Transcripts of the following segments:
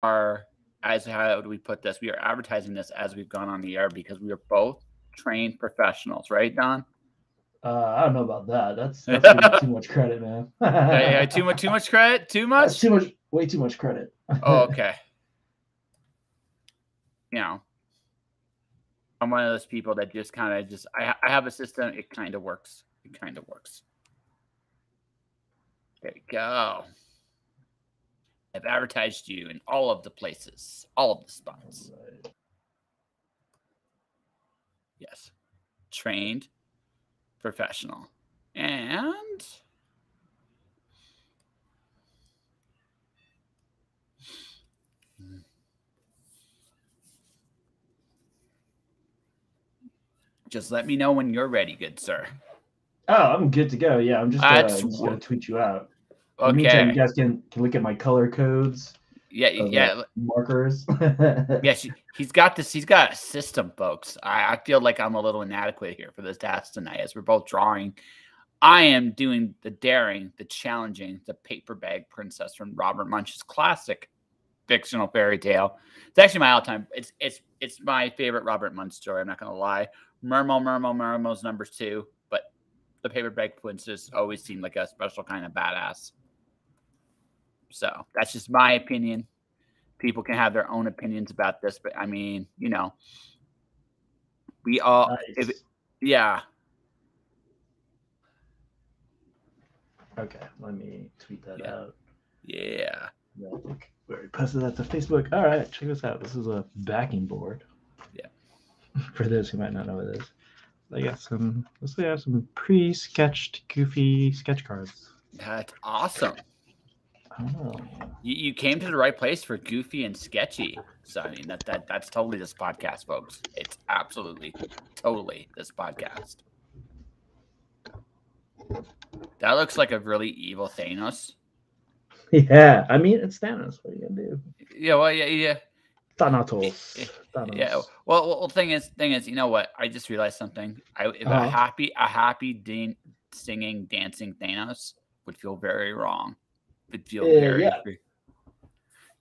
are, as how do we put this? We are advertising this as we've gone on the air because we are both trained professionals, right, Don? I don't know about that. That's way too much credit, man. Yeah, too much credit? Too That's much? too much. Way too much credit. Oh, okay. You know, I'm one of those people that just kind of just I have a system. It kind of works. It kind of works. There you go. I've advertised you in all of the places, all of the spots. Right. Yes. Trained professional. And just let me know when you're ready, good sir. Oh, I'm good to go. Yeah, I'm just gonna tweet you out. In the meantime, you guys can look at my color codes. Yeah. Markers. Yeah, he's got this. He's got a system, folks. I feel like I'm a little inadequate here for this task tonight, as we're both drawing. I am doing the daring, the challenging, the paper bag princess from Robert Munch's classic fictional fairy tale. It's actually my all-time. It's my favorite Robert Munch story. I'm not gonna lie. Mermo's number 2, but the paper bag princess always seemed like a special kind of badass. So that's just my opinion. People can have their own opinions about this, but I mean, you know, we all, nice. Yeah. Okay, let me tweet that out. Yeah. I think we already posted that to Facebook. All right, check this out. This is a backing board. Yeah. For those who might not know what it is, I got some. Let's say I have some pre-sketched, goofy sketch cards. That's awesome. Oh. You came to the right place for goofy and sketchy. So I mean that's totally this podcast, folks. It's absolutely totally this podcast. That looks like a really evil Thanos. Yeah, I mean it's Thanos. What are you gonna do? Yeah, well, yeah. Thanatos. Yeah. Well, thing is, you know what? I just realized something. A happy, singing, dancing Thanos would feel very wrong. Would feel very. Yeah.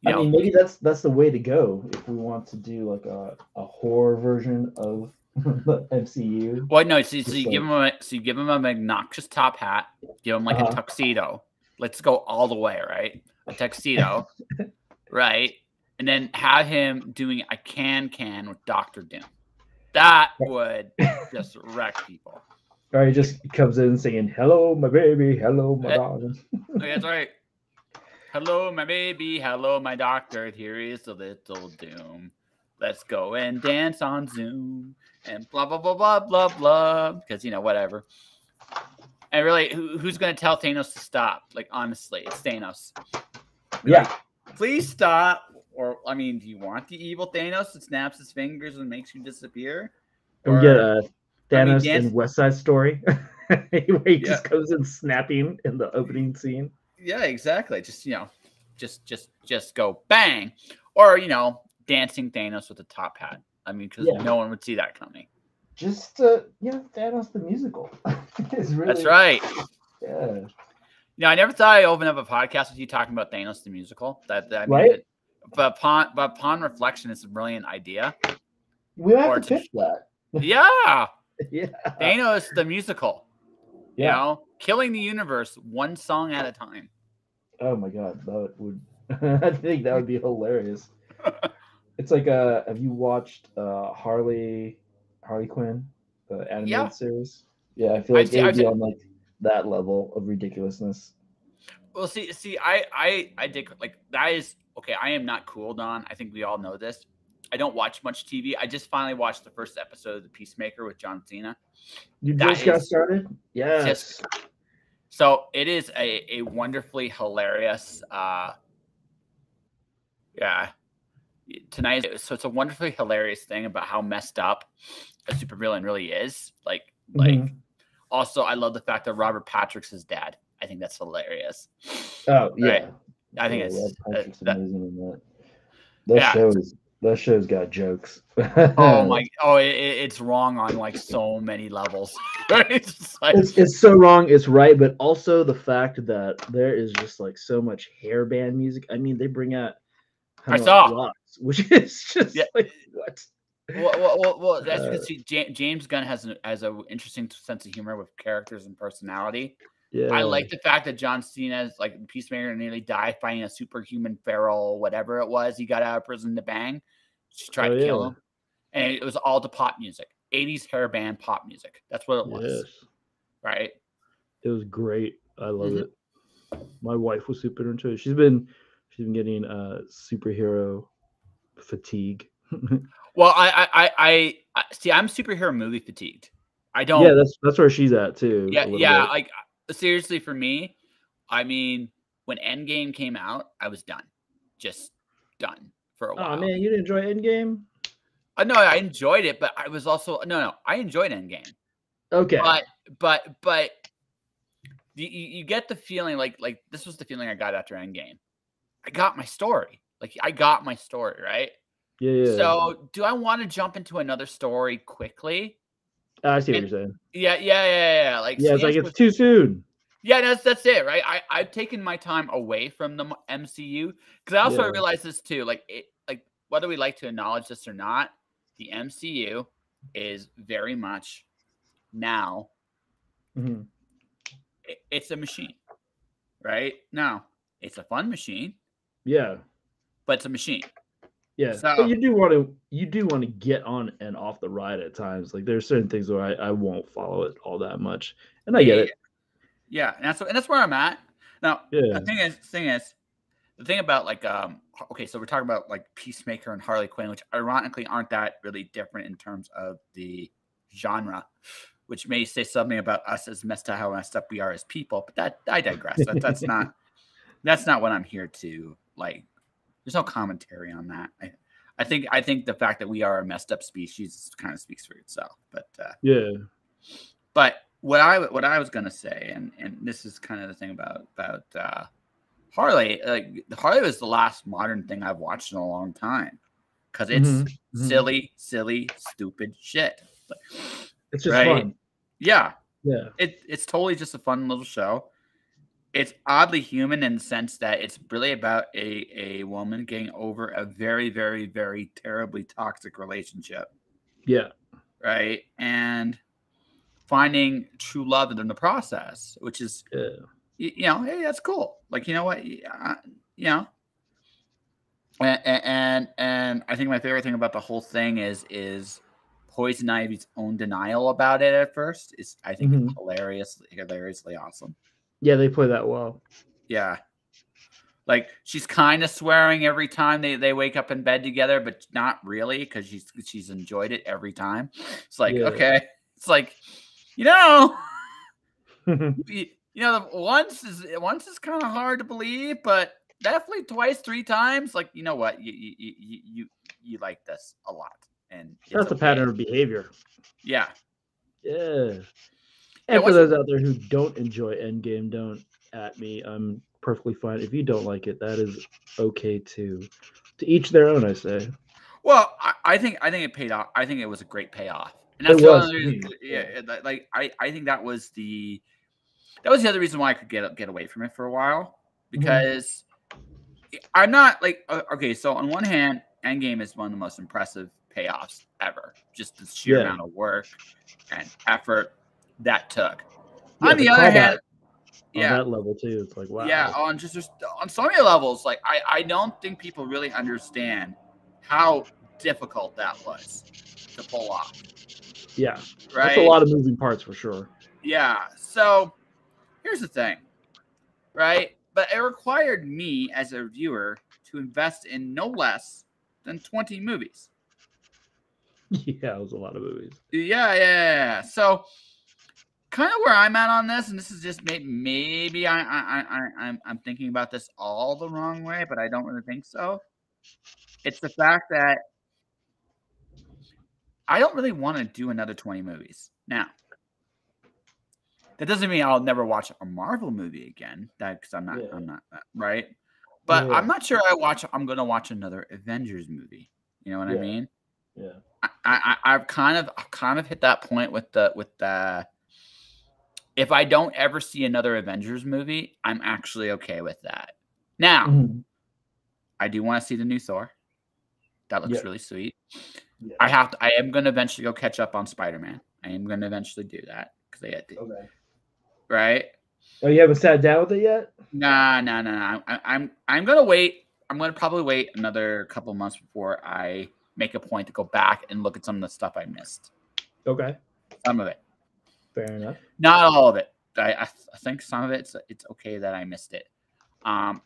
I mean, maybe that's the way to go if we want to do like a horror version of the MCU. Well, no. So you give him an obnoxious top hat. Give him like a tuxedo. Let's go all the way, right? A tuxedo, right? And then have him doing a can with Doctor Doom. That would just wreck people. Or he just comes in singing, "Hello, my baby. Hello, my darling." That's right. Hello, my baby. Hello, my doctor. Here is the little Doom. Let's go and dance on Zoom. And blah, blah, blah, blah, blah, blah. Because, you know, whatever. And really, who's going to tell Thanos to stop? Like, honestly, it's Thanos. Yeah. Like, please stop. Or, I mean, do you want the evil Thanos that snaps his fingers and makes you disappear? Or, we get Thanos in West Side Story. Where he just comes in snapping in the opening scene. Yeah, exactly. Just, you know, just go bang. Or, you know, dancing Thanos with a top hat. I mean, because no one would see that coming. Just, Thanos the musical. That's right. Yeah. You know, I never thought I'd open up a podcast with you talking about Thanos the musical. But upon reflection, it's a brilliant idea. We have to pitch that. Yeah. Yeah. Thanos the musical. Yeah. You know, killing the universe one song at a time. Oh my god, that would I think that would be hilarious. It's like have you watched Harley Quinn, the animated series? Yeah, I feel like it would be on like that level of ridiculousness. Well, see, I dig like that is okay. I am not cool, Don. I think we all know this. I don't watch much TV. I just finally watched the first episode of The Peacemaker with John Cena. You just got started? Yes. So it is a wonderfully hilarious. Tonight. So it's a wonderfully hilarious thing about how messed up a supervillain really is. Like. Also, I love the fact that Robert Patrick's his dad. I think that's hilarious. Oh yeah, right? I think it's amazing in that. That show's got jokes. It's wrong on like so many levels. It's so wrong. It's right, but also the fact that there is just like so much hair band music. I mean, they bring out I Hemlock saw. Rocks, which is just Yeah. like what? Well, that's Uh, because James Gunn has an interesting sense of humor with characters and personality. I yeah. like the fact that John Cena's like Peacemaker nearly died fighting a superhuman feral, whatever it was. He got out of prison to bang. She tried Oh to kill yeah. him. And it was all to pop music, 80s hair band pop music. That's what it was, Yes. right? It was great. I love Mhm. it. My wife was super into it. She's been getting superhero fatigue. Well, I see. I'm superhero movie fatigued. I Yeah, don't. that's where she's at too, Yeah, a little yeah. bit. Like seriously, for me, I mean, when Endgame came out, I was done, just done for a Oh while. man, you didn't enjoy Endgame? No, I enjoyed it, but I was also no. I enjoyed Endgame, Okay. but but you get the feeling like this was the feeling I got after Endgame. I got my story. Like I got my story, right? Yeah, yeah. So, do I want to jump into another story quickly? I see what And you're saying. yeah. Like, so Yeah, the it's like answer it's was too soon. yeah, that's it, right? I've taken my time away from the MCU because I also Yeah. realize this too. Like whether we like to acknowledge this or not, the MCU is very much now. Hmm. It's a machine, right? Now it's a fun machine, Yeah. but it's a machine. Yeah. But So you do want to get on and off the ride at times. Like there's certain things where I won't follow it all that much. And I yeah, get yeah, it. yeah, and that's where I'm at now. The Yeah. thing is, the thing about okay, so we're talking about like Peacemaker and Harley Quinn, which ironically aren't that really different in terms of the genre, which may say something about us as how messed up we are as people. But that I digress. That's not what I'm here to like. There's no commentary on that. I think the fact that we are a messed up species kind of speaks for itself. Yeah. But what I was gonna say, and this is kind of the thing about Harley. Like Harley was the last modern thing I've watched in a long time because it's Hmm. Hmm. silly, stupid shit. It's just Right? fun. Yeah. Yeah. It's totally just a fun little show. It's oddly human in the sense that it's really about a woman getting over a very, very, very terribly toxic relationship, Yeah. right? And finding true love in the process, which is Yeah. hey, that's cool. Like, you know what? You know, and I think my favorite thing about the whole thing is Poison Ivy's own denial about it at first is I think Hmm. hilariously awesome. Yeah, they play that well. Yeah. Like she's kind of swearing every time they wake up in bed together, but not really because she's enjoyed it every time. It's like, Yeah. okay. It's like, you know, Yeah, once is kind of hard to believe, but definitely twice, three times. Like, you know what, you like this a lot, and it's that's a okay. pattern of behavior. Yeah, Yeah. yeah. And for What's your those out there who don't enjoy Endgame, don't at me. I'm perfectly fine. If you don't like it, that is okay too. To each their own, I say. well? I think it paid off. I think it was a great payoff, and It that's the was only to reason. me. Yeah, Yeah. like I think that was the other reason why I could get away from it for a while Hmm. because I'm not like okay. So on one hand, Endgame is one of the most impressive payoffs ever. Just the sheer Yeah. amount of work and effort that took. Yeah. On The the other hand, callback on yeah, that level too. It's like yeah, wow. on just on so many levels, like I don't think people really understand how difficult that was to pull off. Yeah. That's a Right? lot of moving parts for sure. Yeah. So here's the thing, right? But it required me as a viewer to invest in no less than 20 movies. Yeah, it was a lot of movies. Yeah. So kind of where I'm at on this, and this is just maybe I'm thinking about this all the wrong way, but I don't really think so. It's the fact that I don't really want to do another 20 movies. Now, that doesn't mean I'll never watch a Marvel movie again. That because Yeah. I'm not right. But Yeah. I'm not sure I'm gonna watch another Avengers movie. You know what I Yeah. mean? Yeah. I've kind of hit that point with the if I don't ever see another Avengers movie, I'm actually okay with that. Now, Mhm. I do want to see the new Thor. That looks Yeah. really sweet. Yeah. I am going to eventually go catch up on Spider-Man. I am going to eventually do that because they had to. Okay. Right? Oh, you haven't sat down with it yet? Nah. I'm gonna wait. I'm gonna probably wait another couple months before I make a point to go back and look at some of the stuff I missed. Okay. Some of it, Fair enough. not all of it. I think some of it's okay that I missed it. But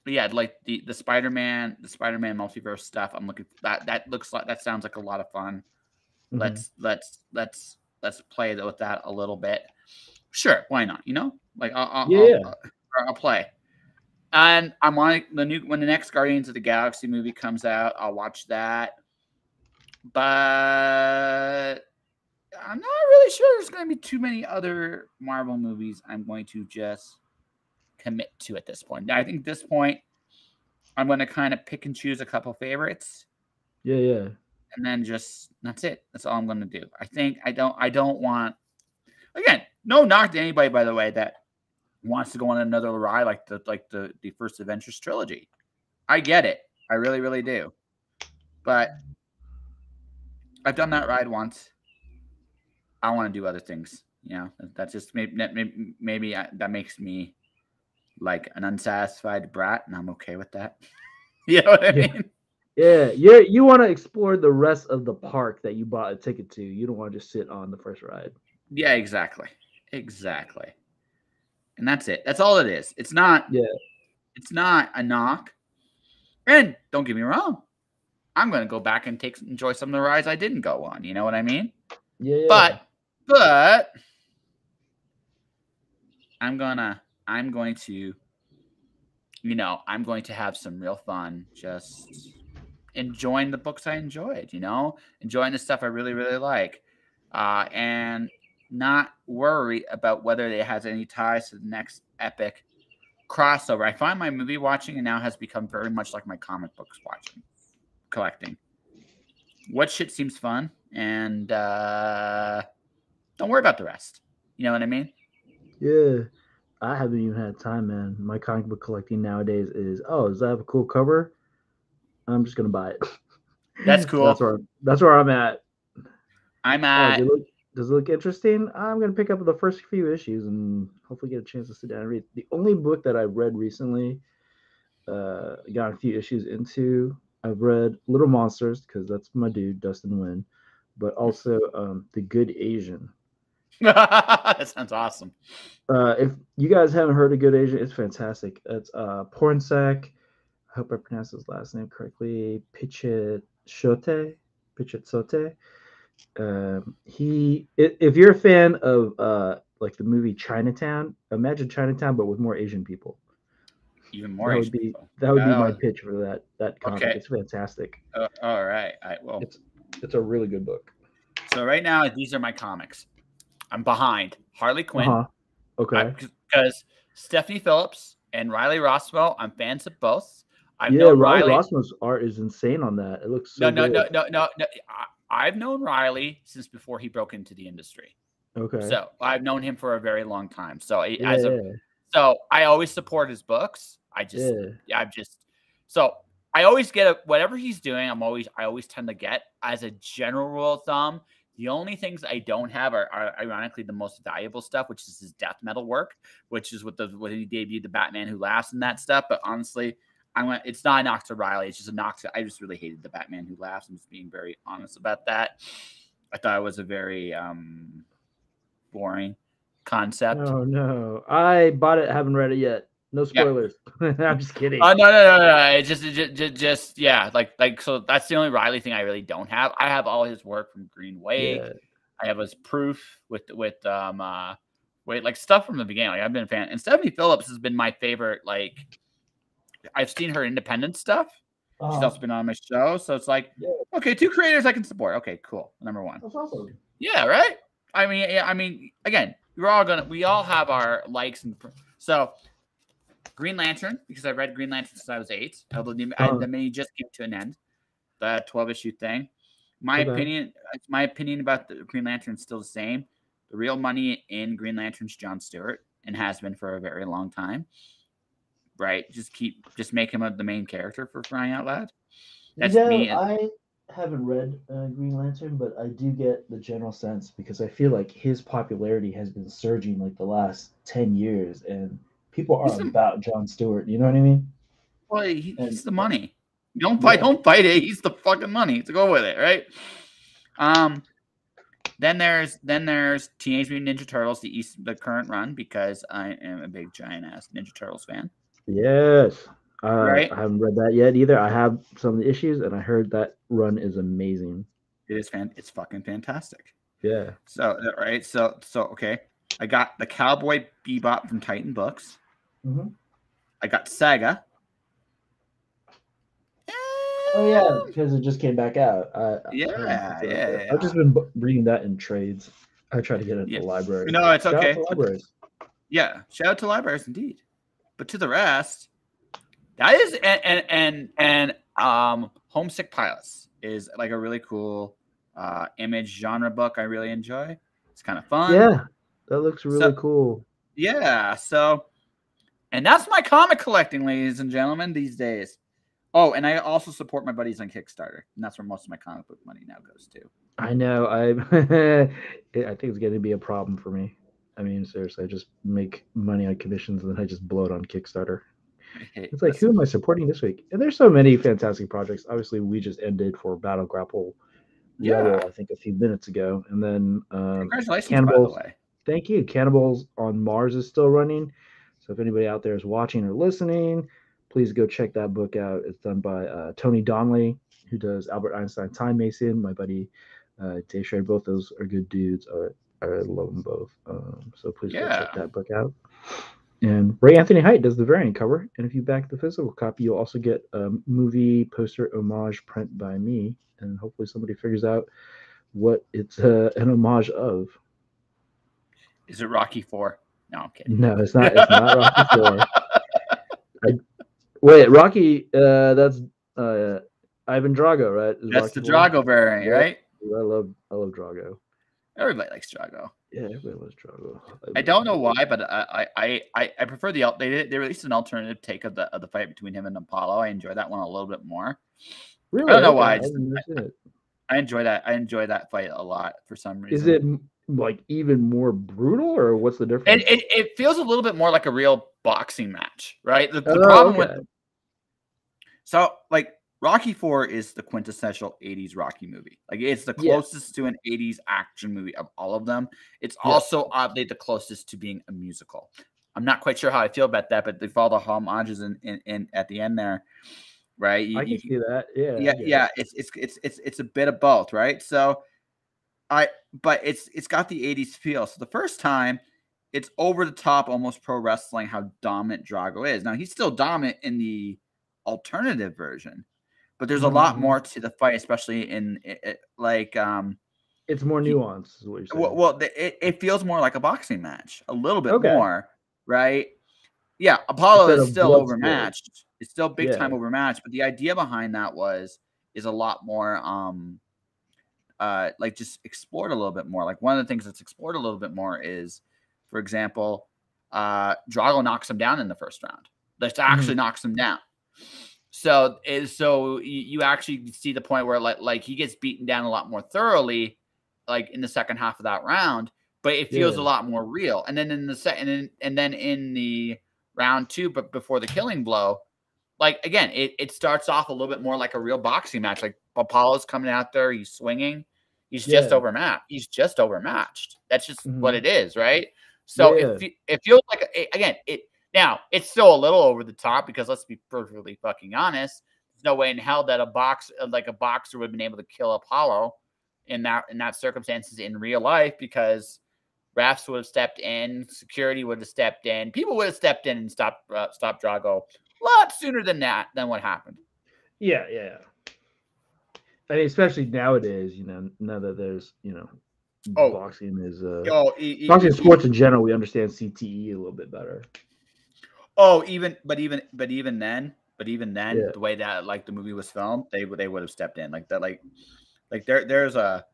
yeah, like the Spider-Man multiverse stuff. I'm looking that sounds like a lot of fun. Mm-hmm. Let's play with that a little bit. Sure, why not? Like Yeah. I'll play. And I'm on when the next Guardians of the Galaxy movie comes out, I'll watch that. But I'm not really sure there's going to be too many other Marvel movies I'm going to just commit to at this point. I think at this point, I'm going to kind of pick and choose a couple favorites. Yeah. And then that's it. That's all I'm going to do. I think I don't want, again, no knock to anybody, by the way, that wants to go on another ride like the first Avengers trilogy. I get it. I really, really do. But I've done that ride once. I want to do other things. That's just maybe that makes me like an unsatisfied brat, and I'm okay with that. You know what I mean? Yeah. You want to explore the rest of the park that you bought a ticket to. You don't want to just sit on the first ride. Yeah, exactly. And that's it. That's all it is. It's not a knock. And don't get me wrong, I'm going to go back and enjoy some of the rides I didn't go on. You know what I mean? Yeah. But I'm going to I'm going to have some real fun just enjoying the books I enjoyed, enjoying the stuff I really, really like, and not worry about whether it has any ties to the next epic crossover. I find my movie watching and now has become very much like my comic books collecting. What shit seems fun, and don't worry about the rest. You know what I mean? Yeah. I haven't even had time, man. My comic book collecting nowadays is, does that have a cool cover? I'm just gonna buy it. That's cool. That's where I'm at. I'm at. Does it look interesting? I'm gonna pick up the first few issues and hopefully get a chance to sit down and read. The only book that I've read recently, got a few issues into. I've read Little Monsters because that's my dude Dustin Nguyen, but also The Good Asian. That sounds awesome. If you guys haven't heard of Good Asian, it's fantastic. It's Pornsak. I hope I pronounced his last name correctly. Pichetshote. If you're a fan of like the movie Chinatown, imagine Chinatown but with more Asian people. Even more That would be my pitch for that comic. Okay. It's fantastic. All right. Well, it's a really good book. So right now, these are my comics. I'm behind Harley Quinn. Okay. Because Stephanie Phillips and Riley Rossmo, I'm fans of both. Riley Rossmo's art is insane on that. It looks so good. No. I've known Riley since before he broke into the industry. Okay. So I've known him for a very long time. So so I always support his books. So I always get whatever he's doing. I always tend to get, as a general rule of thumb. The only things I don't have are ironically the most valuable stuff, which is his death metal work, which is when he debuted the Batman Who Laughs and that stuff. But honestly, it's not a knock to Riley. It's just a knock to. I just really hated the Batman Who Laughs. I'm just being very honest about that. I thought it was a very boring concept. Oh no, I bought it. Haven't read it yet. No spoilers. Yeah. I'm just kidding. No. It's just yeah. Like so. That's the only Riley thing I really don't have. I have all his work from Green Wave. Yeah. I have his proof with like stuff from the beginning. Like I've been a fan, and Stephanie Phillips has been my favorite. Like I've seen her independent stuff. She's also been on my show, so it's like okay, 2 creators I can support. Okay, cool. Number 1. That's awesome. Yeah, right. I mean, again, we all have our likes and so. Green Lantern, because I read Green Lantern since I was 8. The mini just came to an end. The 12-issue thing. My opinion about the Green Lantern is still the same. The real money in Green Lantern is John Stewart and has been for a very long time. right? Just make him the main character for crying out loud. That's You know, me. I haven't read Green Lantern, but I do get the general sense because I feel like his popularity has been surging like the last 10 years, and people are He's the about John Stewart. You know what I mean? well, And he's the money. Don't fight, yeah, don't fight it. He's the fucking money. So go with it, right? Then there's Teenage Mutant Ninja Turtles, the current run, because I am a big giant ass Ninja Turtles fan. yes. Right? I haven't read that yet either. I have some of the issues, and I heard that run is amazing. It's fucking fantastic. Yeah. So right, so okay. I got the Cowboy Bebop from Titan Books. Mm-hmm. I got Saga. Oh yeah, because it just came back out. Yeah. I've just been reading that in trades. I try to get it at Yeah. the library. No, it's Shout out okay. to libraries. Yeah, shout out to libraries indeed. But to the rest, that is and Homesick Pilots is like a really cool image genre book. I really enjoy. It's kind of fun. Yeah, that looks really cool. Yeah. So, and that's my comic collecting, ladies and gentlemen, these days. Oh, and I also support my buddies on Kickstarter, and that's where most of my comic book money now goes to. I know. I think it's going to be a problem for me. I mean, seriously, I just make money on commissions and then I just blow it on Kickstarter. It's like, who am I supporting this week? And there's so many fantastic projects. Obviously, we just ended for Battle Grapple Rebel, I think, a few minutes ago, and then congratulations, Cannibals. by the way. Thank you. Cannibals on Mars is still running. So if anybody out there is watching or listening, please go check that book out. It's done by Tony Donnelly, who does Albert Einstein Time Mason. My buddy Dave Sherry. Both those are good dudes. I love them both. So please go check that book out. And Ray Anthony Height does the variant cover. And if you back the physical copy, you'll also get a movie poster homage print by me. And hopefully somebody figures out what it's an homage of. Is it Rocky 4? No, I'm kidding. No, it's not. It's not Rocky 4. Wait, Rocky. That's Ivan Drago, right? That's Rocky the Drago variant, right? I love Drago. Everybody likes Drago. Yeah, everybody loves Drago. I don't know why, but I prefer the they released an alternative take of the fight between him and Apollo. I enjoy that one a little bit more. Really? I don't know why. I enjoy that. I enjoy that fight a lot for some reason. Is it like even more brutal, or what's the difference? It feels a little bit more like a real boxing match, right? The problem with like Rocky 4 is the quintessential 80s Rocky movie. Like it's the closest to an 80s action movie of all of them. It's also oddly the closest to being a musical. I'm not quite sure how I feel about that, but they follow the homages in at the end there, right? I can see that. Yeah. It's a bit of both, right? So but it's got the 80s feel. So the first time, it's over the top, almost pro wrestling how dominant Drago is. Now he's still dominant in the alternative version, but there's a lot more to the fight, especially in like it's more nuanced. Is what you're saying. Well, it feels more like a boxing match, a little bit more, right? Yeah, Apollo is still overmatched. It's still big time overmatched, but the idea behind that is a lot more like just explored a little bit more. Like one of the things that's explored a little bit more is, for example, Drago knocks him down in the first round. That actually knocks him down. So you actually see the point where like he gets beaten down a lot more thoroughly, like in the second half of that round, but it feels a lot more real. And then in the second, and then in the round 2, but before the killing blow, like again, it starts off a little bit more like a real boxing match. Like Apollo's coming out there, he's swinging, he's just overmatched. He's just overmatched. That's just what it is, right? So it feels like now it's still a little over the top because let's be perfectly fucking honest. There's no way in hell that a boxer would have been able to kill Apollo in that circumstances in real life, because refs would have stepped in, security would have stepped in, people would have stepped in and stopped Drago a lot sooner than what happened. Yeah. I mean, especially nowadays, now that there's, boxing is boxing sports in general, we understand CTE a little bit better. Oh, even then, the way that like the movie was filmed, they would have stepped in like that. Like there's a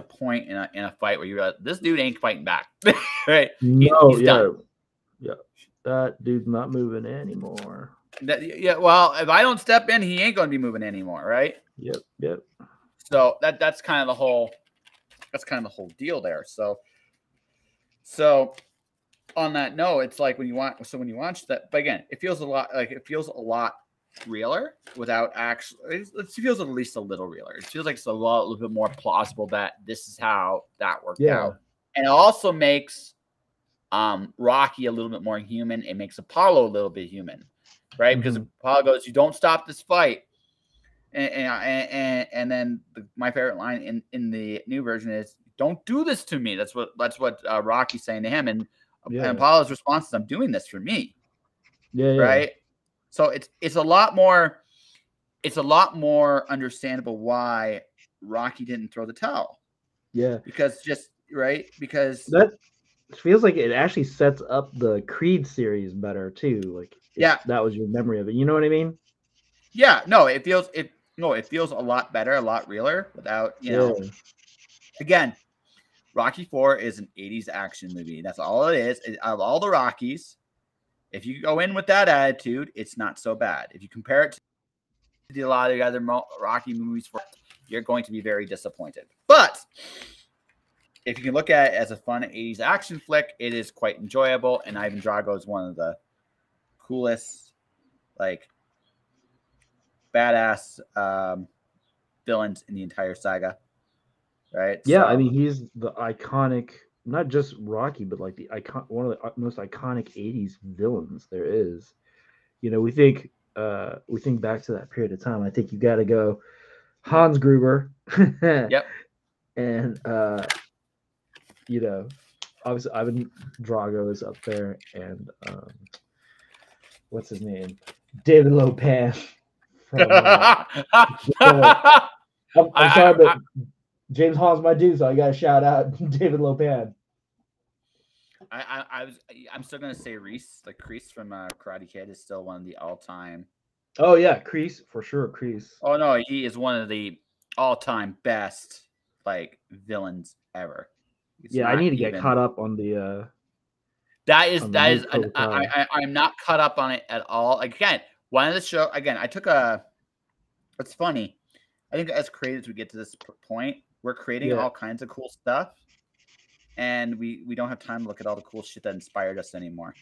point in a fight where you're like, this dude ain't fighting back, right? He's done. Yeah. That dude's not moving anymore. Yeah, well, if I don't step in, he ain't going to be moving anymore, right? Yep. So that's kind of the whole deal there. So on that note, it's like when you watch that, but again, it feels a lot realer without actually. It feels at least a little realer. It feels like it's a little bit more plausible that this is how that worked out, and it also makes Rocky a little bit more human. It makes Apollo a little bit human, right? Because Apollo goes, "You don't stop this fight," and then my favorite line in the new version is, "Don't do this to me." That's what Rocky's saying to him, and Apollo's response is, "I'm doing this for me." Right. So it's a lot more understandable why Rocky didn't throw the towel. Yeah. Because that feels like it actually sets up the Creed series better too. Like that was your memory of it. You know what I mean? Yeah. No, it feels a lot better, a lot realer without, again, Rocky 4 is an 80s action movie. That's all it is. Of all the Rockies, if you go in with that attitude, it's not so bad. If you compare it to a lot of the other Rocky movies, you're going to be very disappointed. But if you can look at it as a fun 80s action flick, it is quite enjoyable. And Ivan Drago is one of the coolest, like, badass villains in the entire saga. Right? Yeah, I mean, he's the iconic, not just Rocky, but like one of the most iconic 80s villains there is. We think back to that period of time. I think you got to go Hans Gruber. Yep. And obviously Ivan Drago is up there, and what's his name? David Lopan. I'm sorry, but James Hall's my dude, so I gotta shout out David Lopan. I'm still gonna say Reese. Like Kreese from Karate Kid is still one of the all-time. Oh yeah, Kreese for sure. Kreese. Oh no, he is one of the all-time best villains ever. I need to get caught up on the. I'm not caught up on it at all. Again, one of the show. Again, I took a. It's funny. I think as creators, we get to this point, we're creating all kinds of cool stuff, and we don't have time to look at all the cool shit that inspired us anymore.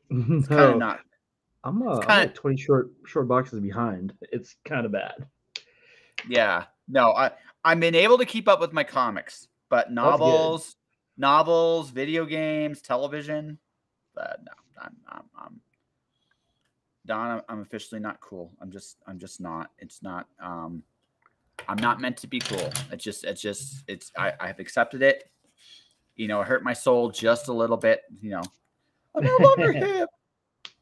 It's kind of not. I'm like 20 short boxes behind. It's kind of bad. Yeah. No, I've been able to keep up with my comics, but novels, video games, television. No, I'm Don. I'm officially not cool. I'm just not. It's not. I'm not meant to be cool. I've accepted it. It hurt my soul just a little bit. I'm no longer hip.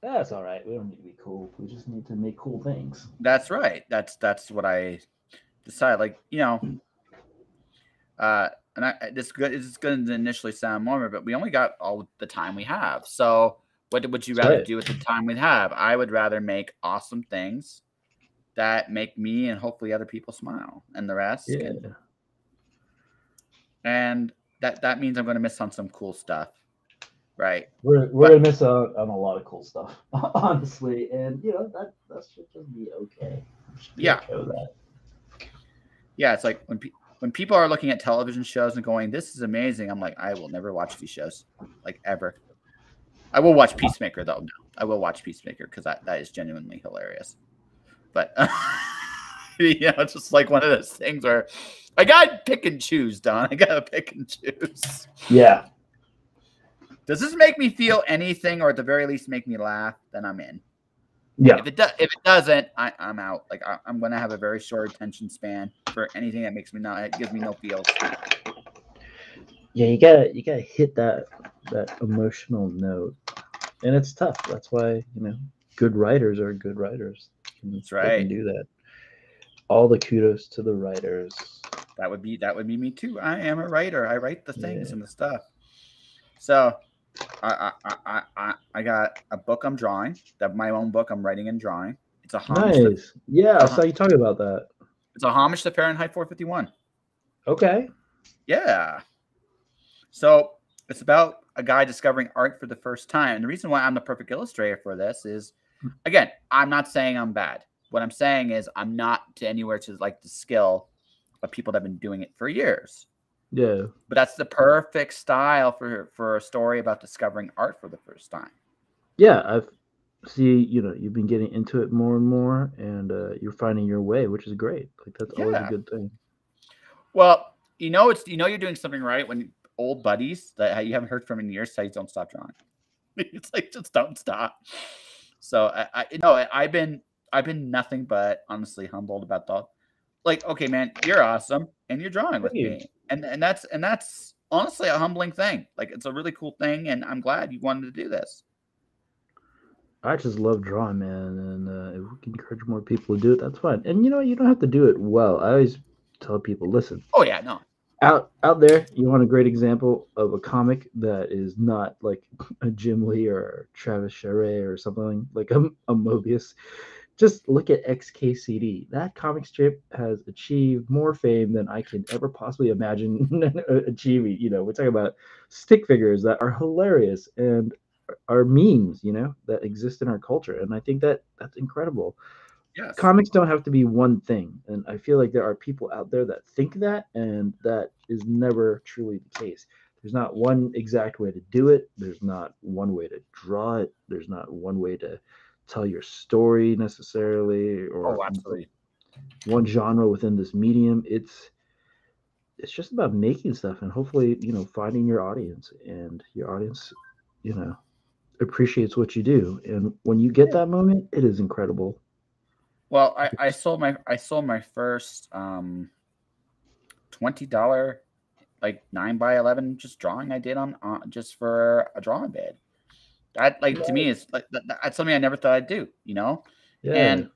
That's all right. We don't need to be cool. We just need to make cool things. That's right. That's what I decided. And this is going to initially sound more, but we only got all the time we have. So what would you rather do with the time we have? I would rather make awesome things that make me and hopefully other people smile, and the rest. Yeah. And that means I'm going to miss on some cool stuff. Right. We're going to miss out on a lot of cool stuff, honestly. And, that should just be okay. Yeah. Yeah, it's like when people are looking at television shows and going, "This is amazing," I'm like, I will never watch these shows, ever. I will watch Peacemaker, though. No, I will watch Peacemaker because that is genuinely hilarious. But it's just like one of those things where I gotta pick and choose, Don. I gotta pick and choose. Yeah. Does this make me feel anything, or at the very least make me laugh? Then I'm in. Yeah. If it doesn't, I'm out. I'm gonna have a very short attention span for anything that gives me no feels. Yeah, you gotta hit that emotional note, and it's tough. That's why good writers are good writers. That's right. They can do that. All the kudos to the writers. That would be me too. I am a writer. I write the things and the stuff. So I got a book I'm drawing. My own book I'm writing and drawing. It's a homage. Nice. I saw you talking about that. It's a homage to Fahrenheit 451. Okay. Yeah. So it's about a guy discovering art for the first time. And the reason why I'm the perfect illustrator for this is, again, I'm not saying I'm bad. What I'm saying is I'm not to anywhere to like the skill of people that have been doing it for years. Yeah. But that's the perfect style for a story about discovering art for the first time. Yeah, I've see, you've been getting into it more and more, and you're finding your way, which is great. Like that's always a Yeah. good thing. Well, you're doing something right when old buddies that you haven't heard from in years say don't stop drawing. It's like just don't stop. So I've been nothing but honestly humbled about the like, okay, man, you're awesome and you're drawing with Thank you. me. And that's honestly a humbling thing. Like it's a really cool thing and I'm glad you wanted to do this. I just love drawing, man, and if we can encourage more people to do it, that's fine. And you don't have to do it well. I always tell people, listen, Oh yeah, no. out there, you want a great example of a comic that is not like a Jim Lee or Travis Charest or something like a Mobius. Just look at XKCD. That comic strip has achieved more fame than I can ever possibly imagine achieving. We're talking about stick figures that are hilarious and are memes, that exist in our culture. And I think that that's incredible. Yes. Comics don't have to be one thing. And I feel like there are people out there that think that, and that is never truly the case. There's not one exact way to do it. There's not one way to draw it. There's not one way to tell your story necessarily, Oh, or absolutely. one genre within this medium. It's just about making stuff and hopefully, finding your audience, and your audience, you know, appreciates what you do. And when you get that moment, it is incredible. Well, I sold my first $20 like 9 by 11 just drawing I did on just for a drawing bed. That like to me is like that's something I never thought I'd do, Yeah. and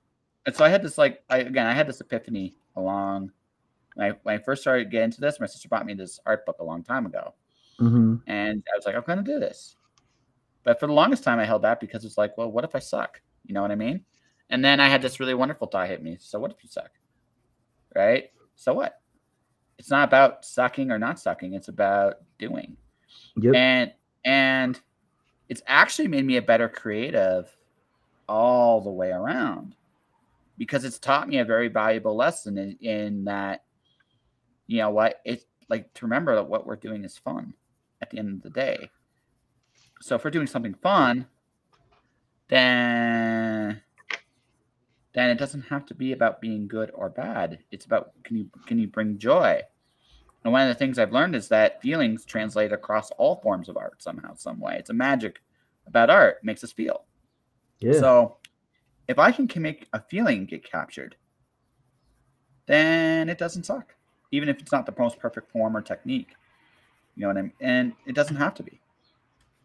and so I had this like I had this epiphany along when I first started getting into this. My sister bought me this art book a long time ago, Hmm. and I was like, I'm going to do this. But for the longest time, I held back because it's like, well, what if I suck? You know what I mean? And then I had this really wonderful thought hit me. So what if you suck? Right? So what? It's not about sucking or not sucking. It's about doing. Yep. And it's actually made me a better creative all the way around because it's taught me a very valuable lesson in that, you know what, it's like to remember that what we're doing is fun at the end of the day. So if we're doing something fun, then it doesn't have to be about being good or bad. It's about can you bring joy? And one of the things I've learned is that feelings translate across all forms of art somehow, some way. It's a magic about art, it makes us feel. Yeah. So if I can make a feeling get captured, then it doesn't suck, even if it's not the most perfect form or technique. You know what I mean? And it doesn't have to be.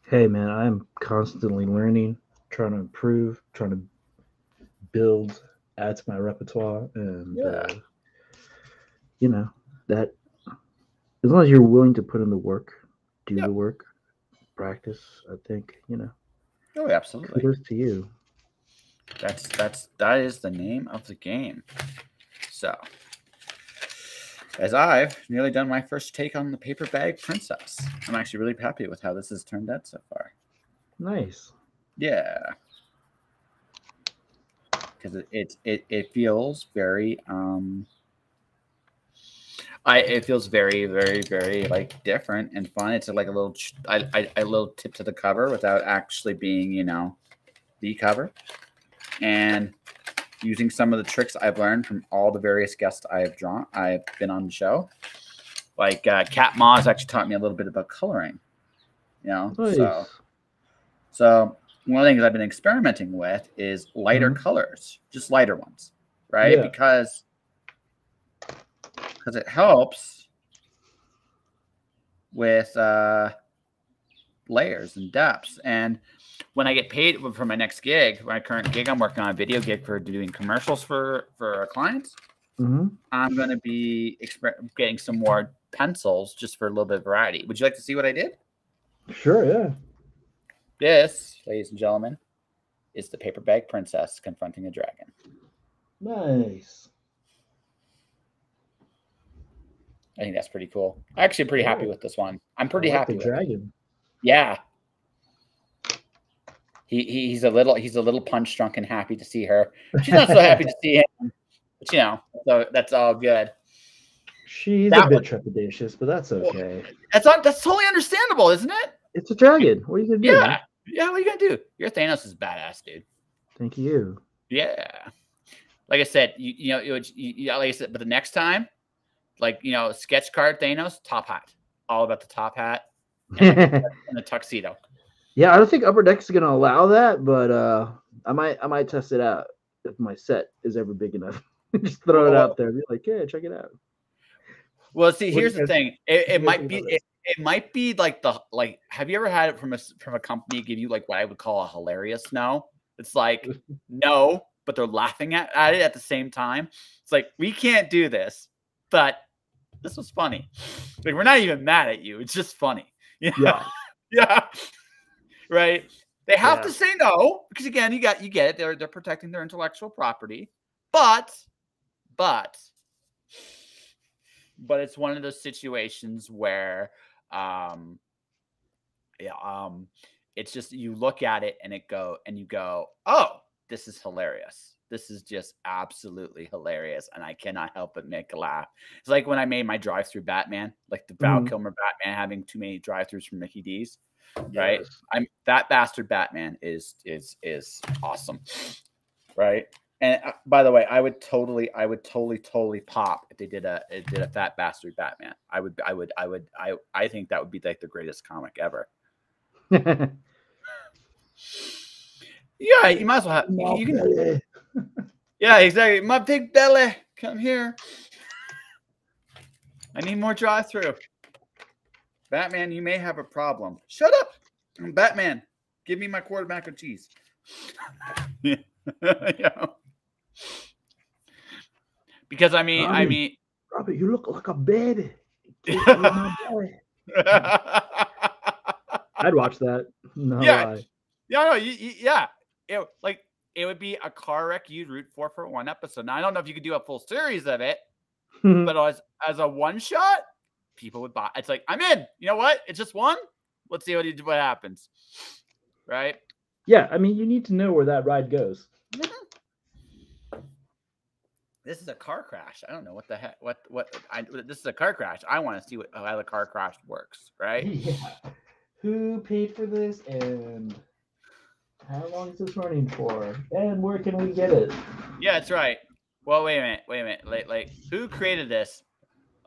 Hey, man, I'm constantly learning, trying to improve, trying to build, add to my repertoire. And, Yeah. you know, that as long as you're willing to put in the work, do the Yep. work, practice, I think, Oh, absolutely. kudos to you. That is the name of the game. So, as I've nearly done my first take on the paper bag princess, I'm actually really happy with how this has turned out so far. Nice. Yeah, because it feels very it feels very very very like different and fun. It's like a little a little tip to the cover without actually being the cover, and using some of the tricks I've learned from all the various guests I've been on the show. Like Cat Ma's actually taught me a little bit about coloring. So Nice. one of the things I've been experimenting with is lighter Hmm. colors, just lighter ones, right? Yeah. Because it helps with layers and depths. And when I get paid for my next gig, my current gig, I'm working on a video gig for doing commercials for our clients. Hmm. I'm going to be getting some more pencils just for a little bit of variety. Would you like to see what I did? Sure, yeah. This, ladies and gentlemen, is the paper bag princess confronting a dragon. Nice. I think that's pretty cool. I'm actually pretty happy Yeah. with this one. I'm I pretty like the happy with it. dragon. Yeah. He's a little punch drunk and happy to see her. She's not so happy to see him, but you know, so that's all good. She's a That bit trepidatious, but that's okay. that's totally understandable, isn't it? It's a dragon. What are you gonna do, Yeah, man? yeah. What are you gonna do? Your Thanos is badass, dude. Thank you. Yeah, like I said, you know, like I said, but the next time, like you know, sketch card Thanos, top hat, all about the top hat and the tuxedo. Yeah, I don't think Upper Deck is gonna allow that, but I might test it out if my set is ever big enough. Just throw it out there, be like, yeah, check it out. Well, see, What do here's you the guys- thing. what do It you guys might think be about this? it might be like have you ever had it from a company give you like what I would call a hilarious no? It's like no, but they're laughing at it at the same time. It's like we can't do this, but this was funny. Like we're not even mad at you. It's just funny. Yeah. Yeah. Right. They have Yeah. to say no because again, you get it. They're protecting their intellectual property, but it's one of those situations where it's just you look at it and you go, oh, this is hilarious. This is just absolutely hilarious, and I cannot help but make a laugh. It's like when I made my drive-through Batman, like the Val Kilmer Batman having too many drive-throughs from Mickey D's, right? Yes. That bastard Batman is awesome, right? And by the way, I would totally pop if they did a fat bastard Batman. I think that would be like the greatest comic ever. Yeah, you might as well have. You can, yeah, exactly. My big belly, come here. I need more drive-through. Batman, you may have a problem. Shut up, Batman. Give me my quarter mac and cheese. Yeah. Because I mean, Robert, you look like a baby. I'd watch that. No lie. Yeah, no, yeah. It would be a car wreck you'd root for one episode. Now I don't know if you could do a full series of it, but as a one shot, people would buy. It's like I'm in. You know what? It's just one. Let's see what happens. Right? Yeah, I mean, you need to know where that ride goes. This is a car crash. I don't know what the heck. This is a car crash. I want to see how the car crash works. Right? Yeah. Who paid for this and how long is this running for? And where can we get it? Yeah, that's right. Well, wait a minute. Like who created this?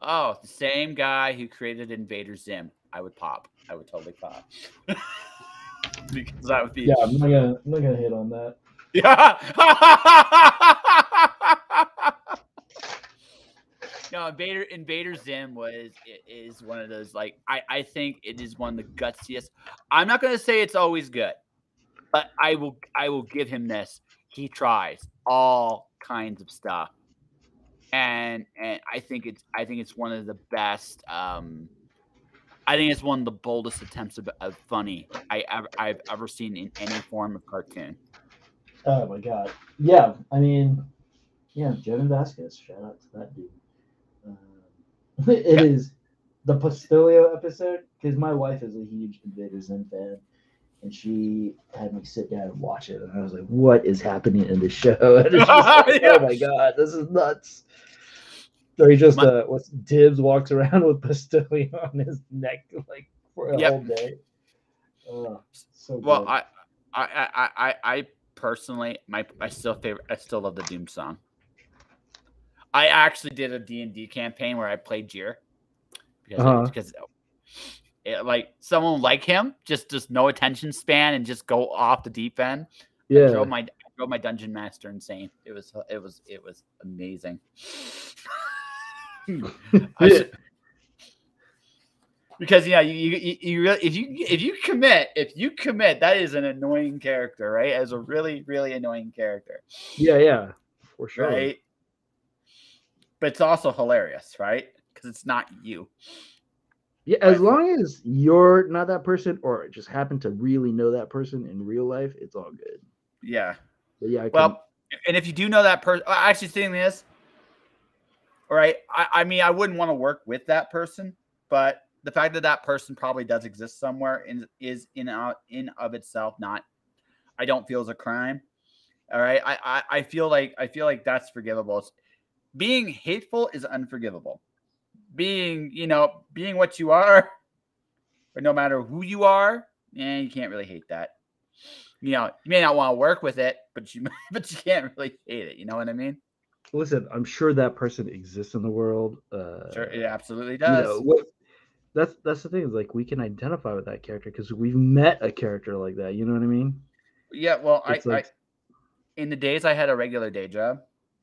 Oh, the same guy who created Invader Zim. I would totally pop. Because that would be. Yeah, I'm not gonna hit on that. Yeah. No, Invader Zim is one of those, like, I think it is one of the gutsiest. I'm not gonna say it's always good, but I will give him this. He tries all kinds of stuff. And I think it's one of the best. I think it's one of the boldest attempts of funny I've ever seen in any form of cartoon. Oh my god! Yeah, I mean, yeah, Jevin Vasquez. Shout out to that dude. It is the Postilio episode because my wife is a huge Invader Zim fan, and she had me sit down and watch it, and I was like, "What is happening in this show?" And it's just like, oh my god, this is nuts. So he just Tibbs walks around with Postilio on his neck like for a whole day. So well, good. I personally, I still love the Doom song. I actually did a D&D campaign where I played Jir because like someone like him, just no attention span and just go off the deep end. Yeah, I drove my dungeon master insane. It was amazing. Because yeah, you really if you commit, that is an annoying character, right? As a really annoying character. Yeah, for sure. Right. But it's also hilarious, right? Because it's not you. Yeah, as long as you're not that person or just happen to really know that person in real life, it's all good. Yeah. But yeah. And if you do know that person, actually saying this, all right, I mean, I wouldn't want to work with that person, but the fact that that person probably does exist somewhere is in of itself not, I don't feel, as a crime. All right, I feel like that's forgivable. Being hateful is unforgivable. Being, being what you are, or no matter who you are, you can't really hate that. You may not want to work with it, but you but you can't really hate it. You know what I mean? Listen, I'm sure that person exists in the world. Sure, it absolutely You know does. what? That's the thing. Is like we can identify with that character because we've met a character like that. You know what I mean? Yeah, well, It's I like, in the days I had a regular day job,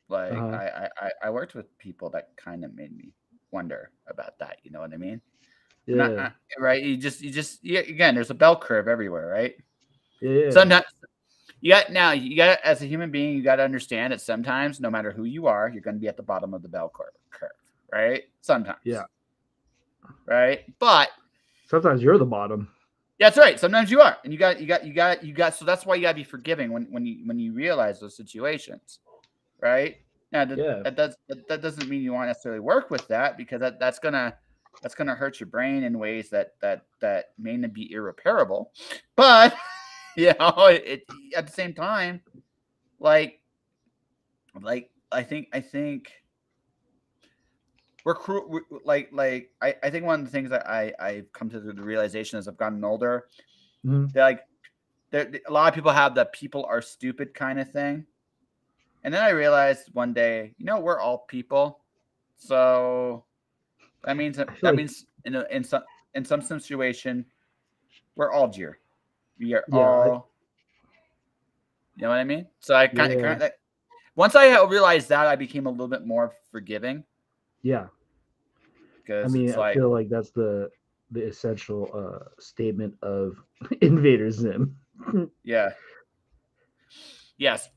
like uh-huh. I worked with people that kind of made me wonder about that. You know what I mean? Not Yeah, right. Again, there's a bell curve everywhere, right? yeah, yeah, Sometimes you got as a human being, you got to understand that sometimes, no matter who you are, you're going to be at the bottom of the bell curve, right? yeah. Sometimes, right? But Sometimes you're the bottom. that's right. Sometimes you are, and you got. So that's why you got to be forgiving when you realize those situations, right? Now Yeah, that doesn't mean you want to necessarily work with that, because that's gonna hurt your brain in ways that may not be irreparable, but at the same time, like I think we're cruel. I think one of the things that I've come to the realization as I've gotten older, mm-hmm. they're like a lot of people have the people are stupid kind of thing. And then I realized one day, we're all people. So I feel like, in some situation, we're all Jeer. We are yeah, all, you know what I mean? So I yeah, kind of once I realized that, I became a little bit more forgiving, yeah. I because mean, it's I like, feel like that's the essential statement of Invader Zim. yeah, yes.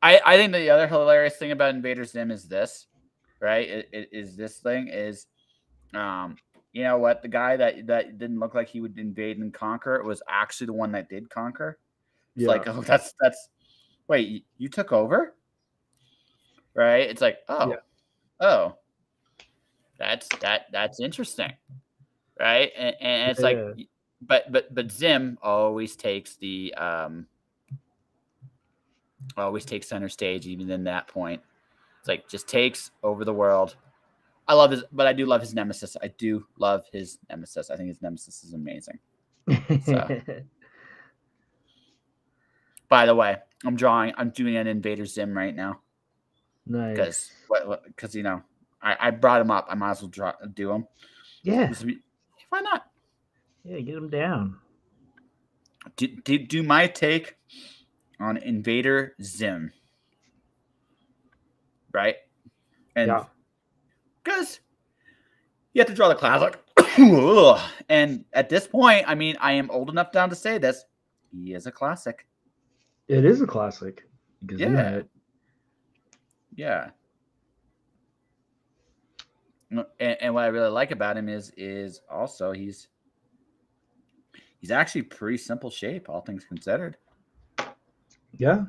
I think the other hilarious thing about Invader Zim is this, right? Is this thing is you know what? The guy that didn't look like he would invade and conquer was actually the one that did conquer. It's Yeah, like, oh, that's wait, you took over, right? It's like, yeah, oh, that's interesting, right? And it's like, yeah, but Zim always takes center stage, even in that point. It's like just takes over the world. I do love his nemesis. I do love his nemesis. I think his nemesis is amazing. So, yeah. by the way, I'm doing an Invader Zim right now, because Nice. because I brought him up. I might as well do him. Yeah, Why not? yeah. Get him down. Do my take on Invader Zim, right? And Yeah, because you have to draw the classic. And at this point, I mean, I am old enough now to say this. He is a classic. it is a classic. Yeah. Gesundheit. Yeah. And what I really like about him is also he's actually pretty simple shape, all things considered. Yeah,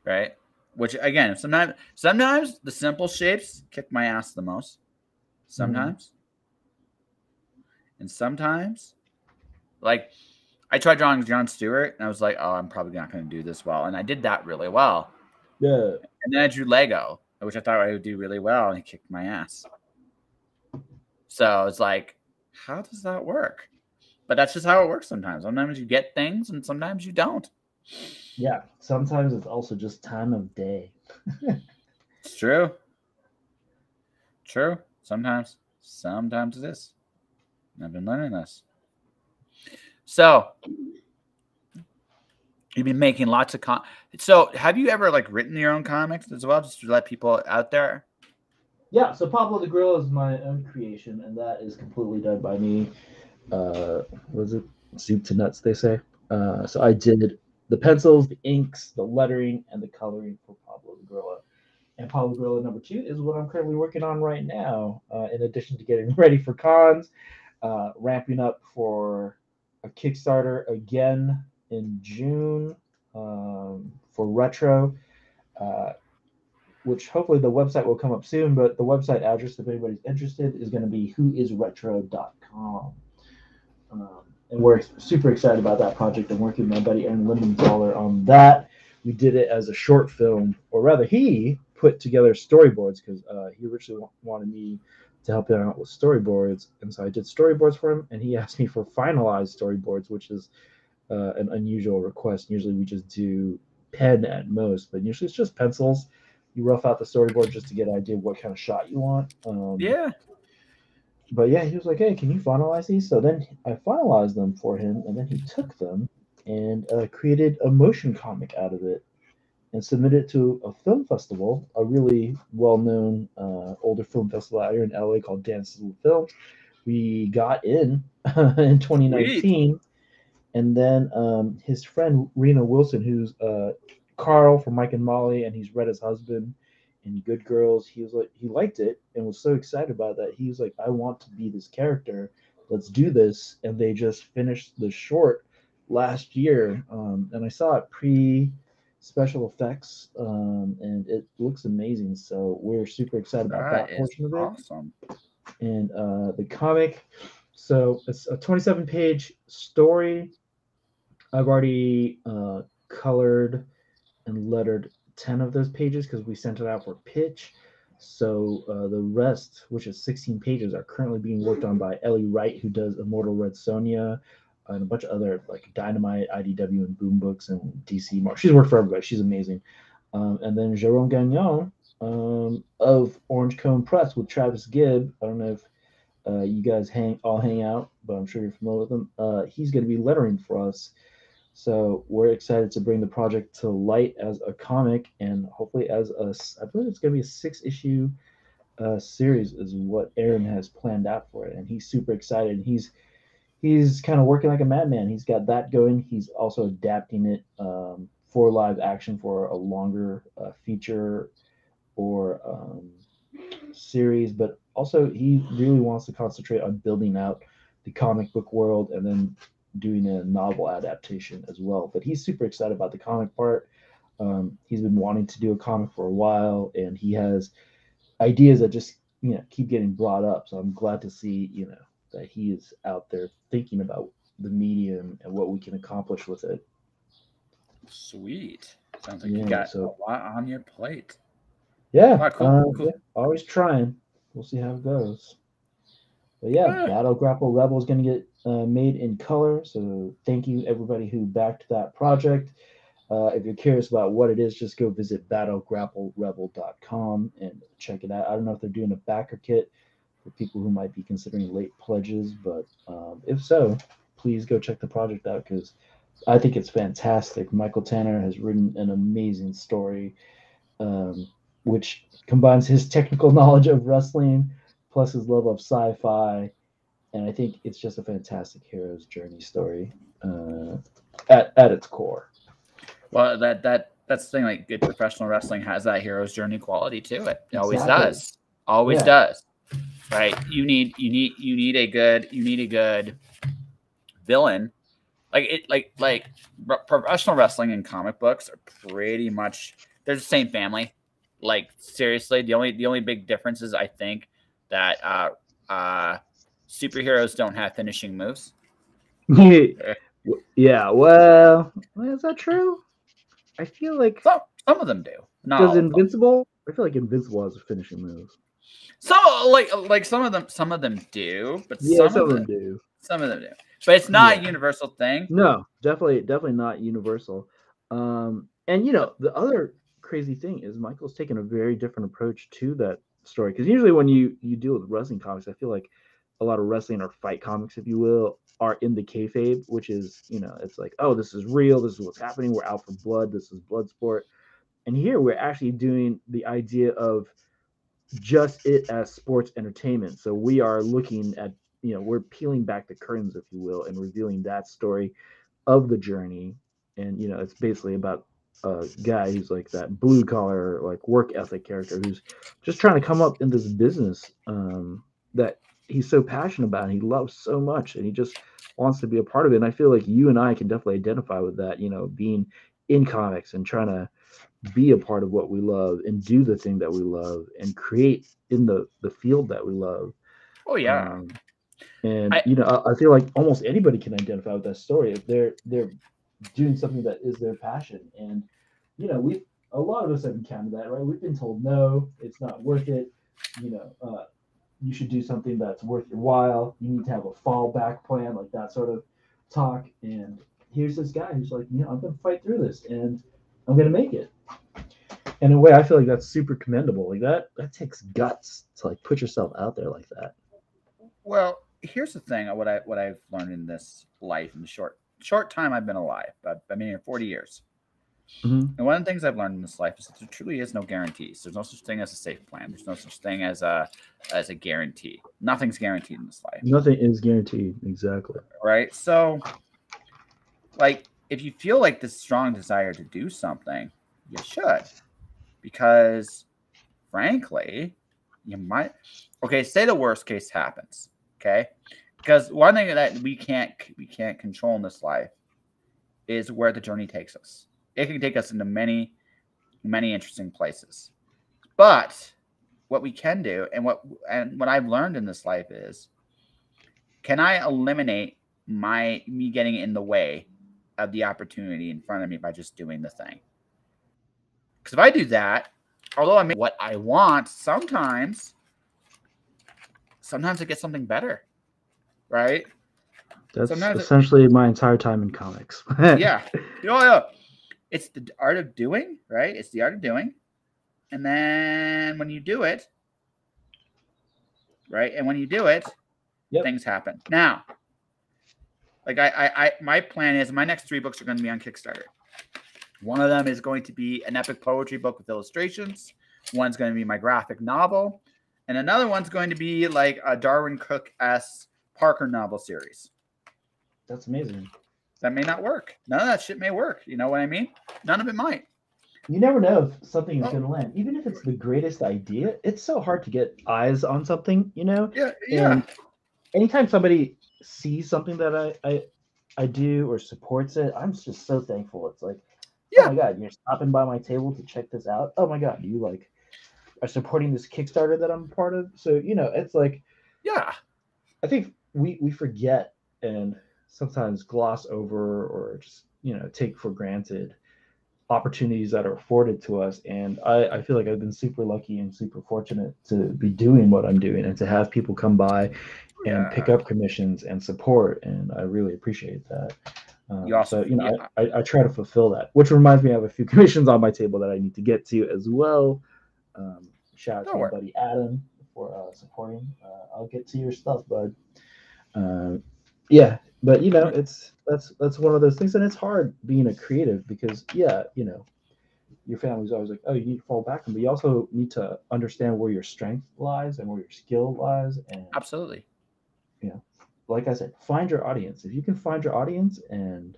Right? Which again, sometimes the simple shapes kick my ass the most. mm-hmm. Sometimes. And sometimes, like, I tried drawing John Stewart, and I was like, oh, I'm probably not going to do this well. And I did that really well. Yeah, And then I drew Lego, which I thought I would do really well, and he kicked my ass. So it's like, how does that work? But that's just how it works sometimes. Sometimes you get things, and sometimes you don't. yeah. Sometimes it's also just time of day. It's true. True. Sometimes it is. I've been learning this. So you've been making lots of So have you ever written your own comics as well, just to let people out there? Yeah, so Pablo the Grill is my own creation, and that is completely done by me. Was it soup to nuts? They say. So I did the pencils, the inks, the lettering, and the coloring for Pablo the Gorilla. And Pablo the Gorilla #2 is what I'm currently working on right now. In addition to getting ready for cons, ramping up for a Kickstarter again in June for retro. Uh, which hopefully the website will come up soon, but the website address, if anybody's interested, is going to be whoisretro.com. And we're super excited about that project. I'm working with my buddy Aaron Lindenthaler on that. We did it as a short film, or rather, he put together storyboards because he originally wanted me to help him out with storyboards, and so I did storyboards for him, and he asked me for finalized storyboards, which is an unusual request. Usually, we just do pen at most, but usually it's just pencils. You rough out the storyboard just to get an idea of what kind of shot you want. Yeah. But yeah, he was like, "Hey, can you finalize these?" So then I finalized them for him, and then he took them and created a motion comic out of it and submitted it to a film festival, a really well-known older film festival out here in LA called Dances with Film. We got in in Sweet. 2019, and then his friend Rena Wilson, who's Carl from Mike and Molly, and he's Retta's husband in Good Girls. He was like, he liked it and was so excited about that. He was like, I want to be this character. Let's do this. And they just finished the short last year, and I saw it pre special effects, and it looks amazing. So we're super excited about That that is portion of it. awesome. And the comic, so it's a 27-page story. I've already colored and lettered 10 of those pages because we sent it out for pitch. So the rest, which is 16 pages, are currently being worked on by Ellie Wright, who does Immortal Red Sonja and a bunch of other like Dynamite, IDW, and Boom Books and DC. She's worked for everybody. She's amazing. And then Jerome Gagnon of Orange Cone Press with Travis Gibb. I don't know if you guys all hang out, but I'm sure you're familiar with him. He's going to be lettering for us. So we're excited to bring the project to light as a comic and hopefully as I believe it's going to be a 6-issue series is what Aaron has planned out for it. And he's super excited. He's kind of working like a madman. He's got that going. He's also adapting it for live action for a longer feature or series, but also he really wants to concentrate on building out the comic book world and then doing a novel adaptation as well. But he's super excited about the comic part. He's been wanting to do a comic for a while, and he has ideas that just keep getting brought up. So I'm glad to see that he is out there thinking about the medium and what we can accomplish with it. Sweet. Sounds like you got a lot on your plate. Yeah, cool. Yeah, always trying. We'll see how it goes. But yeah, Battle Grapple Rebel is going to get made in color. So thank you everybody who backed that project. If you're curious about what it is, just go visit battlegrapplerebel.com and check it out. I don't know if they're doing a backer kit for people who might be considering late pledges, but if so, please go check the project out because I think it's fantastic. Michael Tanner has written an amazing story, which combines his technical knowledge of wrestling plus his love of sci-fi, and I think it's just a fantastic hero's journey story at its core. Well, that's the thing. Like good professional wrestling has that hero's journey quality to it. It always does. Always does. Right? You need a good villain. Like professional wrestling and comic books are pretty much they're the same family. Like seriously, the only big difference is I think that superheroes don't have finishing moves. Yeah, well, is that true? I feel like some of them do. Not does Invincible? I feel like Invincible has a finishing move. Some like some of them do, but yeah, some of them do. Some of them do, but it's not a universal thing. No, definitely not universal. And the other crazy thing is Michael's taken a very different approach to that story because usually when you deal with wrestling comics, I feel like a lot of wrestling or fight comics, if you will, are in the kayfabe, which is it's like, oh, this is real, this is what's happening, we're out for blood, this is blood sport. And here we're actually doing the idea of just it as sports entertainment. So we are looking at we're peeling back the curtains, if you will, and revealing that story of the journey. And it's basically about a guy who's like that blue collar like work ethic character who's just trying to come up in this business that he's so passionate about and he loves so much, and he just wants to be a part of it. And I feel like you and I can definitely identify with that, being in comics and trying to be a part of what we love and do the thing that we love and create in the field that we love. Oh yeah. And I feel like almost anybody can identify with that story if they're doing something that is their passion. And we a lot of us have encountered that, right? We've been told no, it's not worth it. You should do something that's worth your while. You need to have a fallback plan, like that sort of talk. And here's this guy who's like, I'm going to fight through this and I'm going to make it. And in a way, I feel like that's super commendable. Like that takes guts to like put yourself out there like that. Well, here's the thing: what I've learned in this life, in the short time I've been alive. I've been here 40 years. Mm-hmm. And one of the things I've learned in this life is that there truly is no guarantees. There's no such thing as a safe plan. There's no such thing as a guarantee. Nothing's guaranteed in this life. Nothing is guaranteed. Exactly. Right. So, like, if you feel like this strong desire to do something, you should, because frankly, you might. Okay, say the worst case happens. Okay, because one thing that we can't control in this life is where the journey takes us. It can take us into many, many interesting places. But what we can do, and what I've learned in this life is, can I eliminate me getting in the way of the opportunity in front of me by just doing the thing? Because if I do that, although I make what I want, sometimes I get something better, right? That's essentially my entire time in comics. Yeah. Yeah. It's the art of doing, right? It's the art of doing. And then when you do it, right? And when you do it, things happen. Now, like my plan is my next 3 books are going to be on Kickstarter. One of them is going to be an epic poetry book with illustrations. One's going to be my graphic novel. And another one's going to be like a Darwin Cook-esque Parker novel series. That's amazing. That may not work. None of that shit may work. You know what I mean? None of it might. You never know if something is going to land. Even if it's the greatest idea, it's so hard to get eyes on something, Yeah. And anytime somebody sees something that I do or supports it, I'm just so thankful. It's like, oh my God, you're stopping by my table to check this out. Oh my God, you like are supporting this Kickstarter that I'm a part of. So, it's like, I think we forget and sometimes gloss over or just, take for granted opportunities that are afforded to us. And I feel like I've been super lucky and super fortunate to be doing what I'm doing and to have people come by and pick up commissions and support. And I really appreciate that. I try to fulfill that, which reminds me I have a few commissions on my table that I need to get to as well. Shout out to my buddy Adam for supporting. I'll get to your stuff, bud. But that's one of those things, and it's hard being a creative because your family's always like, oh, you need to fall back, but you also need to understand where your strength lies and where your skill lies. And absolutely, like I said, find your audience. If you can find your audience and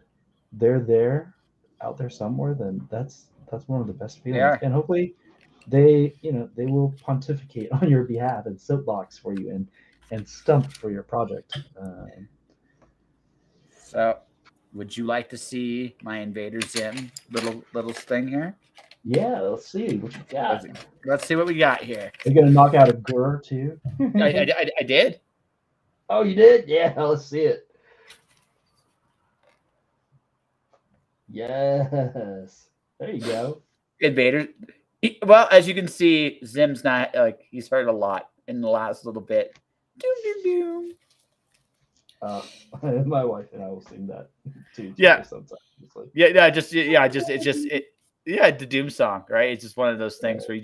they're out there somewhere, then that's one of the best feelings. And hopefully they will pontificate on your behalf and soapbox for you and stump for your project. So, would you like to see my Invader Zim little thing here? Yeah, let's see what you got. Let's see what we got here. You're gonna knock out a Gur too? I did. Oh, you did? Yeah, let's see it. Yes. There you go. Invader. Well, as you can see, Zim's not like he's hurt a lot in the last little bit. Doom. My wife and I will sing that too. Sometimes. Like, the Doom song, right? It's just one of those things where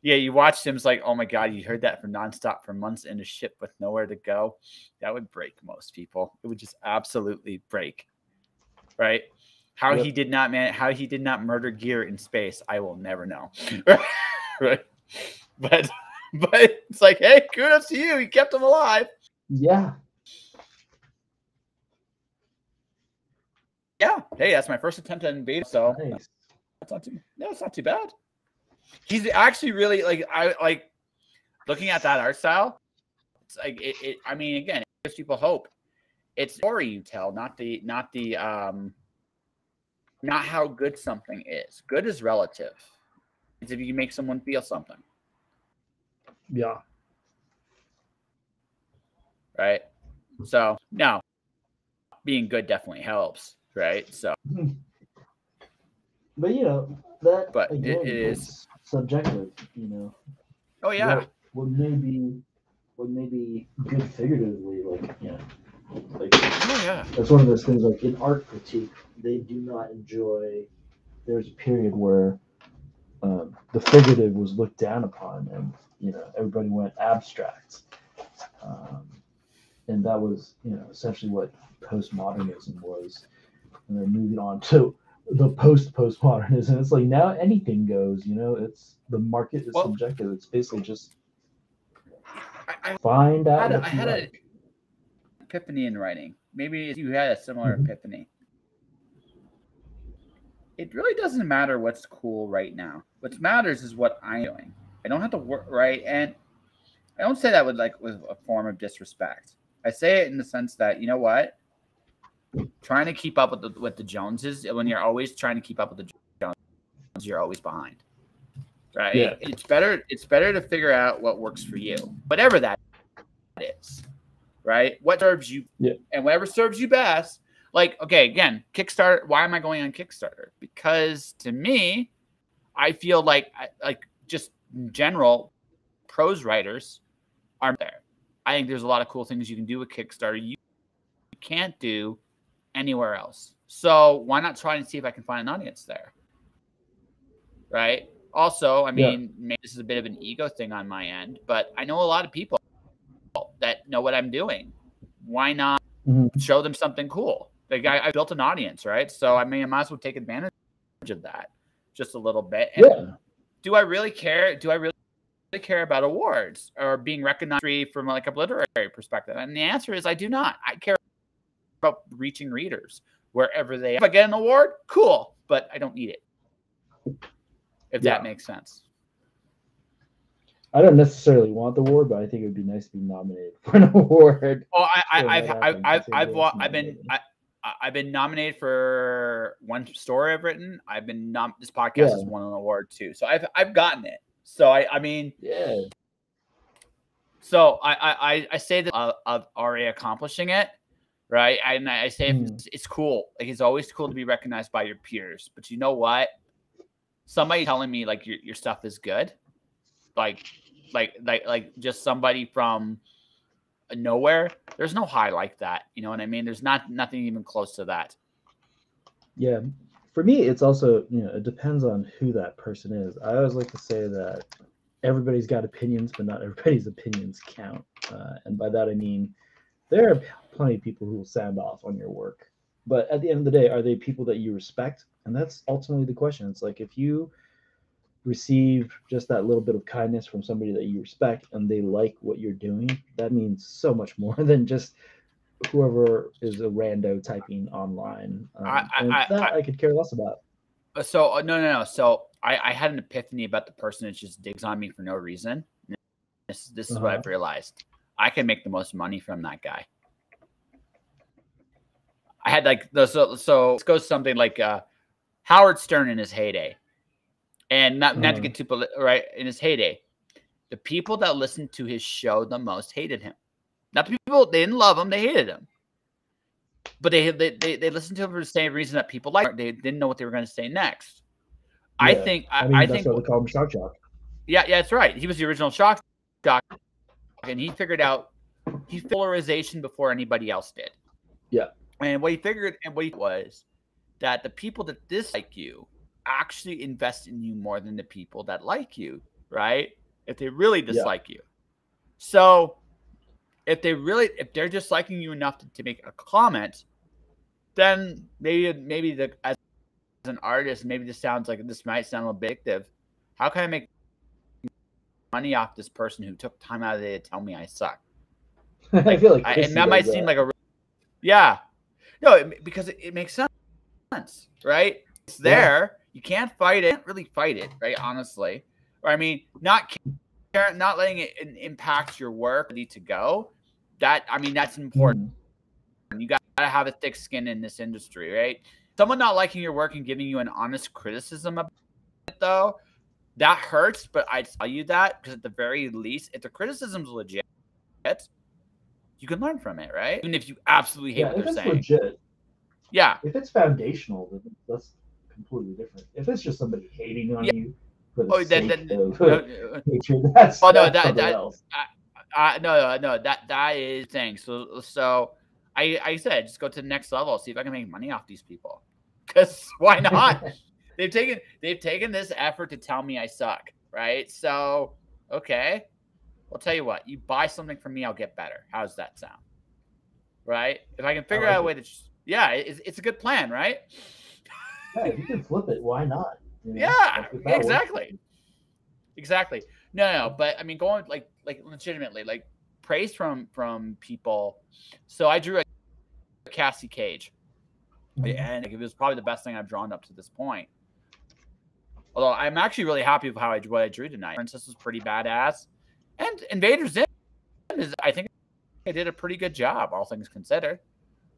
you watch Sim's like, oh my God, you heard that for nonstop for months in a ship with nowhere to go. That would break most people. It would just absolutely break, right? How he did not murder gear in space, I will never know. Right? But it's like, hey, kudos to you. You kept him alive. Yeah. Yeah. Hey, that's my first attempt at Invader. So nice. It's not too bad. He's actually really I like looking at that art style. It's like it I mean, again, it gives people hope. It's the story you tell, not the not how good something is. Good is relative. It's if you make someone feel something. Yeah. Right. So no, being good definitely helps. Right. So, But you know, that but it again, is. it's subjective. You know, Oh yeah. what may be good figuratively, like like Oh yeah. that's one of those things. Like in art critique, they do not enjoy. There's a period where the figurative was looked down upon, and everybody went abstract, um, and that was essentially what postmodernism was. And then moving on to the postmodernism, it's like now anything goes. It's the market is subjective. It's basically just find out what you like. an epiphany in writing. Maybe you had a similar epiphany. It really doesn't matter what's cool right now. What matters is what I'm doing. I don't have to work right, and I don't say that with a form of disrespect. I say it in the sense that you know what, trying to keep up with the Joneses. When you're always trying to keep up with the Joneses, you're always behind. Right? Yeah. It's better to figure out what works for you, whatever that is. Right? What serves you, and whatever serves you best. Like, okay, again, Kickstarter. Why am I going on Kickstarter? Because to me, I feel like just in general, prose writers aren't there. I think there's a lot of cool things you can do with Kickstarter you can't do anywhere else. So why not try and see if I can find an audience there? Right? Also, I mean, maybe this is a bit of an ego thing on my end, but I know a lot of people that know what I'm doing. Why not show them something cool? Like I built an audience, right? So I mean, I might as well take advantage of that just a little bit. And do I really care? Do I really care about awards or being recognized from like a literary perspective? And the answer is I do not. I care about reaching readers wherever they are. If I get an award, cool, but I don't need it. If that makes sense. I don't necessarily want the award, but I think it would be nice to be nominated for an award. Oh, I've been nominated for one story I've written. I've been this podcast has won an award too, so I've gotten it. So I mean, So I say that of already accomplishing it, right? And I say it's cool. Like it's always cool to be recognized by your peers. But you know what? Somebody telling me like your stuff is good, like just somebody from nowhere. There's no high like that. You know what I mean? There's nothing even close to that. Yeah. For me, it's also, it depends on who that person is. I always like to say that everybody's got opinions, but not everybody's opinions count. And by that, I mean, there are plenty of people who will sound off on your work. But at the end of the day, are they people that you respect? And that's ultimately the question. It's like if you receive just that little bit of kindness from somebody that you respect and they like what you're doing, that means so much more than just whoever is a rando typing online. I could care less about. So no. So I had an epiphany about the person that just digs on me for no reason. This is what I've realized. I can make the most money from that guy. I had so this goes something like Howard Stern in his heyday, and not to get too right in his heyday. The people that listened to his show the most hated him. Not the people they didn't love him; they hated him. But they listened to him for the same reason that people liked. They didn't know what they were going to say next. Yeah. I think that's why they call him Shock Jock. Yeah, that's right. He was the original Shock Jock, and he figured out polarization before anybody else did. Yeah. And what he figured was that the people that dislike you actually invest in you more than the people that like you, right? If they really dislike you. So if they're disliking you enough to make a comment, then maybe as an artist, maybe this might sound a little addictive. How can I make money off this person who took time out of the day to tell me I suck? I feel like and that might seem like no, because it makes sense, right? It's there. You can't fight it. You can't really fight it, right? Honestly, or I mean, not letting it impact your work ready to go. That's important. You got to have a thick skin in this industry, right? someone not liking your work and giving you an honest criticism about it, though, that hurts. But I tell you that because at the very least, if the criticism's legit, you can learn from it, right? Even if you absolutely hate what they're saying. Legit. Yeah. If it's foundational, then that's completely different. If it's just somebody hating on you for the sake of hatred, that's something else. No, that is thing. So I said, just go to the next level, see if I can make money off these people. Because why not? They've taken this effort to tell me I suck, right? So okay, I'll tell you what. You buy something from me, I'll get better. How does that sound? Right? If I can figure out a way to, yeah, it's a good plan, right? Yeah, if you can flip it, why not? You know, yeah, exactly. No, but I mean, going like legitimately, like praise from people. So I drew a Cassie Cage, and it was probably the best thing I've drawn up to this point. Although I'm actually really happy with what I drew tonight. Princess was pretty badass, and Invader Zim is, I think I did a pretty good job, all things considered.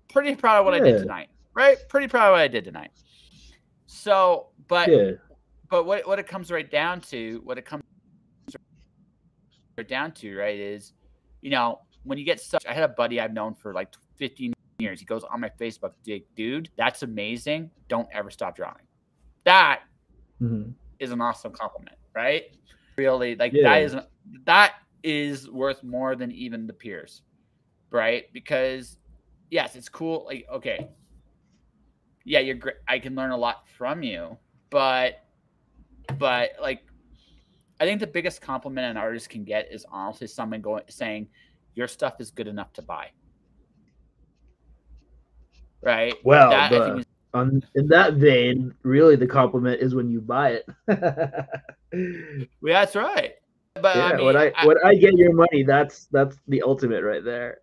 Pretty proud of what I did tonight, right? Pretty proud of what I did tonight. So, but what it comes right down to, right, is, you know, when you get stuck. I had a buddy I've known for like 15 years. He goes on my Facebook, dude, that's amazing. Don't ever stop drawing. That is an awesome compliment, right? Really, like that is worth more than even the peers, right? Because yes, it's cool. Like, okay, yeah, you're great. I can learn a lot from you, but like, I think the biggest compliment an artist can get is honestly someone saying your stuff is good enough to buy. Right. Well, I think in that vein, really the compliment is when you buy it. Yeah, that's right. But yeah, I mean, when I get your money, that's the ultimate right there.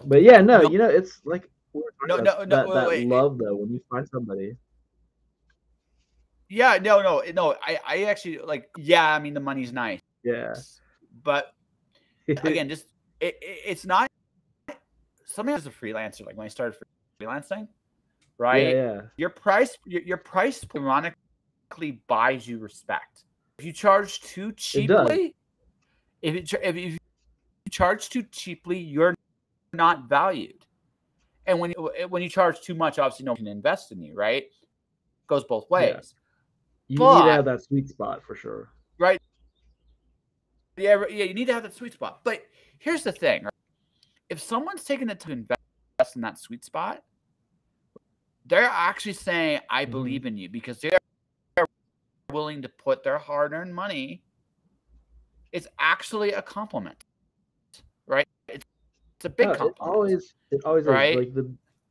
But yeah, no, you know, it's like that love though when you find somebody. Yeah, no. I actually like. Yeah, I mean the money's nice. Yeah, but again, just it's not. Something as a freelancer, like when I started freelancing, right? Yeah. Your price ironically buys you respect. If you charge too cheaply, if you charge too cheaply, you're not valued. And when you charge too much, obviously no one can invest in you, right? It goes both ways. You need to have that sweet spot for sure. Right. Yeah, you need to have that sweet spot. But here's the thing. Right? If someone's taking it to invest in that sweet spot, they're actually saying, I believe in you, because they're willing to put their hard-earned money. It's actually a compliment, right? It's a big compliment. It always right? Is. Like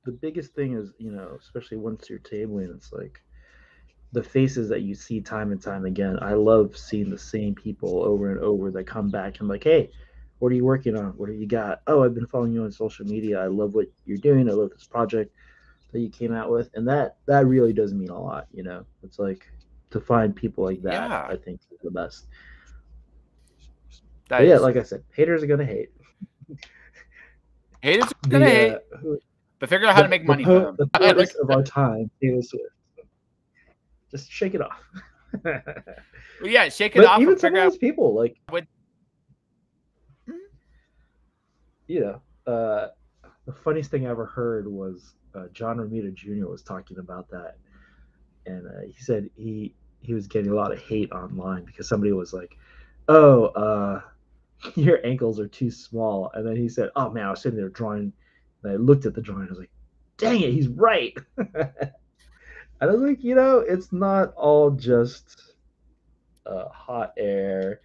the biggest thing is, you know, especially once you're tabling, it's like the faces that you see time and time again. I love seeing the same people over and over that come back and like, hey, what are you working on? What do you got? Oh, I've been following you on social media. I love what you're doing. I love this project that you came out with. And that really does mean a lot, you know. It's like to find people like that, I think is the best. But yeah, like I said, haters are gonna hate. Haters are gonna hate. But figure out how to make money for them. The poetess of our time, Taylor Swift. Just shake it off. Well, yeah, shake it off. Even some of those people, like, you know, the funniest thing I ever heard was John Romita Jr. was talking about that, and he said he was getting a lot of hate online because somebody was like, "Oh, your ankles are too small," and then he said, "Oh man, I was sitting there drawing, and I looked at the drawing, and I was like, dang it, he's right." And I was like, you know, it's not all just hot air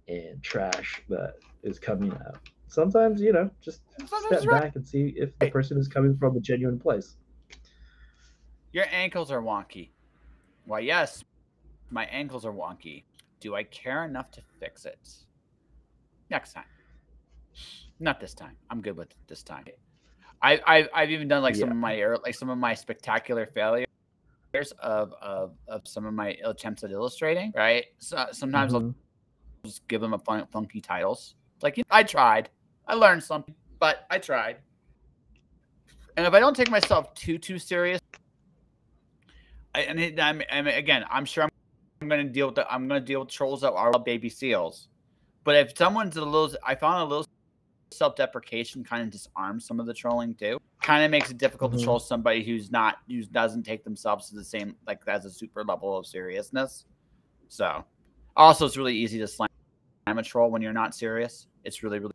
and trash that is coming out. Sometimes, you know, just step back and see if the person is coming from a genuine place. Your ankles are wonky. Why, yes, my ankles are wonky. Do I care enough to fix it? Next time. Not this time. I'm good with it this time. I've even done like some of my spectacular failures of some of my attempts at illustrating, right? So sometimes I'll just give them a funky titles. Like, you know, I tried. I learned something, but I tried. And if I don't take myself too serious, Again, I'm sure I'm going to deal with trolls that are baby seals. But if someone's I found a little self-deprecation kind of disarms some of the trolling too. Kind of makes it difficult to troll somebody who doesn't take themselves to the same, like, as a super level of seriousness. So, also, it's really easy to slam a troll when you're not serious. It's really, really,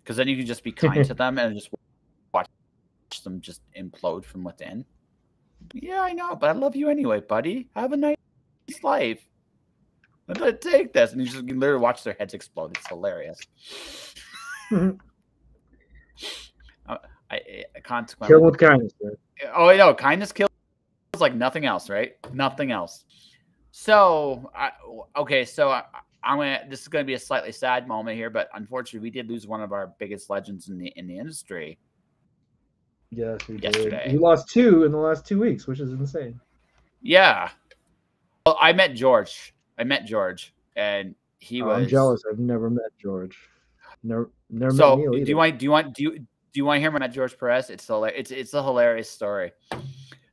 because then you can just be kind to them and just watch them just implode from within. Yeah, I know, but I love you anyway, buddy. Have a nice life. I'm gonna take this, and you literally watch their heads explode. It's hilarious. Consequently, kill with kindness, man. Oh, I know, kindness kills like nothing else, right? Nothing else. So, I'm gonna. This is gonna be a slightly sad moment here, but unfortunately, we did lose one of our biggest legends in the industry. Yes, we yesterday. did. We lost 2 in the last 2 weeks, which is insane. Yeah. Well, I met George, and he was. I'm jealous. I've never met George. Never met Neil either. Do you want to hear about George Perez? It's a hilarious story.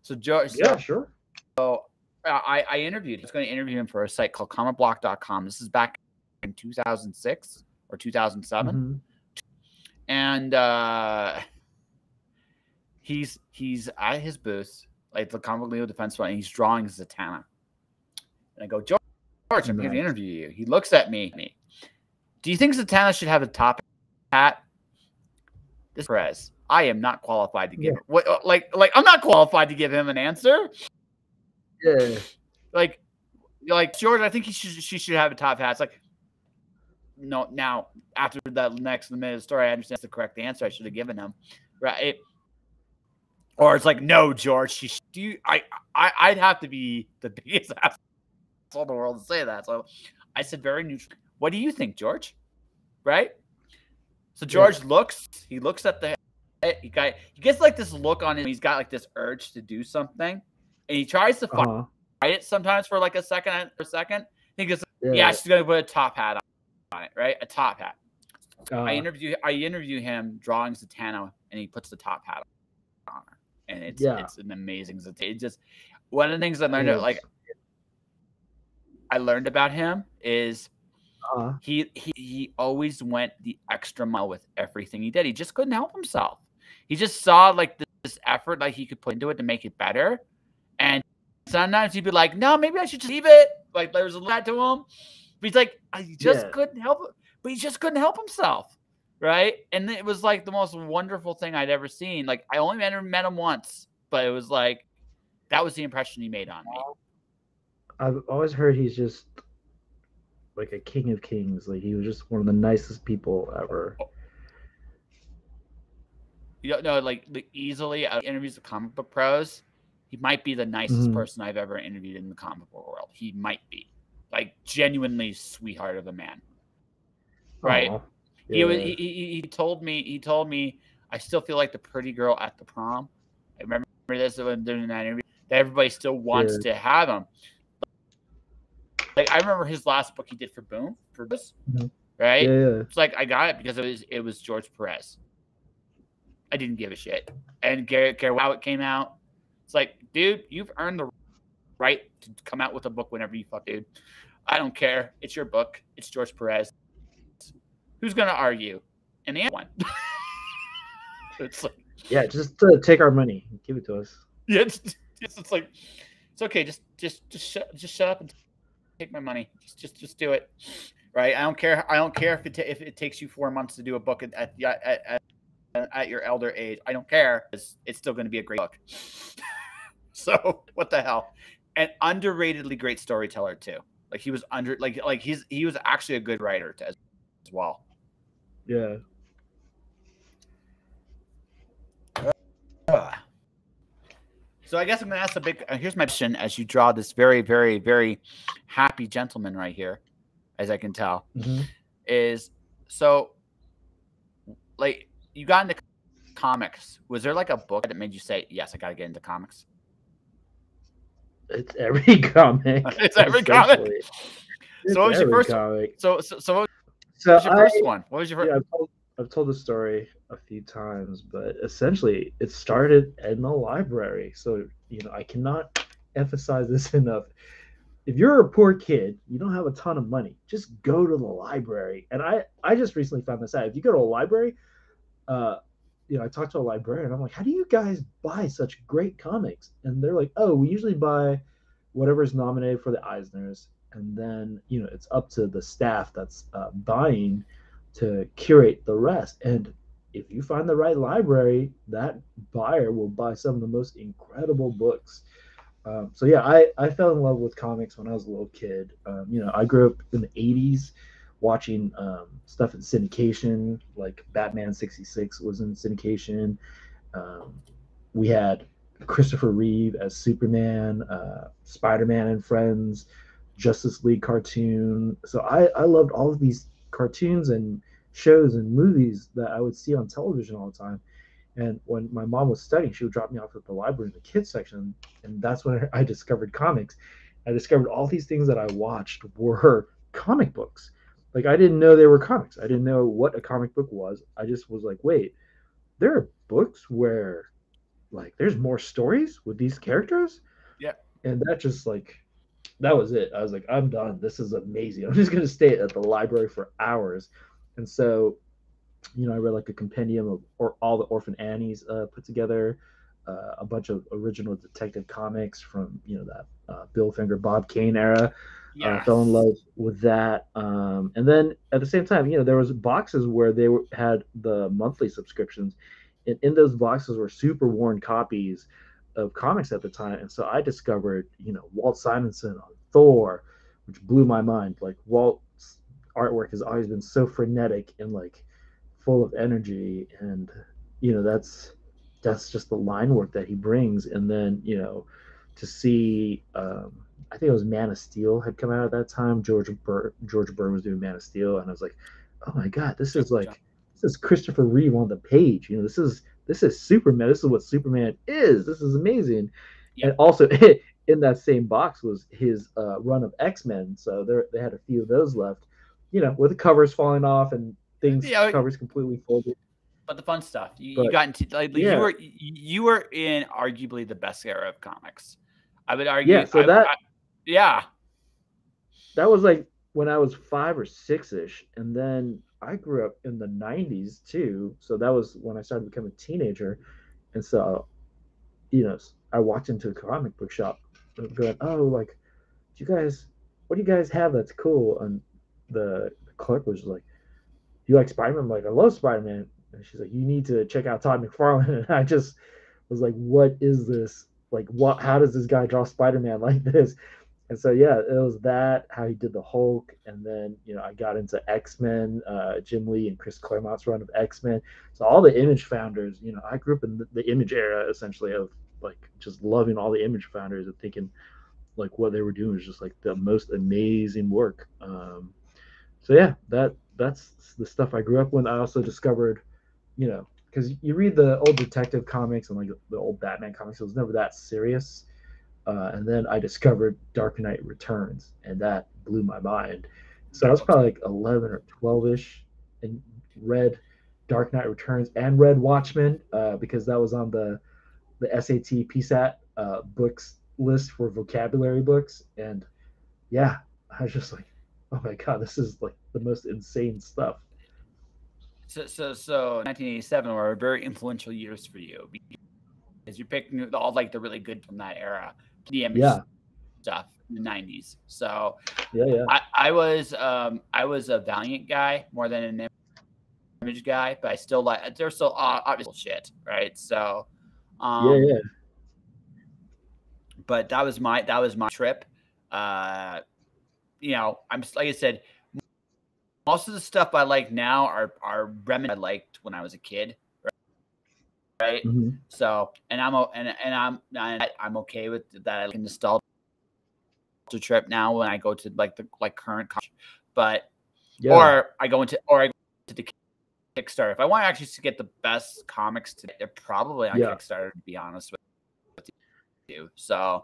So George. Yeah, sure. So I interviewed. I was going to interview him for a site called comicblock.com. This is back in 2006 or 2007, and he's at his booth, like the Comic Leo Defense Fund, and he's drawing Zatanna. And I go, George, I'm here to interview you. He looks at me. Do you think Zatanna should have a top hat? This Perez. I am not qualified to give I'm not qualified to give him an answer. Yeah. Like George, I think she should have a top hat. It's like, no, now after that next minute of the story, I understand the correct answer I should have given him. Right. Or it's like, no, George, I'd have to be the biggest asshole in the world to say that. So I said very neutral. What do you think, George? Right? So George looks at the he gets like this look on him. He's got like this urge to do something, and he tries to fight it sometimes for like a second. He goes, yeah, she's gonna put a top hat on it, right? A top hat. I interview him drawing Zatanna, and he puts the top hat on her. And it's an amazing. It's just one of the things I learned about him is he always went the extra mile with everything he did. He just couldn't help himself. He just saw like this effort like he could put into it to make it better. And sometimes he'd be like, no, maybe I should just leave it. Like there was a lot to him. But he's like, he just couldn't help it. But he just couldn't help himself. Right. And it was like the most wonderful thing I'd ever seen. Like I only met him once, but it was like, that was the impression he made on me. I've always heard he's just like a king of kings. Like he was just one of the nicest people ever. Like easily out of interviews with comic book pros, he might be the nicest person I've ever interviewed in the comic book world. He might be like genuinely sweetheart of a man. Right. Yeah. He told me I still feel like the pretty girl at the prom. I remember this when during that interview that everybody still wants to have him. Like I remember his last book he did for Boom for this, right? Yeah. It's like I got it because it was George Perez. I didn't give a shit, and care how it came out. It's like, dude, you've earned the right to come out with a book whenever you fuck, dude. I don't care. It's your book. It's George Perez. Who's gonna argue? And the one. It's like, just take our money, give it to us. Yeah, it's like, it's okay. Just shut up and take my money. Just do it, right? I don't care if it takes you 4 months to do a book at your elder age. I don't care. It's still going to be a great book. So what the hell? An underratedly great storyteller too. Like he was he was actually a good writer as well. Yeah. So I guess I'm going to ask here's my question as you draw this very, very, very happy gentleman right here, as I can tell, is so like you got into comics. Was there like a book that made you say, yes, I got to get into comics? It's every comic. It's every comic. So what was your first comic? So what was your first one? What was your first? Yeah, I've told the story a few times, but essentially it started in the library. So, I cannot emphasize this enough. If you're a poor kid, you don't have a ton of money, just go to the library. And I just recently found this out. If you go to a library, uh, I talked to a librarian. I'm like, how do you guys buy such great comics? And they're like, oh, we usually buy whatever's nominated for the Eisners, and then it's up to the staff that's buying to curate the rest. And if you find the right library, that buyer will buy some of the most incredible books. So yeah, I fell in love with comics when I was a little kid. I grew up in the '80s watching stuff in syndication, like Batman '66 was in syndication. Um, we had Christopher Reeve as Superman, Spider-Man and Friends, Justice League cartoon. So I loved all of these cartoons and shows and movies that I would see on television all the time. And when my mom was studying, she would drop me off at the library in the kids section, and that's when I discovered comics. I discovered all these things that I watched were comic books. Like I didn't know they were comics. I didn't know what a comic book was. I just was like, wait, there are books where like there's more stories with these characters, Yeah. and that was it. I was like, I'm done. This is amazing. I'm just gonna stay at the library for hours. And so I read like a compendium of all the Orphan Annies put together, a bunch of original detective comics from that Bill Finger, Bob Kane era. Fell in Yes. love with that, and then at the same time, there was boxes where had the monthly subscriptions, and in those boxes were super worn copies of comics at the time. And so I discovered Walt Simonson on Thor, which blew my mind. Like Walt's artwork has always been so frenetic and like full of energy, and that's just the line work that he brings. And then to see I think it was Man of Steel had come out at that time. George Byrne was doing Man of Steel, and I was like, oh my god, this is Christopher Reeve on the page. This is Superman. This is what Superman is. This is amazing. And Yep. also in that same box was his run of X-Men. So they had a few of those left, with the covers falling off and things Yeah. covers completely folded. But the fun stuff, you But got into like yeah, you were in arguably the best era of comics. I would yeah. argue. So Yeah. that was like when I was 5 or 6 ish, and then I grew up in the '90s too. So that was when I started becoming a teenager, and so I walked into a comic book shop, going, "Oh, like, what do you guys have that's cool?" And the clerk was like, "Do you like Spider Man?" I'm like, "I love Spider Man." And she's like, "You need to check out Todd McFarlane." And I just was like, "What is this? Like, what? How does this guy draw Spider Man like this?" And so yeah, it was that how he did the Hulk, and then I got into X Men, Jim Lee and Chris Claremont's run of X Men. So all the Image founders, I grew up in the Image era essentially of like just loving all the Image founders and thinking like what they were doing was just like the most amazing work. So yeah, that's the stuff I grew up with. I also discovered, because you read the old detective comics and like the old Batman comics, it was never that serious. And then I discovered Dark Knight Returns, and that blew my mind. So I That was book's probably like 11 or 12 ish, and read Dark Knight Returns and read Watchmen because that was on the SAT PSAT books list for vocabulary books. And yeah, I was just like, oh my god, this is like the most insane stuff. so 1987 were very influential years for you because you're picking all like the really good from that era, the Image Yeah, stuff in the '90s. So yeah, yeah, I was a Valiant guy more than an Image guy, but I still like they're still obviously shit, right? So, yeah, um, yeah. but that was my trip. Uh, I'm like I said, most of the stuff I like now are remnants I liked when I was a kid, right? Mm-hmm. So, I'm okay with that. I like nostalgia trip now when I go to like the current, but Yeah, or I go to the Kickstarter. If I want actually to get the best comics today, they're probably on yeah. Kickstarter. To be honest with you, so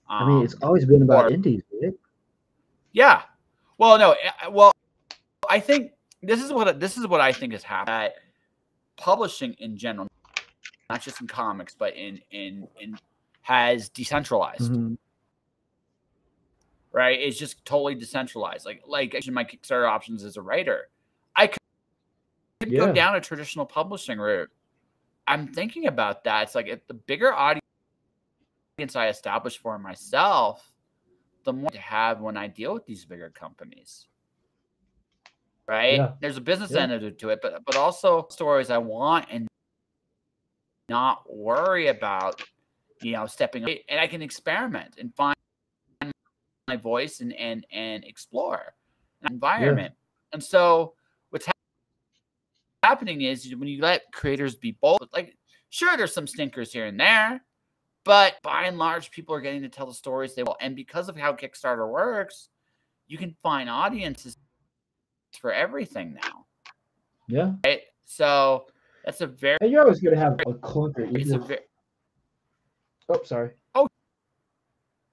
I mean, it's um, always been about or indies, right? yeah. Well, no, well, I think this is what I think has happened. That publishing in general, not just in comics, but in has decentralized. Mm-hmm. right? It's just totally decentralized. Like my Kickstarter options as a writer, I could go down a traditional publishing route. I'm thinking about that. It's like if the bigger audience I establish for myself, the more to have when I deal with these bigger companies. Right? Yeah. There's a business end to it, but also stories I want and not worry about, stepping away, and I can experiment and find my voice and explore an environment. And so what's happening is when you let creators be bold, like sure there's some stinkers here and there, but by and large people are getting to tell the stories they will. And because of how Kickstarter works, you can find audiences for everything now. Yeah. Right? So that's a very. And you're always gonna have a clunker. Oh, sorry. Oh.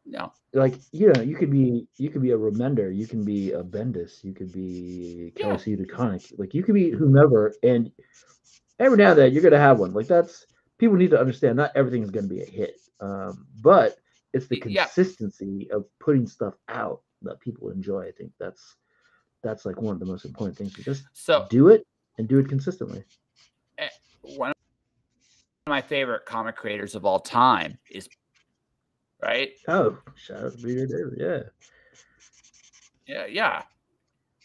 No. Like you could be a Remender, you can be a Bendis, you could be Kelsey the Conic, like you could be whomever, and every now and then you're gonna have one. Like that's people need to understand. Not everything is gonna be a hit, but it's the consistency of putting stuff out that people enjoy. I think that's like one of the most important things. Just do it and do it consistently. One of my favorite comic creators of all time is. Right? Oh, shout out to Peter David. Yeah.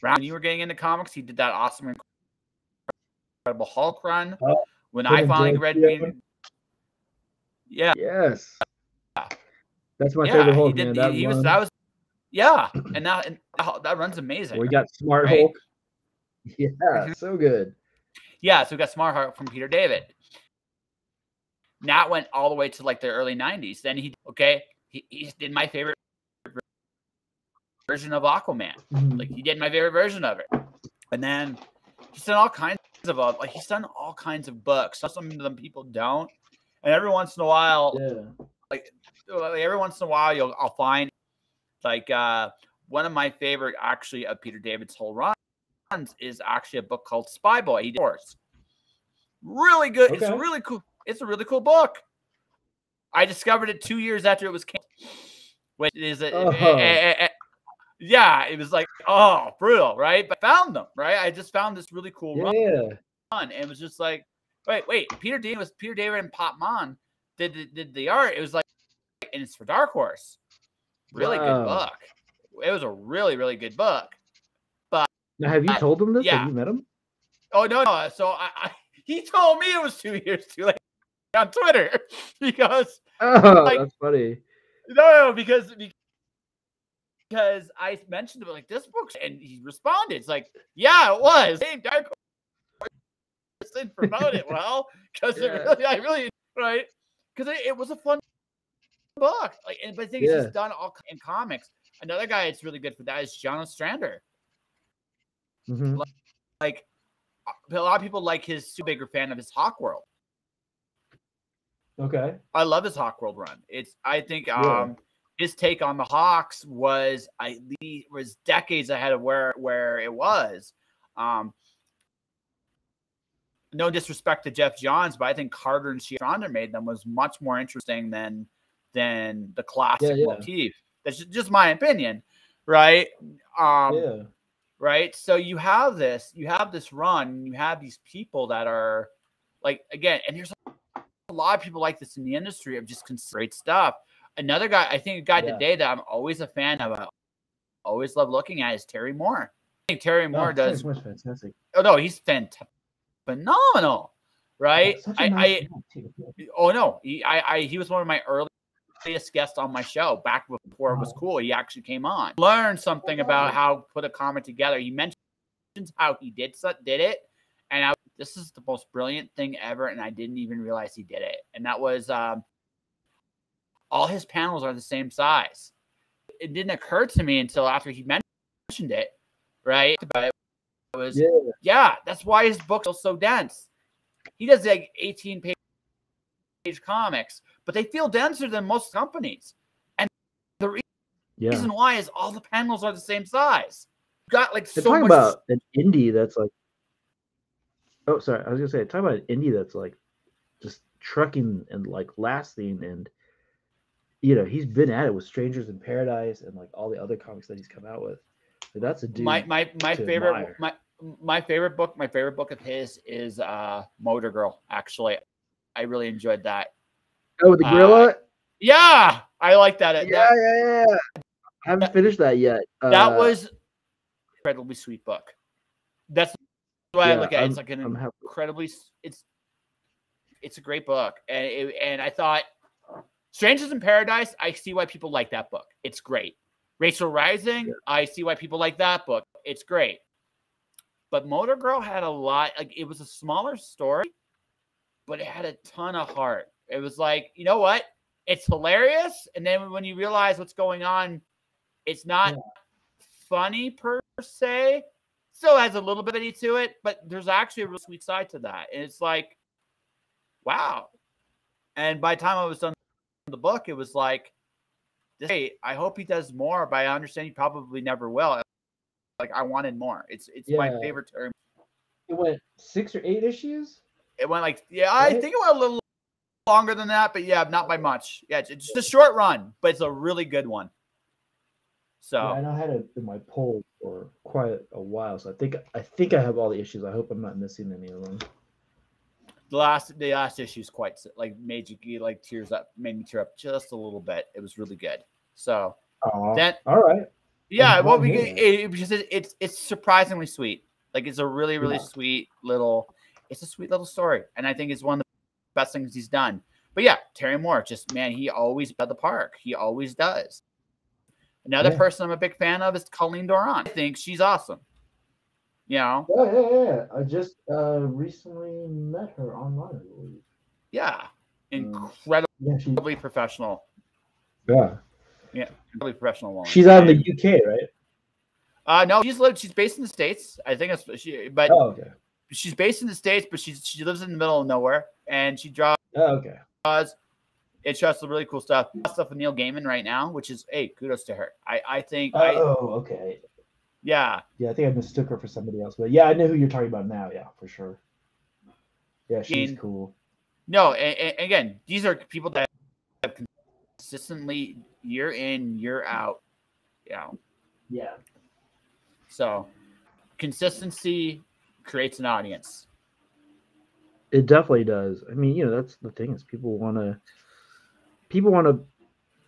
When you were getting into comics, he did that awesome, Incredible Hulk run. When I finally read Peter. Yeah. Yes. That's my favorite Hulk, man. And that run's amazing. We got Smart Hulk. Yeah, so good. Yeah, so we got Smart Hulk from Peter David. Now it went all the way to like the early 90s. Then he did my favorite version of Aquaman. Like he did my favorite version of it. And then he's done all kinds of books. Some of them people don't. And every once in a while, I'll find like one of my favorite actually of Peter David's whole runs is actually a book called Spy Boy. He did course. Really good. Okay. It's a really cool book. I discovered it 2 years after it was canceled. Which is it was like, brutal, right? But I found them, right? I just found this really cool run. And it was just like, wait, Peter David and Pop Mon did the art. It was like, and it's for Dark Horse. Really good book. It was a really, really good book. But now, have you told him this? Yeah. Have you met him? Oh no. So he told me it was 2 years too late on Twitter because that's funny. No, because I mentioned it like this book, and he responded. It's like, yeah, it was. Hey, Dark Horse didn't promote it well because I really right because it was a fun book. Like, but I think it's just done all in comics. Another guy that's really good for that is John Ostrander. Like a lot of people like his super bigger fan of his Hawk World. Okay. I love his Hawk World run. I think his take on the Hawks was decades ahead of where it was. No disrespect to Jeff Johns, but I think Carter and Ostrander made them was much more interesting than the classic motif. That's just my opinion, right? Right. So you have this run, you have these people that are like, again, and there's a lot of people like this in the industry of just great stuff. Another guy, I think a guy today that I'm always a fan of, I always love looking at is Terry Moore. I think Terry Moore does. Fantastic. Oh no, he's phenomenal, right? He was one of my earliest guests on my show back before it was cool. He actually came on, learned something about how to put a comic together. He mentioned how he did it, and this is the most brilliant thing ever, and I didn't even realize he did it. And that was all his panels are the same size. It didn't occur to me until after he mentioned it, right? But it was that's why his books are so dense. He does like 18-page comics, but they feel denser than most companies. And the reason why is all the panels are the same size. You've got like so much. About an indie that's like. Oh, sorry. I was gonna say, talk about an indie that's like just trucking and like lasting, and he's been at it with Strangers in Paradise and like all the other comics that he's come out with. So that's a My dude my my to favorite admire. my favorite book of his is Motor Girl. Actually, I really enjoyed that. Oh, with the Uh, gorilla? yeah, I like that. Yeah, yeah, yeah. I haven't finished that yet. That was incredibly sweet book. That's the way I Yeah, look at it. It's like I'm an happy. incredibly it's a great book, and I thought Strangers in Paradise. I see why people like that book. It's great. Rachel Rising. Yeah, I see why people like that book. It's great. But Motor Girl had a lot. Like it was a smaller story, but it had a ton of heart. It was like, you know what? It's hilarious, and then when you realize what's going on, it's not yeah, funny per se. Still has a little bit to it, but there's actually a real sweet side to that. And it's like, wow. And by the time I was done with the book, it was like, hey, I hope he does more, but I understand he probably never will. Like I wanted more. It's my yeah. favorite term. It went 6 or 8 issues, It went like, yeah, I right? think it went a little longer than that, but yeah, not by much. Yeah, it's just a short run, but it's a really good one. Yeah, So I know I had it in my poll for quite a while, so I think I have all the issues. I hope I'm not missing any of them. the last issue is quite like made you like tears up, made me tear up just a little bit. It was really good. So Oh, then all right. yeah, Glad well to we hear get that. because it's surprisingly sweet. Like it's a really Yeah, sweet little it's a sweet little story, and I think it's one of the best things he's done. But yeah, Terry Moore, just man, he always at the park. He always does. Another yeah, person I'm a big fan of is Colleen Doran. I think she's awesome. You know, yeah, yeah, yeah. I just recently met her online, I believe. yeah, Um, incredibly yeah, professional. yeah, Yeah, incredibly professional woman. she's out in the And UK, right? no, she's based in the States. I think it's but Oh, okay. she's based in the States, but she lives in the middle of nowhere, and she draws. Oh, okay. It shows some really cool stuff. Stuff with Neil Gaiman right now, which is hey, kudos to her. I think Oh, okay. yeah. Yeah, I think I mistook her for somebody else, but yeah, I know who you're talking about now. Yeah, for sure. Yeah, I she's mean, cool. no, and again, these are people that have consistently year in year out. You know, Yeah, so consistency creates an audience. it definitely does. I mean, that's the thing is people want to,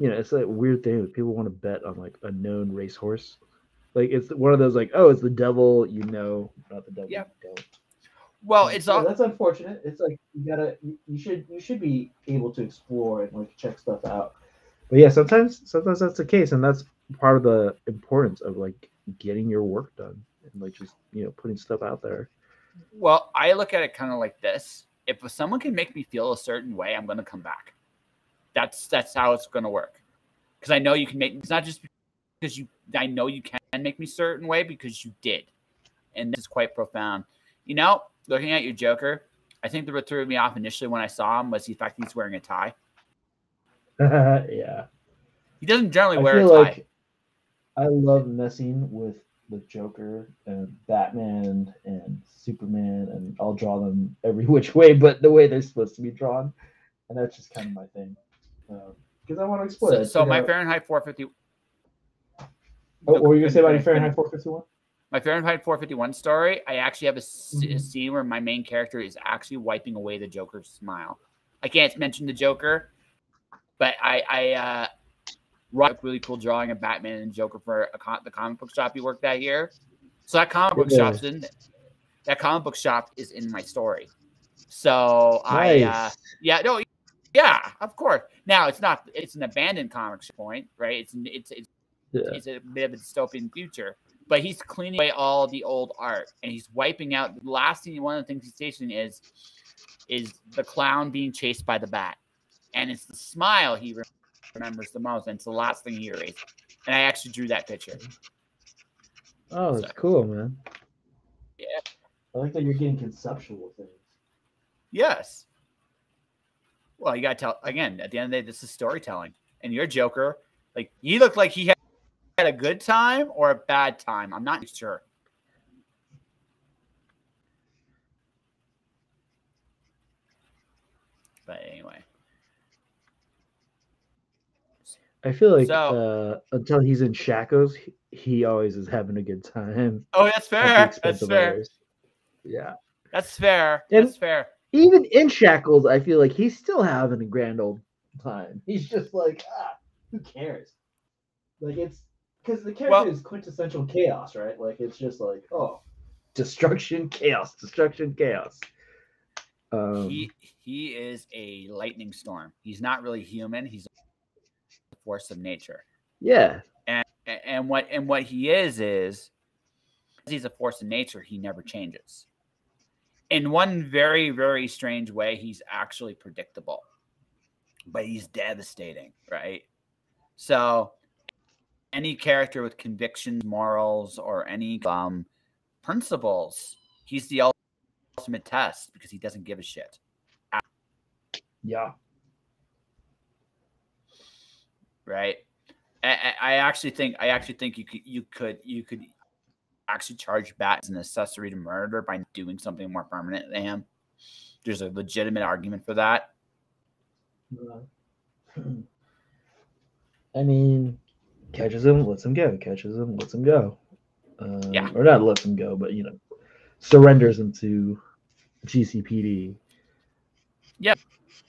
it's that weird thing that people want to bet on like a known racehorse. Like it's one of those like, oh, it's the devil, not the devil Yeah. you don't. Well, And it's yeah, all that's unfortunate. It's like you should be able to explore and like check stuff out. But yeah, sometimes that's the case, and that's part of the importance of like getting your work done and like just putting stuff out there. well. I look at it kind of like this: if someone can make me feel a certain way, I'm going to come back. That's how it's going to work. Because I know you can make. It's not just because you. I know you can make me a certain way because you did, and this is quite profound. Looking at your Joker, I think the what threw me off initially when I saw him was the fact he's wearing a tie. Yeah, He doesn't generally I wear a feel tie. like I love messing with the Joker and Batman and Superman, and I'll draw them every which way, but the way they're supposed to be drawn, and that's just kind of my thing. Because I want to explore So, it. so my Fahrenheit 450. Oh, No, what were you gonna say about your finish. Fahrenheit 451? My Fahrenheit 451 story, I actually have a scene where my main character is actually wiping away the Joker's smile. I can't mention the Joker, but I wrote a really cool drawing of Batman and Joker for the comic book shop he worked at here. So that comic book Yeah. shop is in my story. So Nice. yeah, of course. Now it's an abandoned comic shop point, right? Yeah. It's a bit of a dystopian future. But he's cleaning away all the old art, and he's wiping out. The last thing, one of the things he's stationing is the clown being chased by the bat, and it's the smile he remembers the most, and it's the last thing he erases. And I actually drew that picture. Oh, So that's cool, man. yeah, I like that you're getting conceptual things. yes. Well, you got to tell again. At the end of the day, this is storytelling, and your Joker, like he looked like he had a good time or a bad time. I'm not sure. But anyway. I feel like So, until he's in shackles, he always is having a good time oh, that's at the fair. expense That's of fair. others. Yeah. That's fair. And That's fair. even in shackles, I feel like he's still having a grand old time. He's just like, who cares? Like it's because the character Well, is quintessential chaos, right? Like it's just like, oh, destruction, chaos, destruction, chaos. Um, he is a lightning storm. He's not really human. He's a force of nature. yeah, And what he is he's a force of nature. He never changes. In one very very strange way, he's actually predictable, but he's devastating, right? So any character with convictions, morals, or any principles, he's the ultimate test because he doesn't give a shit. yeah, Right? I actually think you could actually charge Bat as an accessory to murder by doing something more permanent than him. There's a legitimate argument for that. I mean, catches him, lets him go. Catches him, lets him go. Yeah, Or not lets him go, but surrenders him to GCPD. yeah,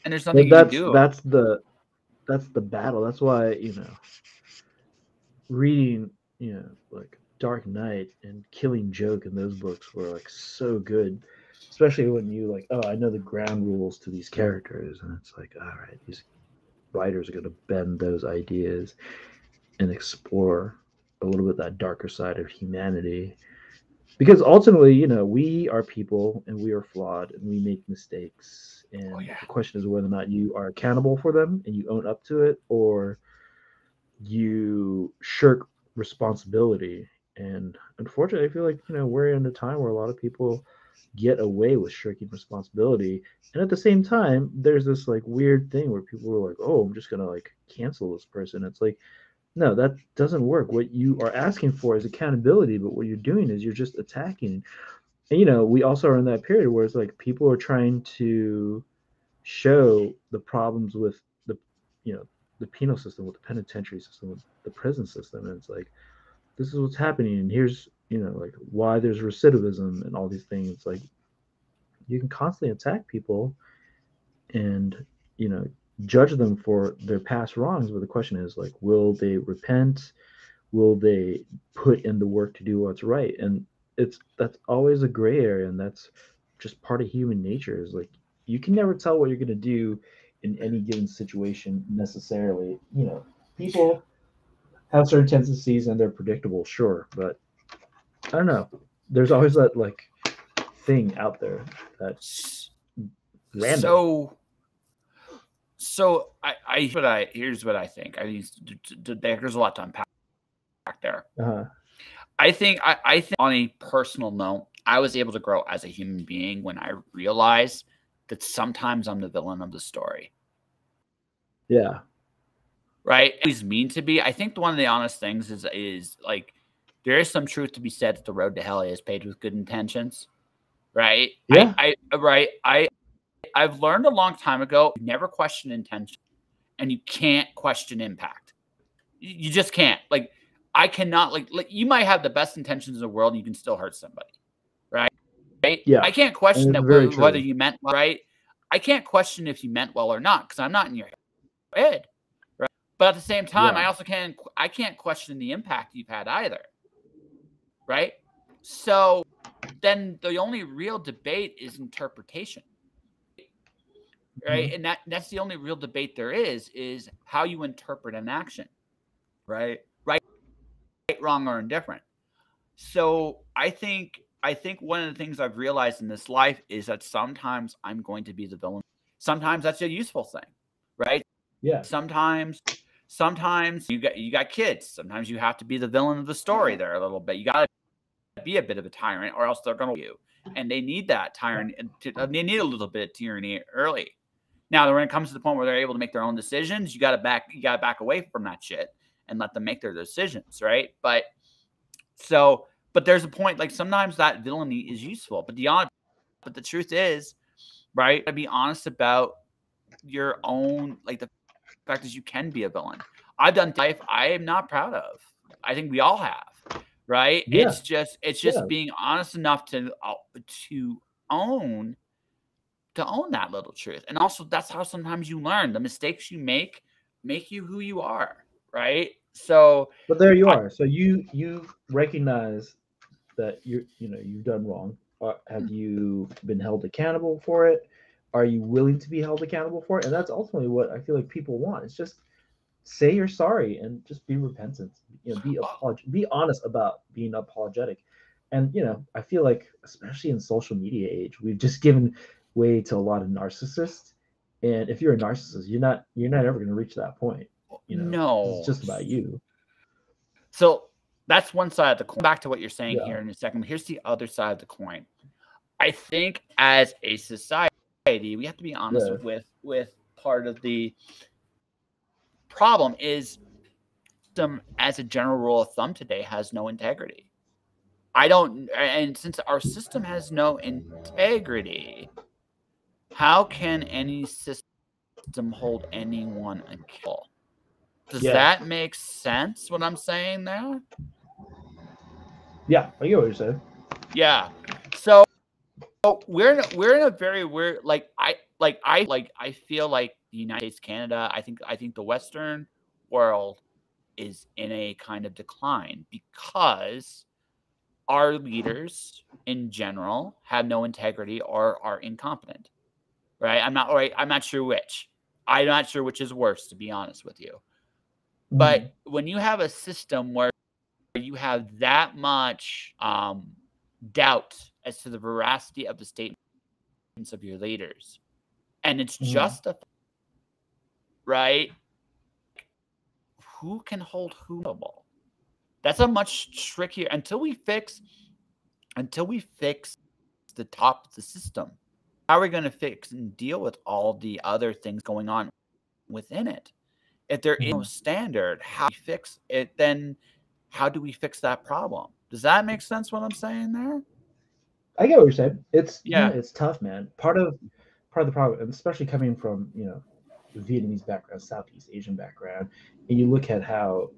and there's nothing But you can that's do. that's the battle. That's why reading like Dark Knight and Killing Joke and those books were like so good, especially when you like, oh, I know the ground rules to these characters, and it's like, all right, these writers are going to bend those ideas and explore a little bit that darker side of humanity. Because ultimately, we are people and we are flawed and we make mistakes. Oh And yeah. the question is whether or not you are accountable for them and you own up to it, or you shirk responsibility. And unfortunately, I feel like, we're in a time where a lot of people get away with shirking responsibility. And at the same time, there's this like weird thing where people are like, oh, I'm just going to like cancel this person. It's like, no, that doesn't work. What you are asking for is accountability, but what you're doing is you're just attacking. And we also are in that period where it's like people are trying to show the problems with the you know the penal system, with the penitentiary system, with the prison system, and it's like, this is what's happening, and here's like why there's recidivism and all these things. It's like you can constantly attack people and judge them for their past wrongs, but the question is like, will they repent? Will they put in the work to do what's right? And that's always a gray area, and that's just part of human nature. Is like, you can never tell what you're going to do in any given situation necessarily. People have certain tendencies and they're predictable, sure, but I don't know, there's always that like thing out there that's random. So here's what I think. I mean, there's a lot to unpack there. Uh-huh. I think on a personal note, I was able to grow as a human being when I realized that sometimes I'm the villain of the story. Yeah. Right? It always mean to be. I think one of the honest things is like there is some truth to be said that the road to hell is paved with good intentions. Right? Yeah. I've learned a long time ago, never question intention and you can't question impact. You just can't. Like I cannot like you might have the best intentions in the world and you can still hurt somebody. Right? Yeah. I can't And question it's that very whether true. you meant well, right. I can't question if you meant well or not because I'm not in your head. Right? But at the same time, Yeah. I can't question the impact you've had either. Right? So then the only real debate is interpretation. Right? Mhm. And that's the only real debate there is how you interpret an action. Right? Right, wrong, or indifferent. So I think one of the things I've realized in this life is that sometimes I'm going to be the villain. Sometimes that's a useful thing, right? Yeah. Sometimes you got kids. Sometimes you have to be the villain of the story there a little bit. You got to be a bit of a tyrant, or else they're going to you. And they need that tyrant. They need a little bit of tyranny early. Now, when it comes to the point where they're able to make their own decisions, you got to back away from that shit and let them make their decisions, right? But there's a point, like sometimes that villainy is useful, but the truth is, right, to be honest about your own, like the fact is you can be a villain. I've done life I am not proud of. I think we all have, right? Yeah, It's yeah. just being honest enough to own own that little truth. And also that's how sometimes you learn. The mistakes you make you who you are, right? So But there you I are. So you recognize that you've done wrong. Have you been held accountable for it? Are you willing to be held accountable for it? And that's ultimately what I feel like people want. It's just say you're sorry and just be repentant. Be honest about being apologetic. And I feel like especially in social media age, we've just given way to a lot of narcissists. And if you're a narcissist, you're not ever going to reach that point. This is no. just about you. So that's one side of the coin. Back to what you're saying Yeah. here in a second. Here's the other side of the coin. I think as a society, we have to be honest Yeah. with part of the problem is them as a general rule of thumb today has no integrity. I don't, and since our system has no integrity, how can any system hold anyone accountable? Does Yeah. that make sense? What I'm saying there? Yeah. I get what you're saying. Yeah. So we're in a very weird I feel like the United States, Canada. I think the Western world is in a kind of decline because our leaders in general have no integrity or are incompetent. Right? I'm not sure which. I'm not sure which is worse, to be honest with you. But Mhm. when you have a system where you have that much doubt as to the veracity of the statements of your leaders, and it's Mhm. just a right, who can hold who accountable? That's a much trickier until we fix the top of the system. How are we going to fix and deal with all the other things going on within it? If there is no Mhm. standard, how do we fix it? Then how do we fix that problem? Does that make sense? What I'm saying there? I get what you're saying. It's Yeah. it's tough, man. Part of the problem, and especially coming from Vietnamese background, Southeast Asian background, and you look at how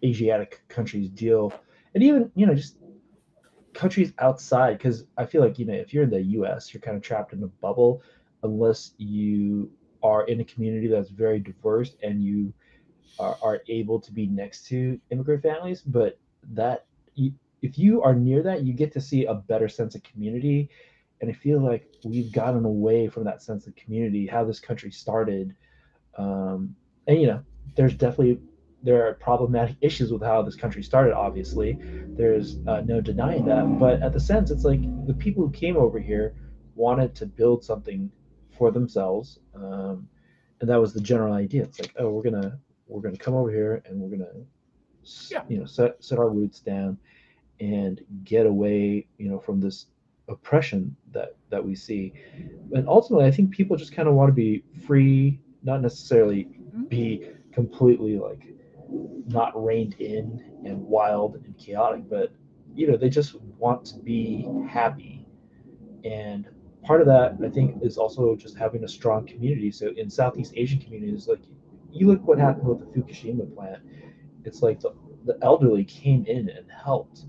Asiatic countries deal, and even just countries outside. Because I feel like if you're in the U.S., you're kind of trapped in a bubble, unless you are in a community that's very diverse and you are able to be next to immigrant families. But that if you are near that, you get to see a better sense of community. And I feel like we've gotten away from that sense of community, how this country started. And there's definitely there are problematic issues with how this country started. Obviously, there's no denying that. But at the sense, it's like the people who came over here wanted to build something for themselves, and that was the general idea. It's like, oh, we're gonna come over here and we're gonna Yeah. set our roots down and get away from this oppression that we see. And ultimately, I think people just kind of want to be free, not necessarily be completely like not reined in and wild and chaotic, but they just want to be happy. And part of that, I think, is also just having a strong community. So in Southeast Asian communities, like you look what happened with the Fukushima plant. It's like the elderly came in and helped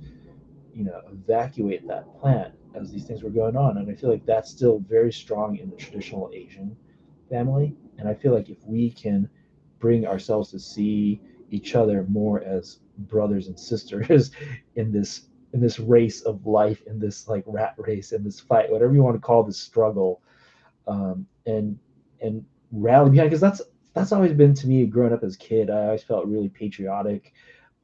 evacuate that plant as these things were going on. And I feel like that's still very strong in the traditional Asian family. And I feel like if we can bring ourselves to see each other more as brothers and sisters in this race of life, in this like rat race, in this fight, whatever you want to call this struggle, and rally behind, because that's always been to me growing up as a kid. I always felt really patriotic.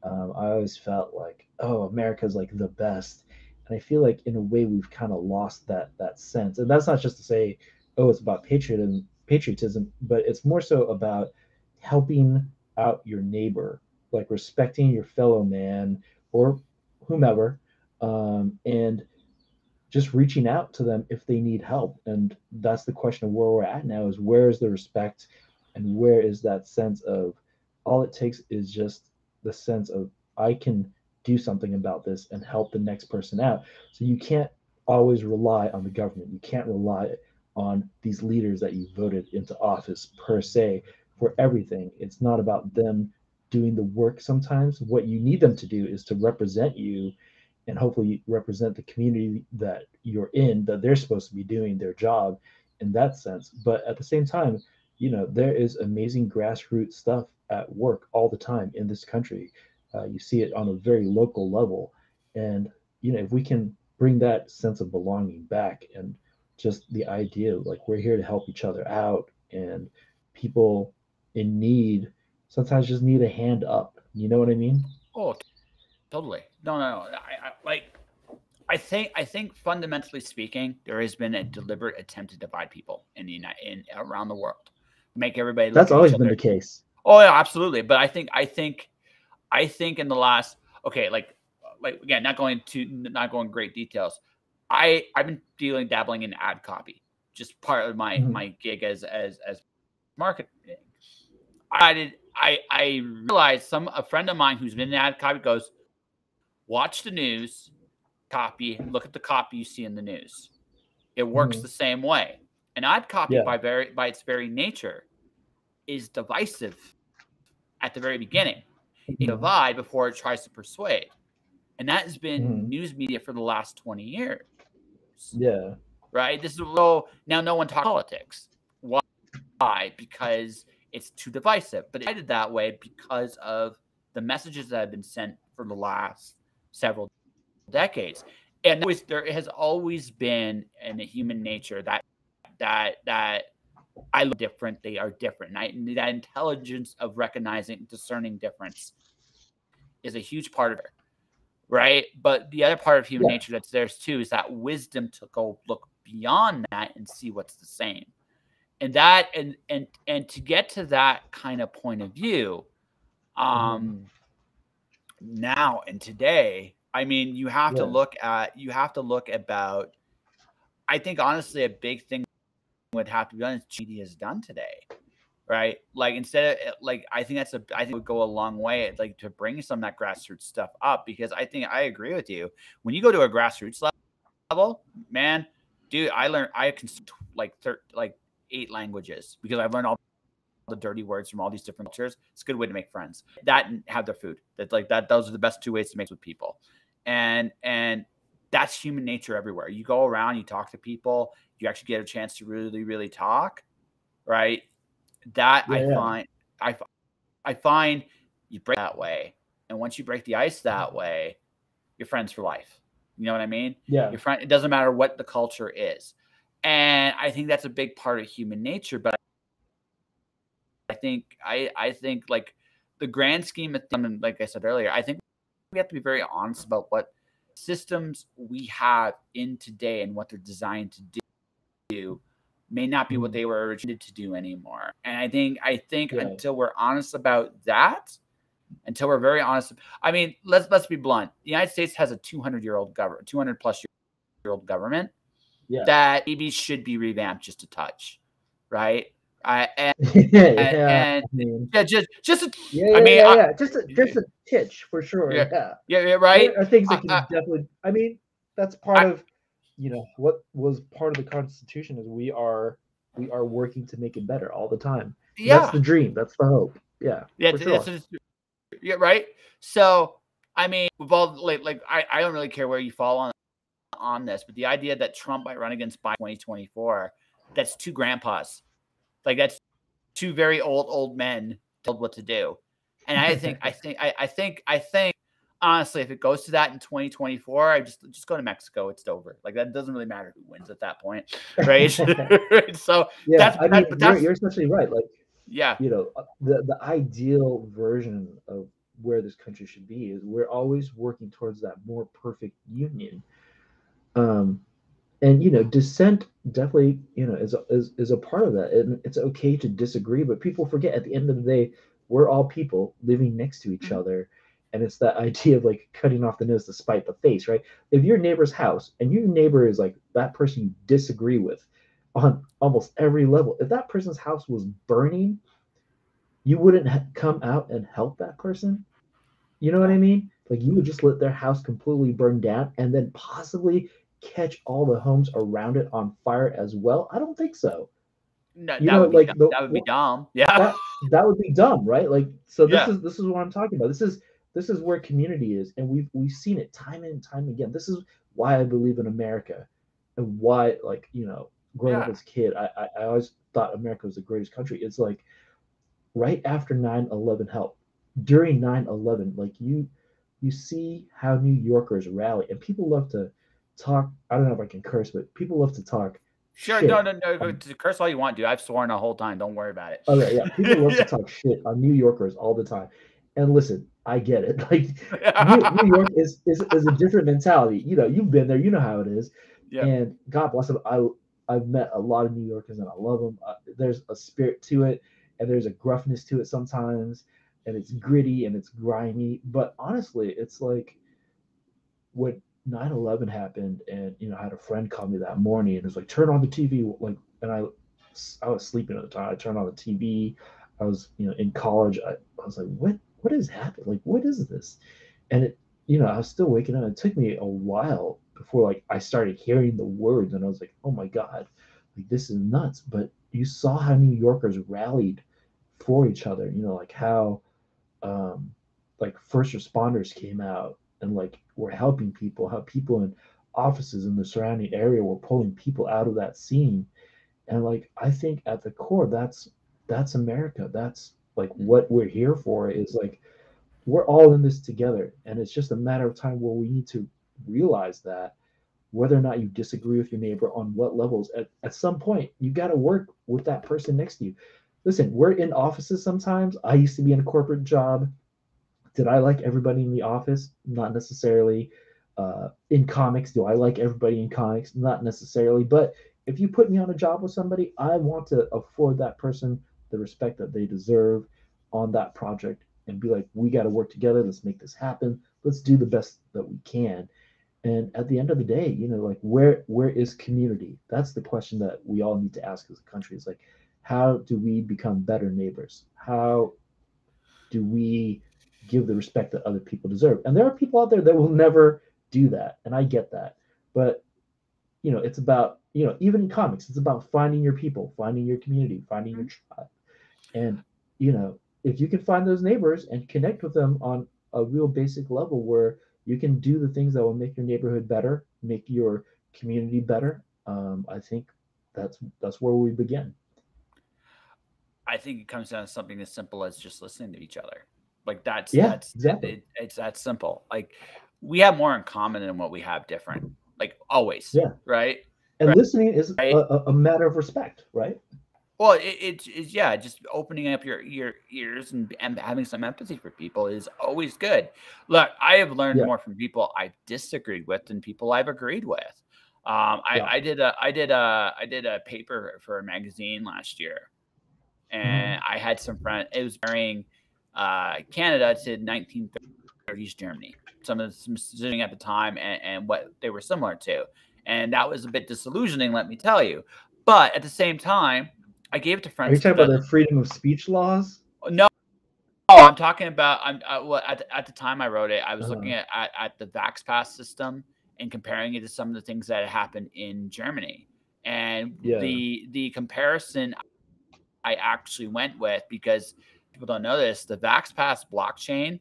I always felt like, oh, America's like the best, and I feel like in a way we've kind of lost that sense. And that's not just to say, oh, it's about patriotism, but it's more so about helping out your neighbor, like respecting your fellow man or whomever, and just reaching out to them if they need help. And that's the question of where we're at now: is where is the respect, and where is that sense of all it takes is just the sense of I can do something about this and help the next person out. So you can't always rely on the government. You can't rely on these leaders that you voted into office per se. for everything. It's not about them doing the work sometimes. What you need them to do is to represent you and hopefully represent the community that you're in, that they're supposed to be doing their job in that sense. But at the same time, there is amazing grassroots stuff at work all the time in this country. You see it on a very local level. And, if we can bring that sense of belonging back and just the idea of like we're here to help each other out, and people in need sometimes just need a hand up. You know what I mean? Oh, totally. No, no, no. I think fundamentally speaking, there has been a deliberate attempt to divide people in around the world, make everybody That's look at each always been the other. case. Oh yeah, absolutely. But I think in the last, okay, like again, not going great details. I've been dabbling in ad copy, just part of Mhm. my gig as marketing. I realized a friend of mine who's been in ad copy goes, watch the news, copy, look at the copy you see in the news. It works Mhm. the same way. An ad copy Yeah. by its very nature is divisive at the very beginning. It Mhm. divide before it tries to persuade. And that has been Mhm. news media for the last 20 years. Yeah. Right? This is so now no one talks politics. Why? Because it's too divisive. But it's decided that way because of the messages that have been sent for the last several decades. And there has always been in human nature that I look different, they are different. And that intelligence of recognizing, discerning difference is a huge part of it, right? But the other part of human Yeah. nature that's there too is that wisdom to go look beyond that and see what's the same. And that and to get to that kind of point of view, Mhm. um, now and today, I mean, Yeah. you have to look about. I think honestly, a big thing would have to be done is media is done today, right? Like instead of like, I think it would go a long way, like to bring some of that grassroots stuff up because I agree with you. When you go to a grassroots level, man, dude, I can like 8 languages because I've learned all the dirty words from all these different cultures. It's a good way to make friends. That and have their food. That's like that. Those are the best 2 ways to make with people, and that's human nature everywhere. You go around, you talk to people, you actually get a chance to really, really talk, right? That Yeah. Yeah. I, I find you break that way, and once you break the ice that way, you're friends for life. You know what I mean? Yeah. Your friend. It doesn't matter what the culture is, and I think that's a big part of human nature. But I think like the grand scheme of things, and like I said earlier, I think we have to be very honest about what systems we have in today and what they're designed to do may not be what Mhm. they were originated to do anymore. And I think Yeah. until we're honest about that, until we're very honest, I mean, let's be blunt. The United States has a 200-year-old government, 200 plus year old government Yeah. that maybe should be revamped just a touch, right? And Yeah. and I mean, yeah, just yeah, I yeah, mean, yeah, yeah. Just a titch for sure. yeah, Yeah. yeah, yeah, right. There are things I, that can I, definitely. I mean, that's part I of, what was part of the Constitution is we are working to make it better all the time. That's yeah, the dream. That's the hope. Yeah, yeah, for sure. yeah, right. So I mean, we've all like I don't really care where you fall on this, but the idea that Trump might run against Biden 2024, that's two grandpas. Like that's two very old men told what to do. And I think honestly, if it goes to that in 2024, I just go to Mexico. It's over. Like that doesn't really matter who wins at that point, right? So Yeah, that's I mean, but you're that's you're essentially right. Like, yeah, the ideal version of where this country should be is we're always working towards that more perfect union. Um, and dissent definitely is a part of that, and it's okay to disagree, but people forget at the end of the day we're all people living next to each mhm, other. And it's that idea of like cutting off the nose to spite the face, right? If your neighbor's house and your neighbor is like that person you disagree with on almost every level, if that person's house was burning, you wouldn't come out and help that person. You know what I yeah, mean? Like you would just let their house completely burn down and then possibly catch all the homes around it on fire as well. I don't think so. No, You know, like that would be dumb. Yeah. that would be dumb, right? Like, so Yeah. this is what I'm talking about. This is where community is, and we've seen it time and time again. This is why I believe in America, and why, like, you know, growing up Yeah. as a kid, I always thought America was the greatest country. It's like right after 9/11 helped, during 9/11, like you see how New Yorkers rally, and people love to talk. I don't know if I can curse, but people love to talk Sure. No, shit. no, no. Curse all you want, dude. I've sworn the whole time. Don't worry about Okay, yeah, people it. love to Yeah. talk shit on New Yorkers all the time. And listen, I get it. Like New Yeah. York is a different mentality. You know, you've been there, you know how it is. Yeah. And God bless them. I've met a lot of New Yorkers and I love them. There's a spirit to it, and there's a gruffness to it sometimes, and it's gritty and it's grimy. But honestly, it's like when 9/11 happened, and you know, I had a friend call me that morning and it was like, turn on the TV, like, and I was sleeping at the time. I turned on the TV. I was, you know, in college. I was like, what is happening? Like, what is this? And it, you know, I was still waking up. It took me a while before like I started hearing the words, and I was like, oh my God, like this is nuts. But you saw how New Yorkers rallied for each other. You know, like how um, like first responders came out and like were helping people, how people in offices in the surrounding area were pulling people out of that scene. And like I think at the core, that's America. That's like what we're here for, is like we're all in this together. And it's just a matter of time where we need to realize that whether or not you disagree with your neighbor on what levels, at some point you got to work with that person next to you. Listen, we're in offices sometimes. I used to be in a corporate job. Did I like everybody in the office? Not necessarily. In comics, do I like everybody in comics? Not necessarily. But if you put me on a job with somebody, I want to afford that person the respect that they deserve on that project, and be like, we got to work together. Let's make this happen. Let's do the best that we can. And at the end of the day, you know, like where is community? That's the question that we all need to ask as a country. Is like, how do we become better neighbors? How do we give the respect that other people deserve? And there are people out there that will never do that, and I get that. But you know, it's about, you know, even in comics, it's about finding your people, finding your community, finding your tribe. And you know, if you can find those neighbors and connect with them on a real basic level where you can do the things that will make your neighborhood better, make your community better, I think that's where we begin. I think it comes down to something as simple as just listening to each other. Like Yeah, exactly. it's that simple. Like we have more in common than what we have different. Like always, Yeah, right? and listening is Right. a matter of respect, right? Well, it's yeah, just opening up your ears and having some empathy for people is always good. Look, I have learned Yeah, more from people I've disagreed with than people I've agreed with. yeah. I did a paper for a magazine last year, and Hmm. I had some friends. It was comparing Canada to 1930s Germany. Some of some sitting at the time and what they were similar to, and that was a bit disillusioning, let me tell you. But at the same time, I gave it to Are you friends talking who've about done their freedom of speech laws? no. I'm talking about. Well, at the time I wrote it, I was Uh, looking at the Vax Pass system and comparing it to some of the things that had happened in Germany, and yeah. the comparison I actually went with, because people don't know this, the VaxPass blockchain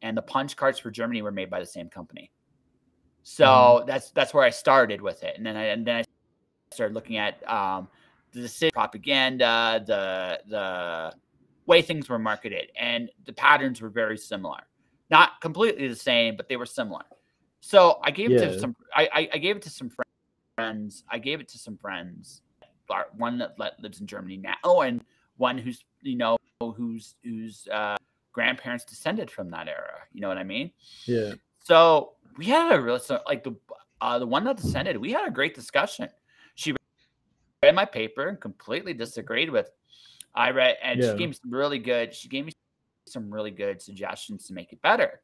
and the punch cards for Germany were made by the same company. Hmm. So that's where I started with it, and then I started looking at the decision propaganda, the way things were marketed, and the patterns were very similar. Not completely the same, but they were similar. So I gave it to Yeah. some. I gave it to some friends. I gave it to some friends. One that lives in Germany now, and one who's whose grandparents descended from that era. You know what I mean? Yeah. So we had a real like the one that descended. We had a great discussion. She read my paper and completely disagreed with. I read, and she Yeah. gave me some really good. She gave me some really good suggestions to make it better.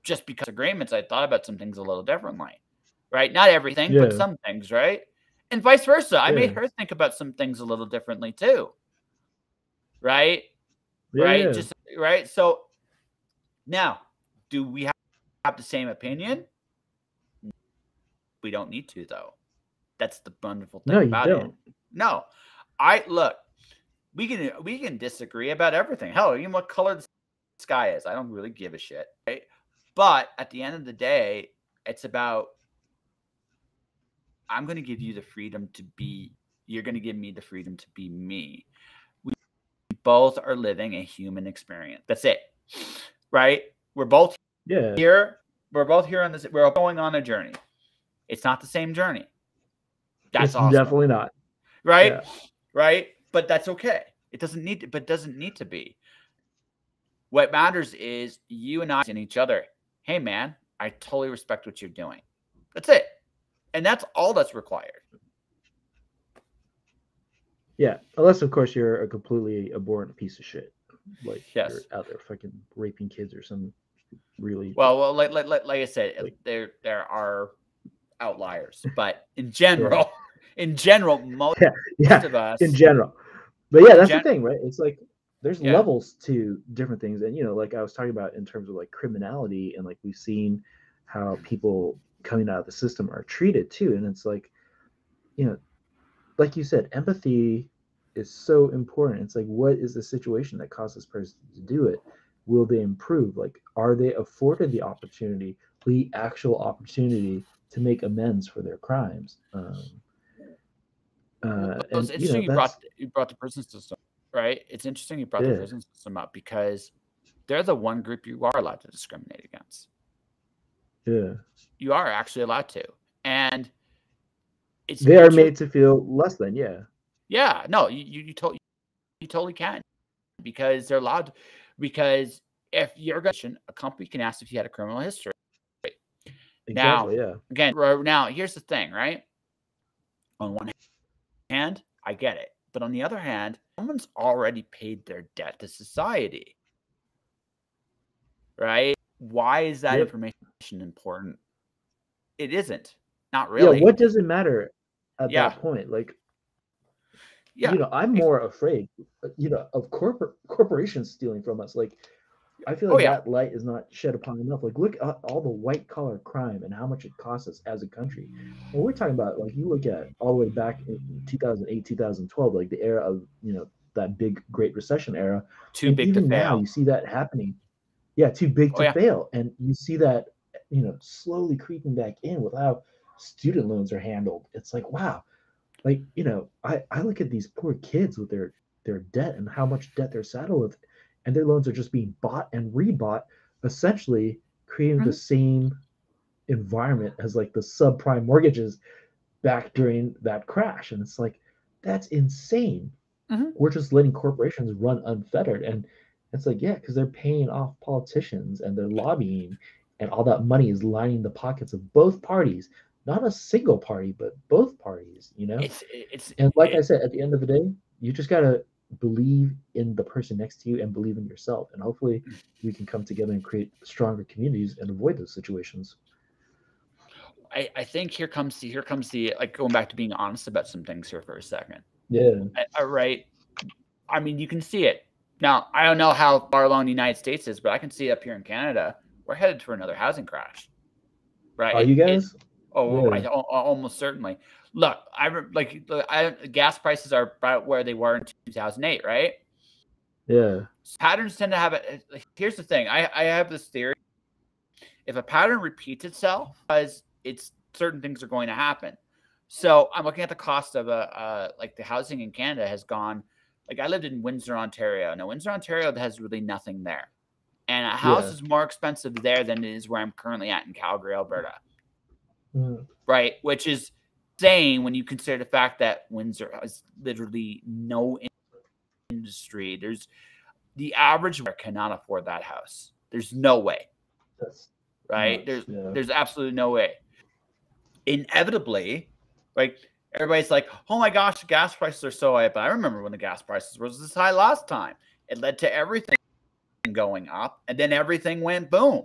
Just because agreements, I thought about some things a little differently, right? Not everything, but Yeah. some things, right? And vice versa. I made Yeah. her think about some things a little differently too, right? Yeah. Right? Yeah. Just right. So now, do we have the same opinion? We don't need to, though. That's the wonderful No, thing you about it. don't. No, I look. we can disagree about everything. Hell, even what color the sky is, I don't really give a shit, right? But at the end of the day, it's about I'm going to give you the freedom to be. You're going to give me the freedom to be me. We both are living a human experience. That's it, right? We're both here. We're both here on this. We're going on a journey. It's not the same journey. That's awesome. Definitely not. Right? Yeah. Right? But that's okay. It doesn't need to, but doesn't need to be. What matters is you and I and each other. Hey man, I totally respect what you're doing. That's it. And that's all that's required. Yeah. Unless of course you're a completely abhorrent piece of shit. Like you're out there fucking raping kids or some really well like I said, like, there are outliers, but in general, most of us in general. But yeah, that's the thing, right? It's like there's levels to different things, and like I was talking about in terms of like criminality, and like we've seen how people coming out of the system are treated too, and it's like, like you said, empathy is so important. It's like, what is the situation that caused this person to do it? Will they improve? Like, are they afforded the opportunity, the actual opportunity to make amends for their crimes? It's interesting you brought the prison system, right? It's interesting you brought the prison system up because they're the one group you are allowed to discriminate against. Yeah, you are actually allowed to, and they are made to feel less than. Yeah, no, you totally can, because they're allowed to, because if you're going to a company can ask if you had a criminal history. Exactly. Again, now here's the thing, right? On one hand, I get it, but on the other hand, someone's already paid their debt to society, right? Why is that information important? It isn't. Not really. Yeah, what does it matter at that point? Like, I'm more afraid, of corporations stealing from us. Like, I feel like that light is not shed upon enough. Like, look at all the white collar crime and how much it costs us as a country. And we're talking about, like, you look at all the way back in 2008, 2012, like the era of, that big Great Recession era. Too big to fail. Now you see that happening. Yeah, too big to fail. And you see that, slowly creeping back in with how student loans are handled. It's like, wow. Like, I look at these poor kids with their debt and how much debt they're saddled with, and their loans are just being bought and rebought, essentially creating the same environment as like the subprime mortgages back during that crash. And it's like, that's insane. We're just letting corporations run unfettered. And it's like, yeah, because they're paying off politicians and they're lobbying, and all that money is lining the pockets of both parties. Not a single party, but both parties, And like I said, at the end of the day, you just got to believe in the person next to you and believe in yourself. And hopefully we can come together and create stronger communities and avoid those situations. I think here comes the like, going back to being honest about some things here for a second. Yeah. All right. I mean, you can see it. Now, I don't know how far along the United States is, but I can see it up here in Canada. We're headed for another housing crash. Right? Are you guys? Almost certainly. Look, gas prices are about where they were in 2008, right? Yeah. Patterns tend to have it. Here's the thing. I have this theory. If a pattern repeats itself, because certain things are going to happen. So I'm looking at the cost of like the housing in Canada has gone. Like, I lived in Windsor, Ontario. Now, Windsor, Ontario has really nothing there, and a house is more expensive there than it is where I'm currently at in Calgary, Alberta. Right, which is insane when you consider the fact that Windsor has literally no industry. There's the average cannot afford that house. There's no way. Right? There's absolutely no way. Inevitably, like, everybody's like, oh my gosh, the gas prices are so high. But I remember when the gas prices was this high last time. It led to everything going up, and then everything went boom.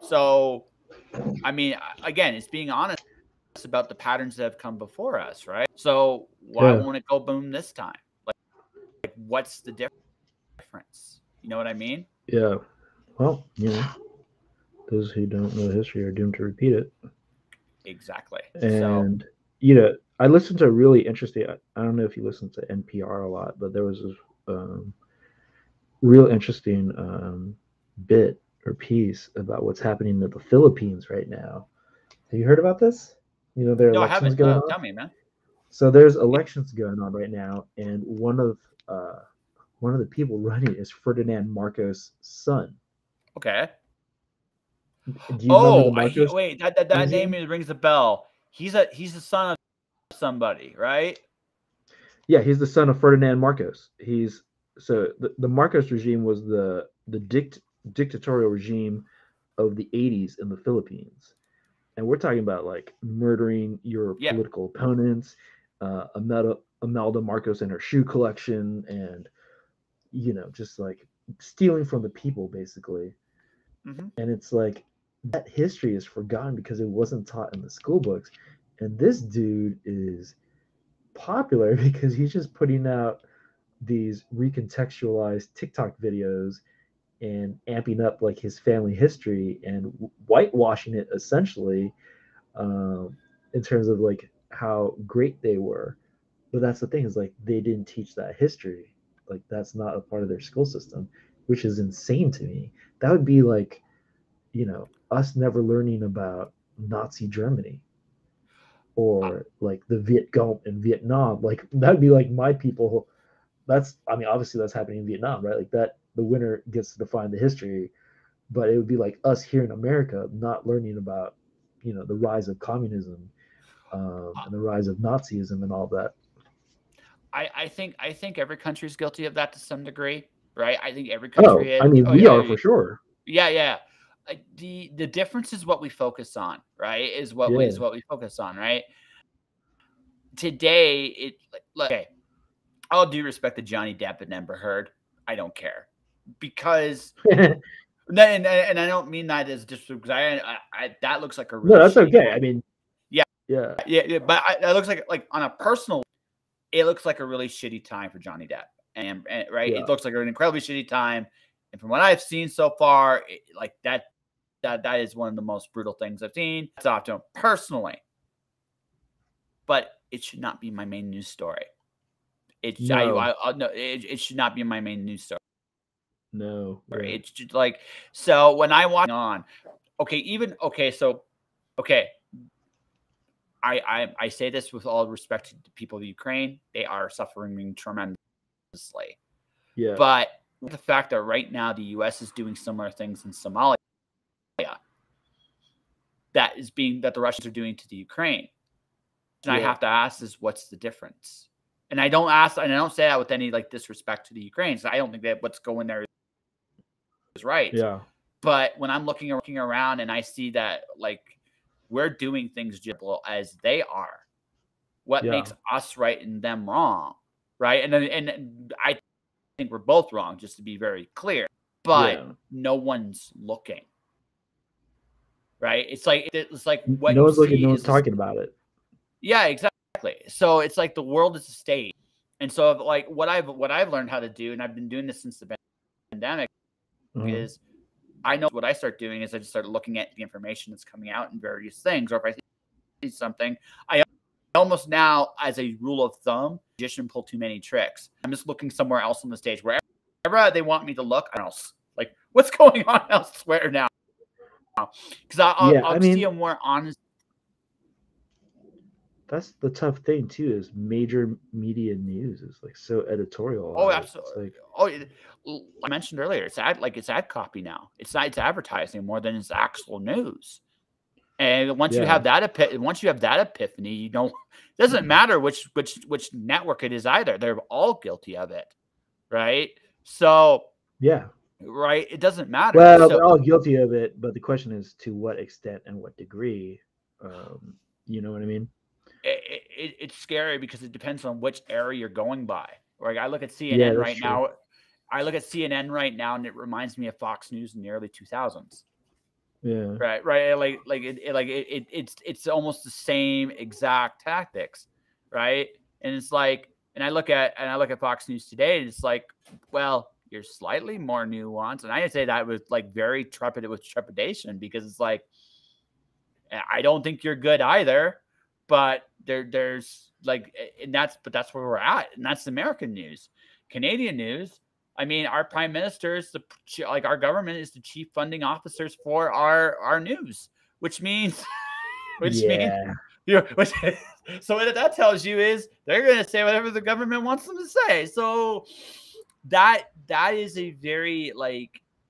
So, I mean, again, it's being honest about the patterns that have come before us, right? So why won't it go boom this time? Like what's the difference? You know what I mean? Yeah. Well, those who don't know history are doomed to repeat it. Exactly. And I listened to a really interesting. I don't know if you listen to NPR a lot, but there was this um, real interesting bit or piece about what's happening in the Philippines right now. Have you heard about this? You know, there are No, I elections haven't. going on. Tell me, man. So there's elections going on right now, and uh, one of the people running is Ferdinand Marcos' son. Okay. Do you remember the Oh, Marcos wait. That name regime? rings a bell. He's the son of somebody, right? Yeah, he's the son of Ferdinand Marcos. He's so the Marcos regime was the dictatorial regime of the 80s in the Philippines. And we're talking about like murdering your Yeah. political opponents, Imelda Marcos and her shoe collection, and just like stealing from the people basically. Hmm. And it's like that history is forgotten because it wasn't taught in the school books. And this dude is popular because he's just putting out these recontextualized TikTok videos and amping up like his family history and whitewashing it essentially, um, in terms of like how great they were. But that's the thing, is like they didn't teach that history. Like that's not a part of their school system, which is insane to me. That would be like, us never learning about Nazi Germany or like the Viet Cong in Vietnam. Like that'd be like my people. That's, I mean, obviously that's happening in Vietnam, right? Like that the winner gets to define the history, but it would be like us here in America not learning about, the rise of communism, and the rise of Nazism and all that. I think every country is guilty of that to some degree, right? I think every Oh, country I is. mean, Oh we yeah, are yeah, for sure. yeah, yeah. The difference is what we focus on, right? Is Yeah. what we focus on, right? Today, okay. All due respect to Johnny Depp and Amber Heard, I don't care because and I don't mean that as just because that looks like a No, really that's shitty okay. I time. mean, Yeah, yeah. yeah, but that looks like on a personal, it looks like a really shitty time for Johnny Depp, and right, it Yeah. looks like an incredibly shitty time. And from what I've seen so far, like that is one of the most brutal things I've seen. It's off to him personally, but it should not be my main news story. No. No, it should not be my main news story. No. Yeah. It's just like, so when I watch on, okay, even okay, so okay, I say this with all respect to the people of Ukraine. They are suffering tremendously. Yeah. But the fact that right now the US is doing similar things in Somalia that the Russians are doing to the Ukraine. And I Yeah. have to ask is what's the difference? And I don't say that with any like disrespect to the Ukrainians. I don't think that what's going there is right. Yeah. But when I'm looking around and I see that like we're doing things just as they are, what Yeah. makes us right and them wrong, right? And I think we're both wrong, just to be very clear. But Yeah. no one's looking, right? It's like what No you one's looking. see No one's is this. talking about it. Yeah, exactly. So it's like the world is a stage, and so like what I've learned how to do, and I've been doing this since the pandemic, Mhm. is I know what I start doing is I just start looking at the information that's coming out in various things, or if I see something, I almost now, as a rule of thumb, magician pull too many tricks. I'm just looking somewhere else on the stage, wherever they want me to look. I don't know, like what's going on elsewhere now, because Yeah. I I'll see mean, a more honest. that's the tough thing too. Is major media news is like so Oh, editorialized. absolutely. It's like, Oh, I mentioned earlier, it's ad copy now. It's advertising more than it's actual news. And yeah. once you have that epiphany, it doesn't matter which network it is either. They're all guilty of it, right? So, Yeah. right, it doesn't matter. Well, So they're all guilty of it, but the question is to what extent and what degree. Um, you know what I mean? it's scary because it depends on which era you're going by. Like I look at Yeah, CNN that's right true. now. I look at CNN right now, and it reminds me of Fox News in the early 2000s. Yeah. Right. It's almost the same exact tactics, right? And it's like, and I look at Fox News today, and it's like, well, you're slightly more nuanced, and I say that with like very trepidation because it's like, I don't think you're good either, but there's like, and that's where we're at, and that's American news. Canadian news, I mean, our prime minister is our government is the chief funding officers for our news, which means Yeah. which, so what that tells you is they're going to say whatever the government wants them to say. So that is a very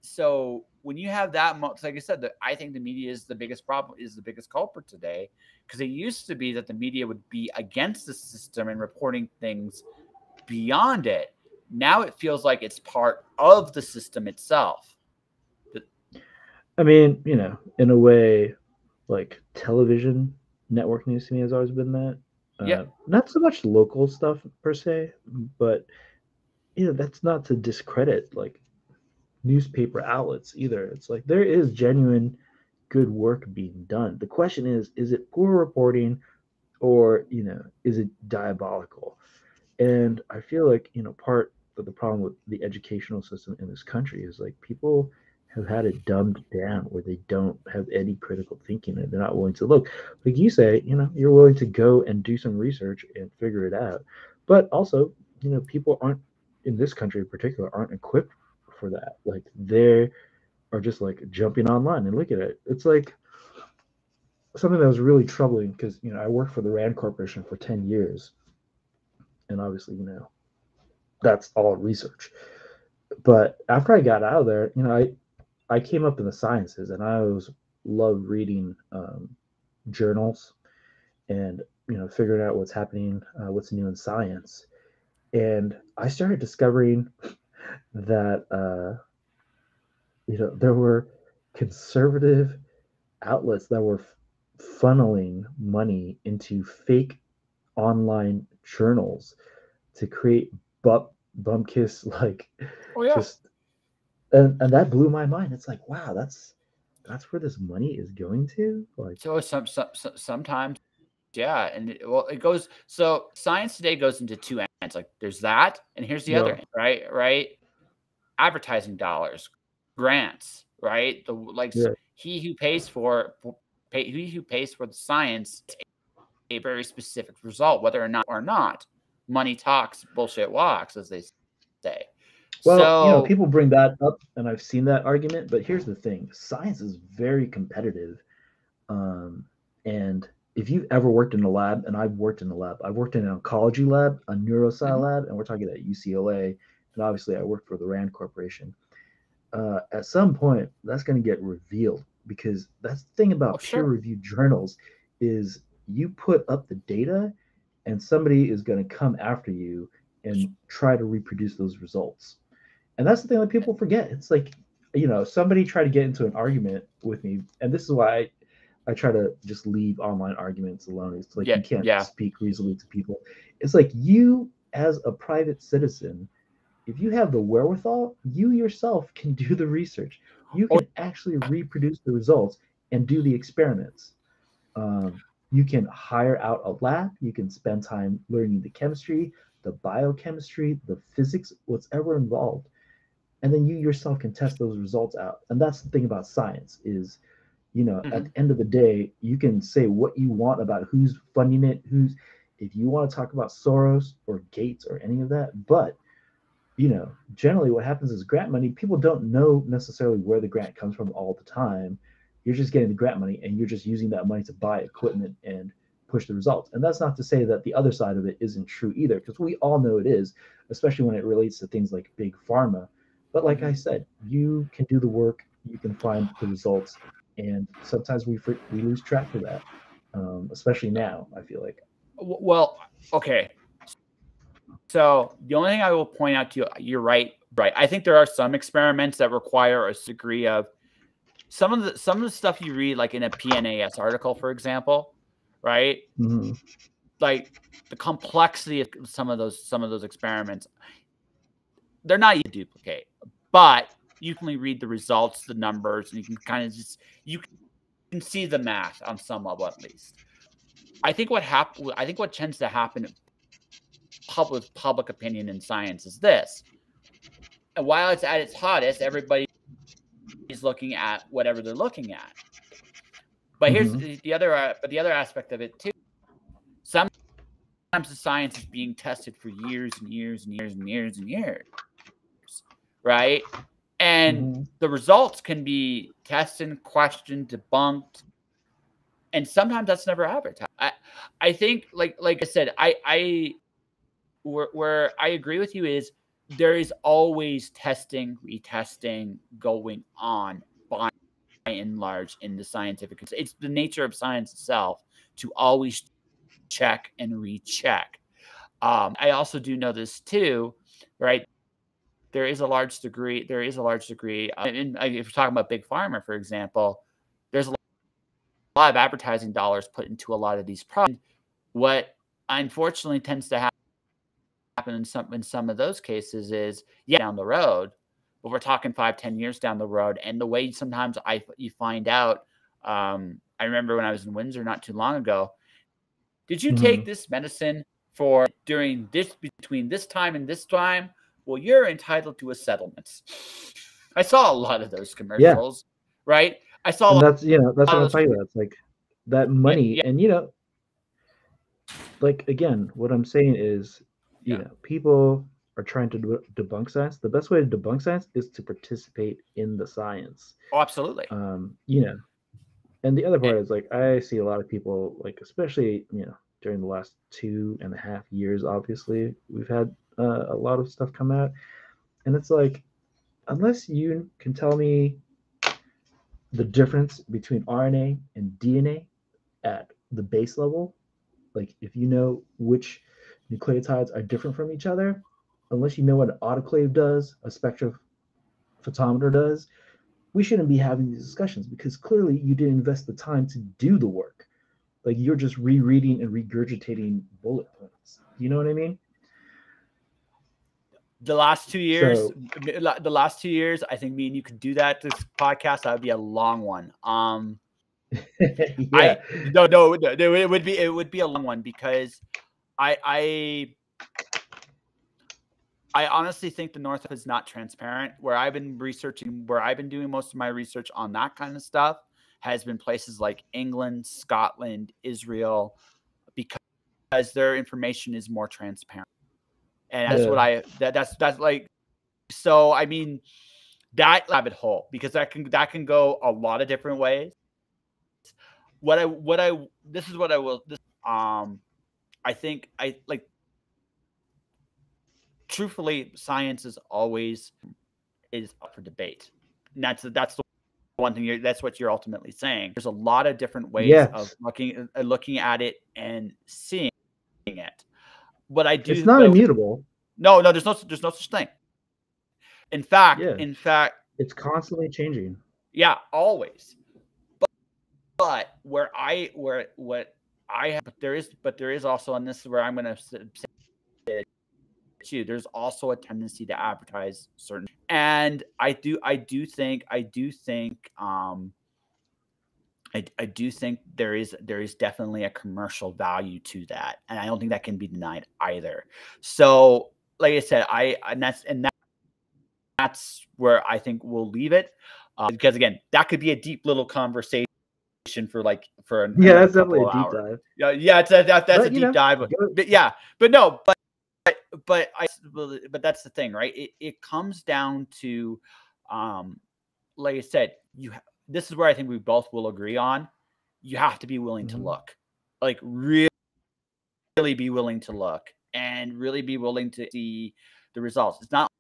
so when you have that much, like I said, I think the media is the biggest problem, is the biggest culprit today, because it used to be that the media would be against the system and reporting things beyond it. Now it feels like it's part of the system itself. I mean, in a way, like television network news to me has always been that. Yeah. Not so much local stuff per se, but that's not to discredit like newspaper outlets either. It's like there is genuine good work being done. The question is it poor reporting, or is it diabolical? And I feel like part of the problem with the educational system in this country is like people have had it dumbed down where they don't have any critical thinking, and they're not willing to look. Like you say, you're willing to go and do some research and figure it out. But also, people aren't, in this country in particular, aren't equipped for that. Like they are just like jumping online and look at it. It's like something that was really troubling because I worked for the Rand Corporation for 10 years, and obviously that's all research. But after I got out of there, I came up in the sciences, and I always loved reading journals and figuring out what's happening, what's new in science. And I started discovering that there were conservative outlets that were funneling money into fake online journals to create bum kiss like just and that blew my mind. It's like, wow, that's where this money is going to. Like, so sometimes, yeah, and it goes. So science today goes into two ends. Like there's that, and here's the other end, right? Advertising dollars, grants, right? yeah. He who pays for the science, a very specific result, whether or not money talks, bullshit walks, as they say. Well, So people bring that up, and I've seen that argument. But here's the thing: science is very competitive. And if you've ever worked in a lab, and I've worked in a lab, I've worked in an oncology lab, a neurosci lab, and we're talking at UCLA, and obviously I worked for the Rand Corporation. At some point, that's going to get revealed, because that's the thing about peer-reviewed journals is you put up the data, and somebody is going to come after you and try to reproduce those results. And that's the thing that people forget. It's like, somebody tried to get into an argument with me, and this is why I try to just leave online arguments alone. It's like you can't speak reasonably to people. It's like you, as a private citizen, if you have the wherewithal, you yourself can do the research. You can actually reproduce the results and do the experiments. You can hire out a lab. You can spend time learning the chemistry, the biochemistry, the physics, whatever involved. And then you yourself can test those results out. And that's the thing about science is, at the end of the day, you can say what you want about who's funding it, if you want to talk about Soros or Gates or any of that. But, generally what happens is grant money, people don't know necessarily where the grant comes from all the time. You're just getting the grant money, and you're just using that money to buy equipment and push the results. And that's not to say that the other side of it isn't true either, because we all know it is, especially when it relates to things like big pharma. But like I said, you can do the work, you can find the results, and sometimes we lose track of that, especially now, I feel like. Well, okay. So the only thing I will point out to you, you're right. I think there are some experiments that require a degree of some of the stuff you read, like in a PNAS article, for example, right? Mm-hmm. Like the complexity of some of those experiments, they're not easy to duplicate, but you can read the results, the numbers, and you can kind of you can see the math on some level at least. I think what tends to happen with public opinion in science is this. And while it's at its hottest, everybody's looking at whatever they're looking at. But here's the other aspect of it too sometimes the science is being tested for years and years and years and years and years, right? And Mm-hmm. the results can be tested, questioned, debunked, and sometimes that's never advertised. I think, like I said, where I agree with you is there is always testing, retesting going on by and large in the scientific. It's the nature of science itself to always check and recheck. I also do know this too, right? There is a large degree. And if you're talking about big pharma, for example, there's a lot of advertising dollars put into a lot of these products. What unfortunately tends to happen in some of those cases is, yeah, down the road, but we're talking 5-10 years down the road, and the way sometimes you find out. I remember when I was in Windsor not too long ago. Did you Mm-hmm. take this medicine for during this between this time and this time? Well, you're entitled to a settlement. I saw a lot of those Yeah, commercials, right? I saw a and lot that's of what I'm those. talking about. It's like that Yeah, money, yeah, and like again, what I'm saying is, yeah. people are trying to debunk science. The best way to debunk science is to participate in the science. Oh, absolutely. You know, and the other And, part is like I see a lot of people, like especially during the last 2.5 years. Obviously, we've had a lot of stuff come out, and it's like unless you can tell me the difference between RNA and DNA at the base level, like if you know which nucleotides are different from each other, unless you know what an autoclave does, a spectrophotometer does, we shouldn't be having these discussions because clearly you didn't invest the time to do the work. Like you're just rereading and regurgitating bullet points. You know what I mean? the last 2 years, So I think me and you could do that. This podcast, that would be a long one. yeah, No, it would be a long one because I I I honestly think the North is not transparent. Where I've been doing most of my research on that kind of stuff has been places like England, Scotland, Israel, because their information is more transparent. And that's yeah, what that's like. So I mean, that rabbit hole, because that can go a lot of different ways. What I This is what I will this I think I like truthfully, science is up for debate. And that's the one thing that's what you're ultimately saying. There's a lot of different ways of yes. looking at it and seeing it. What I It's do, not but immutable. no, there's no such thing. In fact, Yeah, it's constantly changing. yeah, always. But where I where what I have, but there is also, and this is where I'm going to say too, there's also a tendency to advertise certain, and I do think there is definitely a commercial value to that, and I don't think that can be denied either. So, like I said, that's where I think we'll leave it, because again, that could be a deep little conversation for Yeah, another that's definitely couple a of deep hours. dive. Yeah, that's a But deep dive, go. but yeah, but no, but but that's the thing, right? It comes down to, um, like I said, this is where I think we both will agree on. You have to be willing to Mhm. look, like really be willing to look, and really be willing to see the results. It's not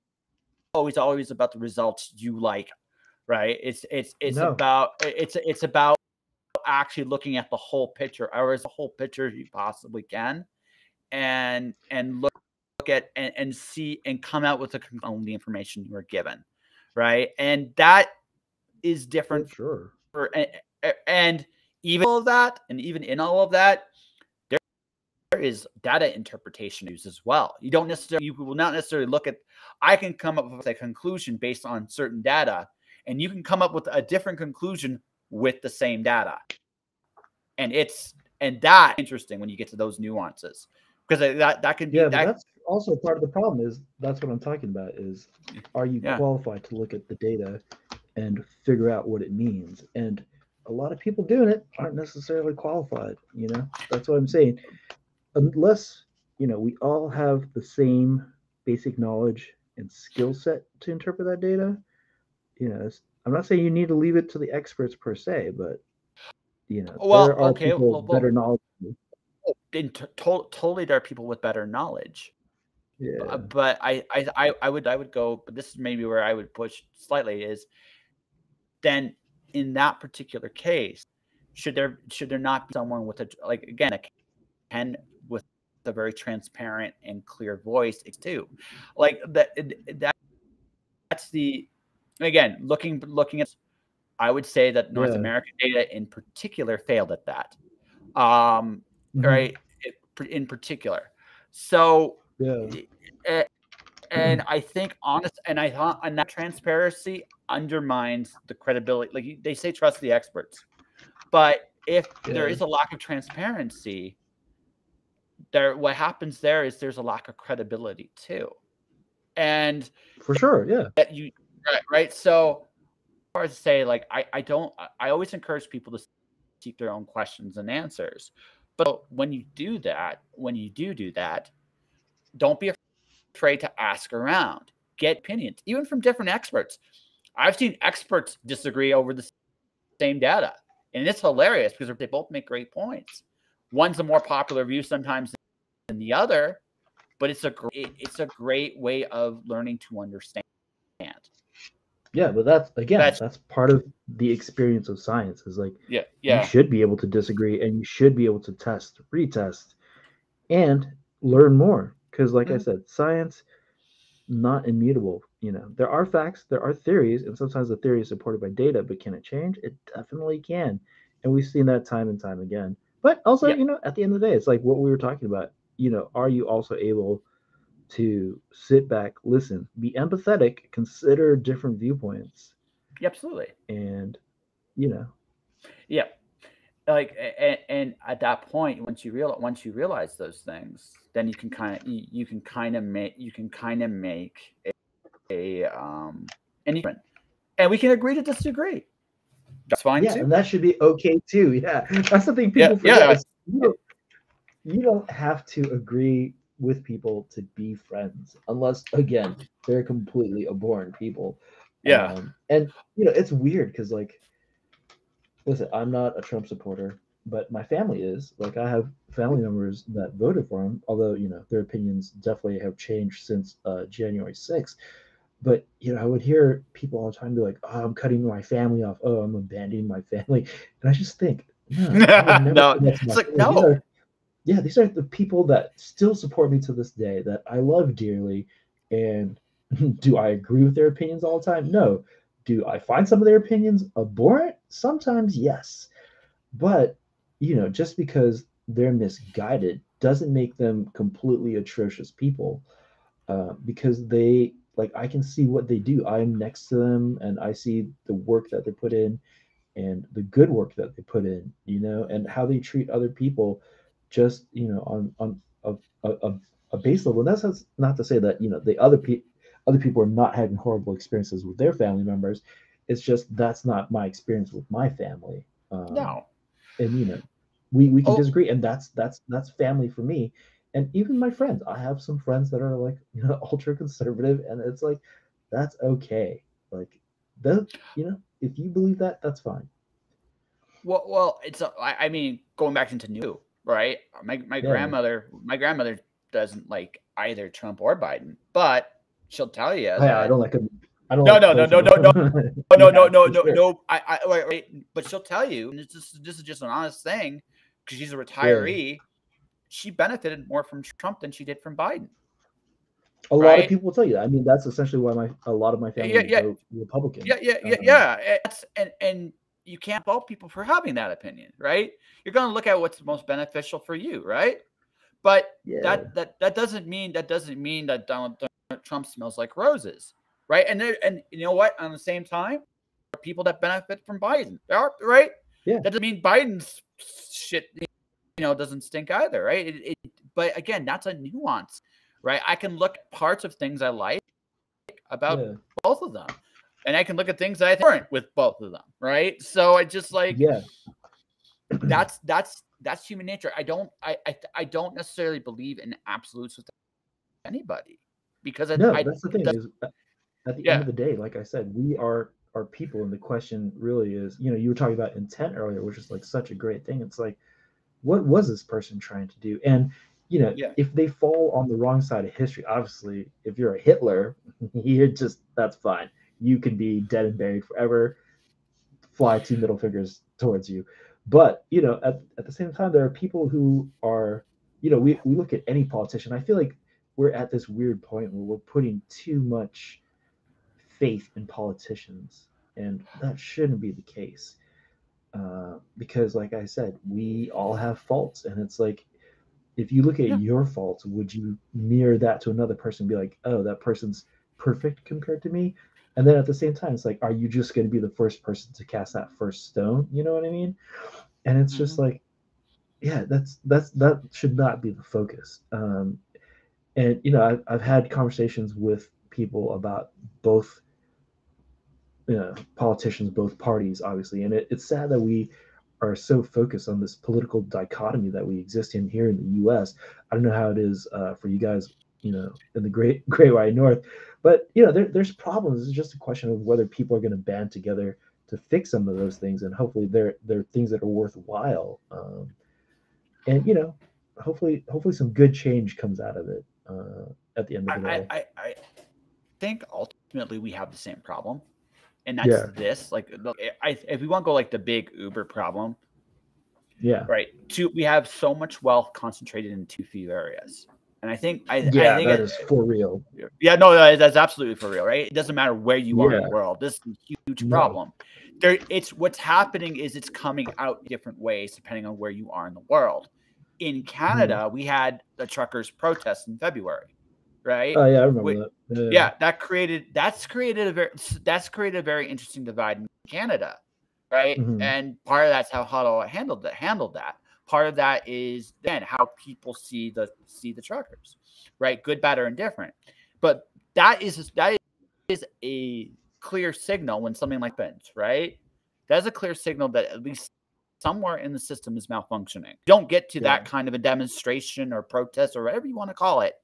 always about the results you like, right? It's No, about actually looking at the whole picture, or as the whole picture you possibly can, and look at and see and come out with on the information you were given, right? And that is for different sure. for and even all of that, and even in all of that, there is data interpretation used as well. You will not necessarily look at. I can come up with a conclusion based on certain data, and you can come up with a different conclusion with the same data, and that interesting when you get to those nuances, because that can be Yeah, but that. that's also part of the problem. Is that's what I'm talking about. Is are you Yeah. qualified to look at the data and figure out what it means? And a lot of people doing it aren't necessarily qualified. That's what I'm saying. unless we all have the same basic knowledge and skill set to interpret that data. I'm not saying you need to leave it to the experts per se, but Well, there are okay, people better knowledge. totally there are people with better knowledge. Yeah. But I would go, but this is maybe where I would push slightly is then in that particular case, should there not be someone with a like again a can with a very transparent and clear voice too, like that's the again looking at I would say that North Yeah. American data in particular failed at that. Hmm. Right in particular, so. Yeah. And I think honest, and I thought, and that transparency undermines the credibility. Like they say, trust the experts, but if there Yeah. is a lack of transparency, what happens there is there's a lack of credibility too, and For sure. Yeah. that you right. So, as far as say, like I don't, I always encourage people to seek their own questions and answers, but when you do that, don't be afraid to ask around, get opinions, even from different experts. I've seen experts disagree over the same data, and it's hilarious because they both make great points. One's a more popular view sometimes than the other, but it's a great way of learning to understand. Yeah, but that's part of the experience of science. Is like you Yeah. should be able to disagree, and you should be able to test, retest, and learn more. Because, like I Mm-hmm. said, science not immutable. There are facts, there are theories, and sometimes the theory is supported by data, but can it change? It definitely can. And we've seen that time and time again. But also, Yeah. at the end of the day, it's like what we were talking about. Are you also able to sit back, listen, be empathetic, consider different viewpoints, Absolutely. and, you know, Yeah. Like and at that point, once you realize those things, then you can kind of make a an even, and we can agree to disagree. That's fine yeah, too. and that should be okay too. Yeah, that's the thing Yeah. people forget Yeah. is you don't have to agree with people to be friends unless again they're completely abhorrent people. Yeah. And it's weird because like listen, I'm not a Trump supporter, but my family is. Like I have family members that voted for him, although their opinions definitely have changed since January 6th. But I would hear people all the time be like, "Oh, I'm cutting my family off. Oh, I'm abandoning my family," and I just think, no, I would never No, say that to it's my like family. These no. are yeah, these are the people that still support me to this day that I love dearly. And do I agree with their opinions all the time? No. Do I find some of their opinions abhorrent? Sometimes, yes. But, just because they're misguided doesn't make them completely atrocious people. Because like, I can see what they do. I'm next to them and I see the work that they put in and the good work that they put in, and how they treat other people just, on a base level. And that's not to say that, the other people are not having horrible experiences with their family members. It's just that's not my experience with my family. No. And we can Oh, disagree, and that's family for me. And even my friends, I have some friends that are like ultra conservative, and it's like that's okay. Like that, if you believe that, that's fine. well, I mean, going back into new, right? Yeah. My grandmother doesn't like either Trump or Biden, but she'll tell you Oh, yeah, I that don't like them. I don't no, like no, no, both no, of no, no, them. no, no, Yeah, no, for no, sure. no. Wait, but she'll tell you, and this is just an honest thing, because she's a Yeah. retiree. She benefited more from Trump than she did from Biden, A lot of right? people will tell you that. I mean, that's essentially why a lot of my family Yeah, yeah, vote Republican. yeah. And you can't fault people for having that opinion, right? You're going to look at what's most beneficial for you, right? But Yeah. that doesn't mean that Donald Trump smells like roses, right? And you know what? On the same time, there are people that benefit from Biden. There are right. Yeah. That doesn't mean Biden's shit, doesn't stink either, right? But again, that's a nuance, right? I can look at parts of things I like about Yeah. both of them, and I can look at things that I think weren't with both of them, right? So I just like Yeah. that's that's human nature. I don't necessarily believe in absolutes with anybody because No, that's the thing is at the end yeah, of the day, like I said, we are people, and the question really is, you were talking about intent earlier, which is like such a great thing. It's like, what was this person trying to do? And yeah, if they fall on the wrong side of history, obviously, if you're a Hitler, that's fine. You can be dead and buried forever, fly two middle fingers towards you. But at the same time, there are people who are, we look at any politician. I feel like we're at this weird point where we're putting too much faith in politicians, and that shouldn't be the case. Because, like I said, we all have faults, and it's like, if you look at yeah. your faults, would you mirror that to another person and be like, oh, that person's perfect compared to me? And then at the same time, it's like, are you just going to be the first person to cast that first stone? You know what I mean? And it's just Mm-hmm. like, yeah, that should not be the focus. And I've had conversations with people about both politicians, both parties, obviously, and it's sad that we are so focused on this political dichotomy that we exist in here in the U.S. I don't know how it is for you guys, in the Great White North, but there's problems. It's just a question of whether people are going to band together to fix some of those things, and hopefully they're things that are worthwhile. And hopefully some good change comes out of it at the end of the day. I think ultimately we have the same problem, and that's Yeah, this. Like, if we want to go like the big Uber problem, yeah, right? We have so much wealth concentrated in too few areas, and I think yeah. That is for real. yeah, no, that's absolutely for real, right? It doesn't matter where you are in the Yeah, world. This is a huge no. problem. It's what's happening is it's coming out different ways depending on where you are in the world. In Mhm. Canada, we had the truckers' protest in February, right? Oh yeah, I remember that. Yeah. Yeah, that's created a very interesting divide in Canada, right? Hmm. And part of that's how Huddle handled that. Part of that is then how people see the truckers, right? Good, bad, or indifferent. But that is a clear signal when something like happens, right? That's a clear signal that at least somewhere in the system is malfunctioning. Don't get to Yeah. that kind of a demonstration or protest or whatever you want to call it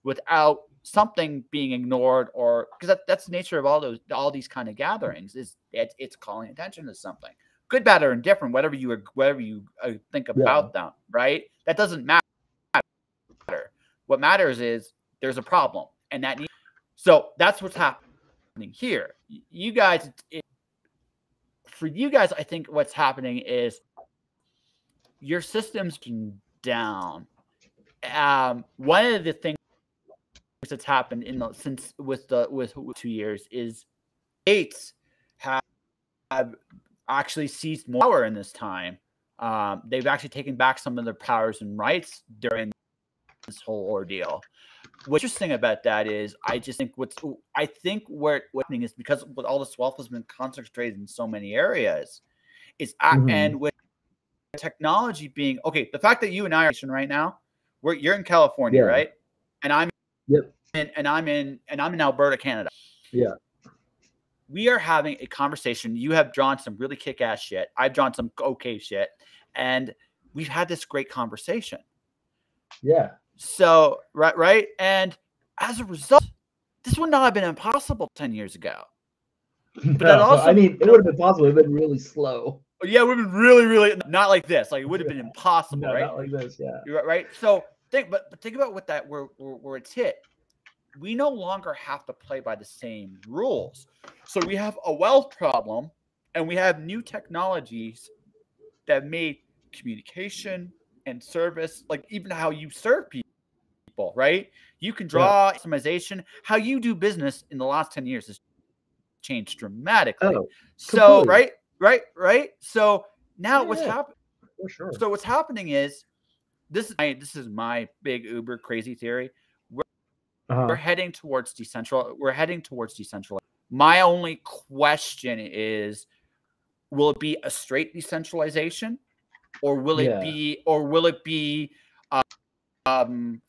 without something being ignored, or because that's the nature of all these kind of gatherings is it's calling attention to something, good, bad, or indifferent, whatever you think Yeah. about them, right? That doesn't matter. What matters is there's a problem, and so that's what's happening here. You guys, for you guys, I think what's happening is your system's down. One of the things that's happened since with 2 years is states have actually seized more power in this time. They've actually taken back some of their powers and rights during this whole ordeal. What's interesting about that is what's happening is because all this wealth has been concentrated in so many areas, Hmm. and with technology being okay, the fact that you and I are right now, you're in California, Yeah. right? And I'm Yep. in Alberta, Canada. Yeah. We are having a conversation. You have drawn some really kick-ass shit. I've drawn some okay shit, and we've had this great conversation. Yeah. So right, and as a result, this would not have been impossible 10 years ago. But that No, I also, mean, it would have been possible. It would have been really slow. yeah, it would have been really, really not like this. Like it would have been impossible, No, right? not like this. Yeah. You're right. So think about what that where it's hit. We no longer have to play by the same rules. So we have a wealth problem, and we have new technologies that made communication and service, like even how you serve people, right? You can Yeah. draw customization. How you do business in the last 10 years has changed dramatically. Oh, So, completely. right. So now what's Yeah, happening? for sure. So what's happening is this is my big Uber crazy theory. We're Uh-huh. heading towards decentral. We're heading towards decentralization. My only question is, will it be a straight decentralization, or will it Yeah. be,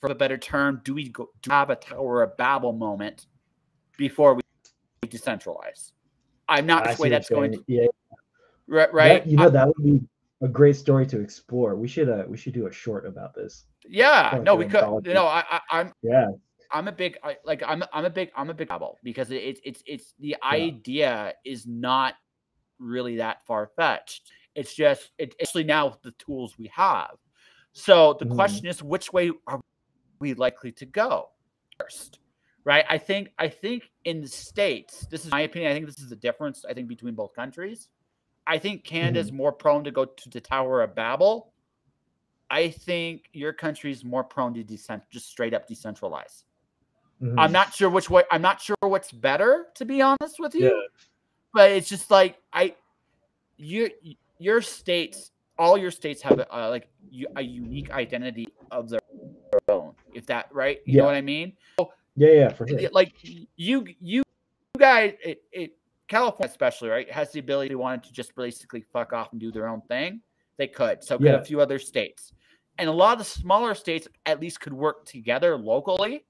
for a better term, do we have a Tower of Babel moment before we decentralize? I'm not I sure way see what that's you're going to saying. Yeah. right. That would be a great story to explore. We should do a short about this. Yeah, Like no, an we could. anthology. You know, Yeah. I'm a big I'm a big Babel because it's the Yeah. idea is not really that far fetched. It's just it's actually now with the tools we have. So the Mhm. question is, which way are we likely to go first? Right? I think in the States, this is my opinion. I think this is the difference. I think between both countries. I think Canada's Mhm. more prone to go to the Tower of Babel. I think your country's more prone to just straight up decentralize. I'm Mhm. not sure which way. I'm not sure what's better, to be honest with Yeah. you. But it's just like you, your states, all your states have a unique identity of their own. If that right, you know Yeah. what I mean? Yeah. Yeah. For sure. Like you guys, California especially, right, has the ability to want to just basically fuck off and do their own thing. They could. So could a Yeah. few other states. And a lot of the smaller states at least could work together locally.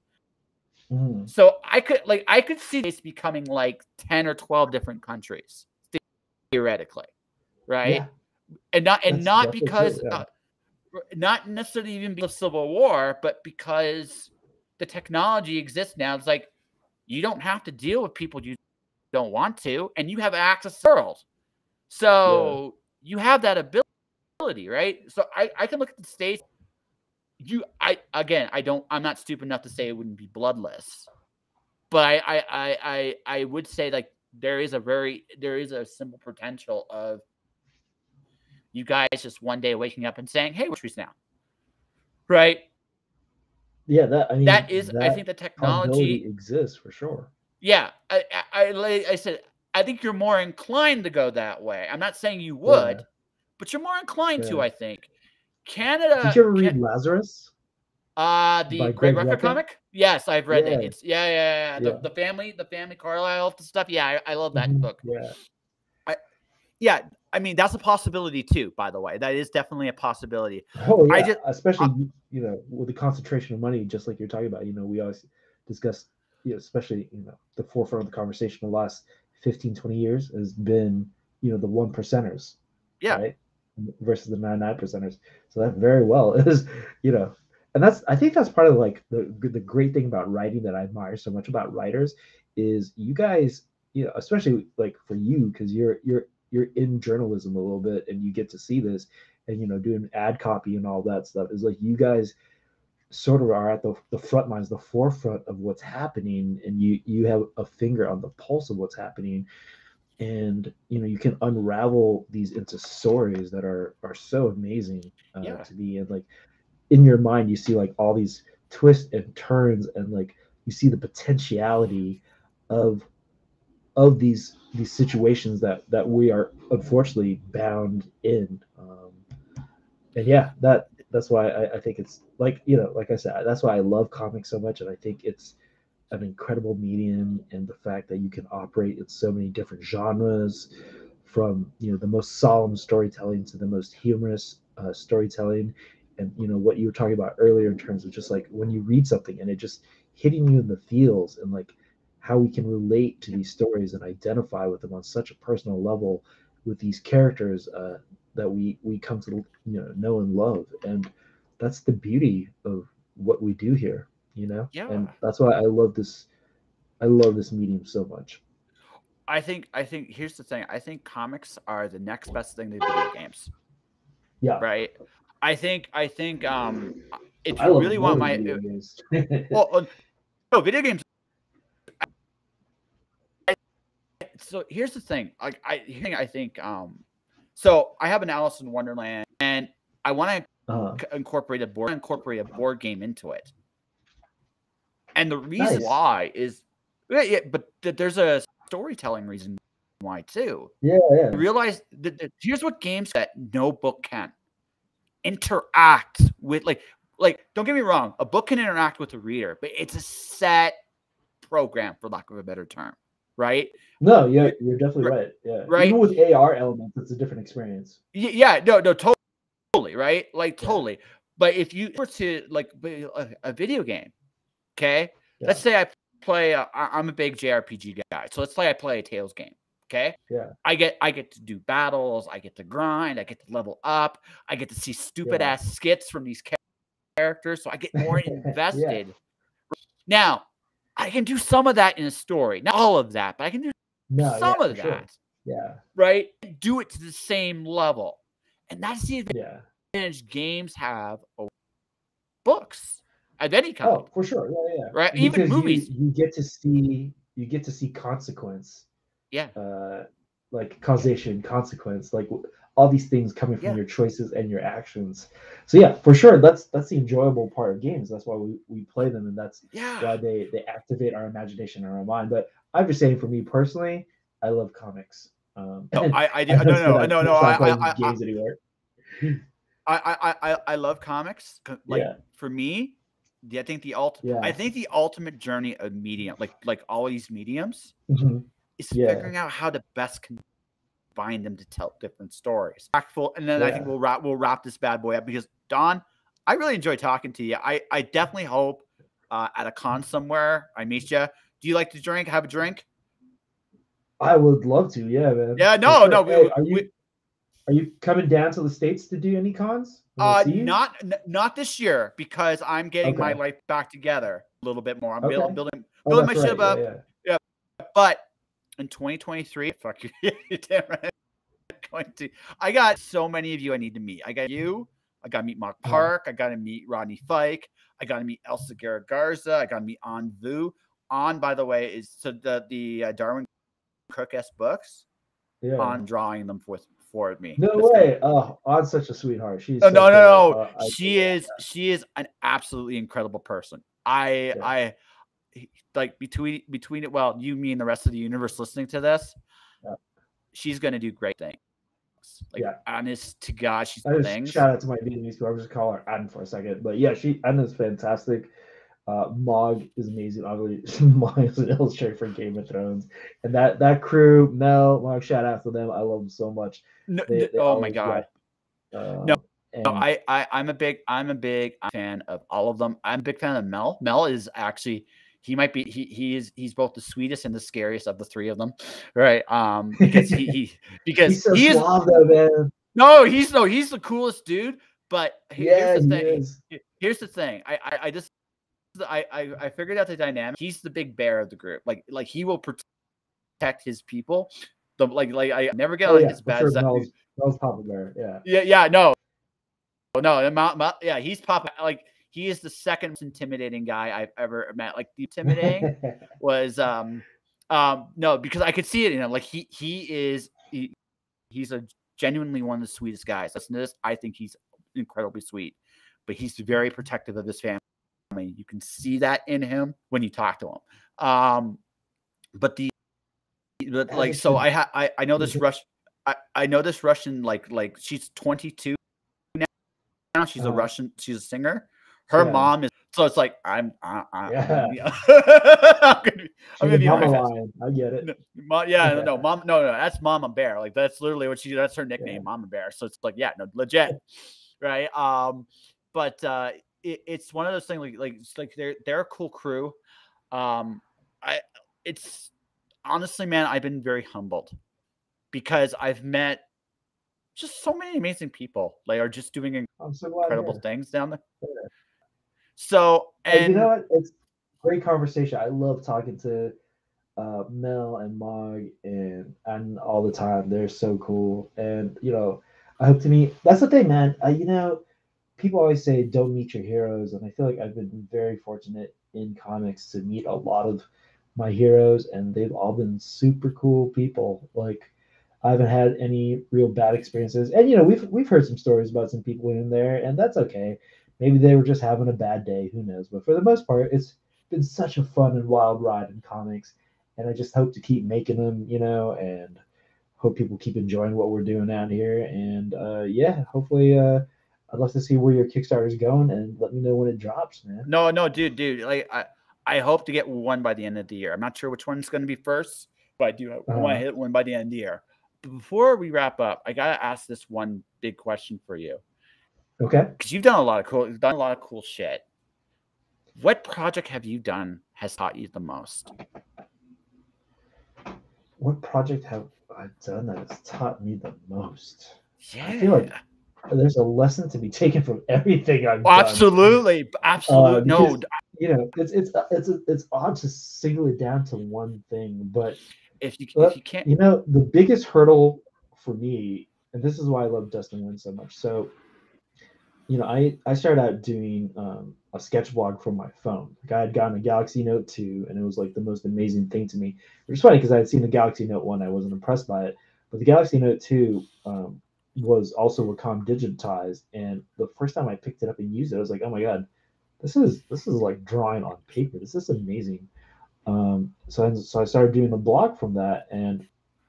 Mhm. So I could see this becoming like 10 or 12 different countries theoretically, right? Yeah. And That's not definitely true. because Yeah. not necessarily even because of civil war, but because the technology exists now. It's like you don't have to deal with people you don't want to, and you have access to the world. Yeah. So you have that ability, right? So I can look at the states. I'm not stupid enough to say it wouldn't be bloodless, but I would say like there is a simple potential of you guys just one day waking up and saying, "Hey, we're trees now," right? Yeah. That I mean That is, I that think the probability technology. exists for sure. Yeah, like I said, I think you're more inclined to go that way. I'm not saying you Yeah. would, but you're more inclined to. Yeah. I think Did Canada you ever can. read Lazarus The by Greg Greg Rucka Rucka? comic? Yes, I've read it. Yeah. It's yeah. Yeah. The family Carlisle stuff. Yeah, I love that Mhm. book. Yeah. I, yeah, I mean that's a possibility too. By the way, that is definitely a possibility. Oh I yeah, just, especially I, with the concentration of money, just like you're talking about. We always discuss, especially the forefront of the conversation the last 15, 20 years has been the one percenters, yeah, right, versus the 99 percenters. So that very well is you know, and I think that's part of like the great thing about writing that I admire so much about writers is you guys, especially like for you because you're in journalism a little bit and you get to see this and doing ad copy and all that stuff is like you guys sort of are at the front lines, the forefront of what's happening, and you have a finger on the pulse of what's happening, and you can unravel these into stories that are so amazing yeah, to be in. Like in your mind you see like all these twists and turns, and like you see the potentiality of these situations that we are unfortunately bound in. And yeah, that's why I think it's like like I said, that's why I love comics so much, and I think it's an incredible medium, and the fact that you can operate in so many different genres, from the most solemn storytelling to the most humorous storytelling, and what you were talking about earlier in terms of just like when you read something and it just hitting you in the feels, and like how we can relate to yeah, these stories and identify with them on such a personal level with these characters that we come to know and love, and that's the beauty of what we do here, and yeah. that's why I love this medium so much. I think here's the thing. I think comics are the next best thing to video games, Yeah, right? I think if I you love really want both my video games. well, no, video games. So here's the thing. Like I think so I have an Alice in Wonderland, and I want uh, to incorporate a board game into it. And the reason nice. why is yeah, but there's a storytelling reason why too. Yeah, You yeah, realize that here's what games that no book can interact with. Like don't get me wrong, a book can interact with a reader, but it's a set program, for lack of a better term, right? no, yeah, you're definitely R- right. Yeah, Right? even with AR elements, it's a different experience. Yeah, no, totally, right? Like Yeah, totally. But if you were to like a video game, okay? yeah, Let's say I play. I'm a big JRPG guy, so let's say I play a Tales game. Okay. Yeah. I get to do battles. I get to grind. I get to level up. I get to see stupid Yeah. ass skits from these characters. So I get more Yeah. invested. Now, I can do some of that in a story. Not all of that, but I can do No, yeah, some for of sure. that. Yeah. Right? Do it to the same level. And that's the Yeah. advantage games have over books of any kind. Oh, for sure. Yeah, yeah. Right? Even Because movies. you get to see consequence, Yeah. like causation, consequence, like all these things coming from Yeah. your choices and your actions. So yeah, for sure, that's the enjoyable part of games. That's why we play them, and that's Yeah. why they activate our imagination and our mind. But I'm just saying, for me personally, I love comics. No, And I do. I don't say No, that no, no. to stop playing games anymore. I love comics. Like Yeah, for me, I think yeah, the ultimate journey of medium, like all these mediums, mhm, is yeah, figuring out how to best combine them to tell different stories. And then I think yeah. we'll wrap this bad boy up because Don, I really enjoy talking to you. I definitely hope at a con somewhere I meet you. Do you like to drink? Have a drink? I would love to. Yeah, man, Yeah, for no, no. sure. Hey, are you coming down to the States to do any cons? I'm gonna see you. Not this year because I'm getting my Okay. life back together a little bit more. I'm Okay. Oh, building my that's shit right. Yeah, up. yeah. Yeah, but in 2023, fuck you, you're damn right. I'm going to. I got so many of you I need to meet. I got you. I got to meet Mark Uh-huh. Park. I got to meet Rodney Fike. I got to meet Elsa Garza. I got to meet An Vu. An, by the way, is so the Darwin Cook-esque books. Yeah. On drawing them for me. No That's gonna. way. Oh, Odd's such a sweetheart. She's No, so no, no, cool. no. She is an absolutely incredible person. Yeah. I like between it. Well, you, me, and the rest of the universe listening to this, Yeah. she's gonna do great things. Like Yeah. honest to God, she's I just things. shout out to my Vietnamese people. I'm just call her Anne for a second. But yeah, Anna's fantastic. Mog is amazing. Obviously, Mog is an illustrator for Game of Thrones, and that crew, Mel, Mog, shout out to them. I love them so much. No, They oh my always God. rock. No, And I'm a big fan of all of them. I'm a big fan of Mel. Mel is actually he's both the sweetest and the scariest of the three of them, right? Because he's so he is suave though, man. no, he's the coolest dude. But here's Yeah, the he thing. is. Here's the thing. I figured out the dynamic. He's the big bear of the group. Like he will protect his people. Like I never get Oh on yeah, his for bad sure. side. Mel's Papa Bear. Yeah. Yeah, no, yeah, he's Papa. Like he is the second most intimidating guy I've ever met. Like the intimidating was no, because I could see it in him. Like he's a genuinely one of the sweetest guys. Listen to this. I think he's incredibly sweet, but he's very protective of his family. You can see that in him when you talk to him. But like so I know this I know this Russian like she's 22 now. She's a Russian. She's a singer. Her mom is so it's like I'm Yeah. I'm gonna be Mama honest. Lion. I get it. Yeah, no, mom, no, that's Mama Bear. Like that's literally what that's her nickname, Mama Bear. So it's like, yeah, no, legit, right? But it's one of those things it's like they're a cool crew. It's honestly, man, I've been very humbled because I've met just so many amazing people. Like are just doing I'm so glad incredible here. things down there. Yeah. So and you know what? It's great conversation. I love talking to Mel and Mog and all the time. They're so cool, and I hope to meet. That's the thing, man. People always say don't meet your heroes, and I feel like I've been very fortunate in comics to meet a lot of my heroes, and they've all been super cool people. Like I haven't had any real bad experiences, and we've heard some stories about some people in there, and that's okay. Maybe they were just having a bad day. Who knows? But for the most part, it's been such a fun and wild ride in comics, and I just hope to keep making them, and hope people keep enjoying what we're doing out here. And yeah, hopefully, I'd love to see where your Kickstarter is going, and let me know when it drops, man. No, dude. Like I hope to get one by the end of the year. I'm not sure which one's going to be first, but I do want to hit one by the end of the year. But before we wrap up, I gotta ask this one big question for you. Okay. Because you've done a lot of cool shit. What project have you done has taught you the most? What project have I've done that has taught me the most. I feel like Yeah. there's a lesson to be taken from everything I've done. Absolutely. Absolute. No. Because it's odd to single it down to one thing, but If you can't. the biggest hurdle for me, and this is why I love Dustin Nguyen so much. So I started out doing a sketch blog from my phone. Like I had gotten a Galaxy Note 2, and it was like the most amazing thing to me. Which is funny because I had seen the Galaxy Note 1, I wasn't impressed by it, but the Galaxy Note 2 was also Wacom digitized, and the first time I picked it up and used it, I was like, oh my god, this is like drawing on paper. This is amazing. So I started doing the blog from that, and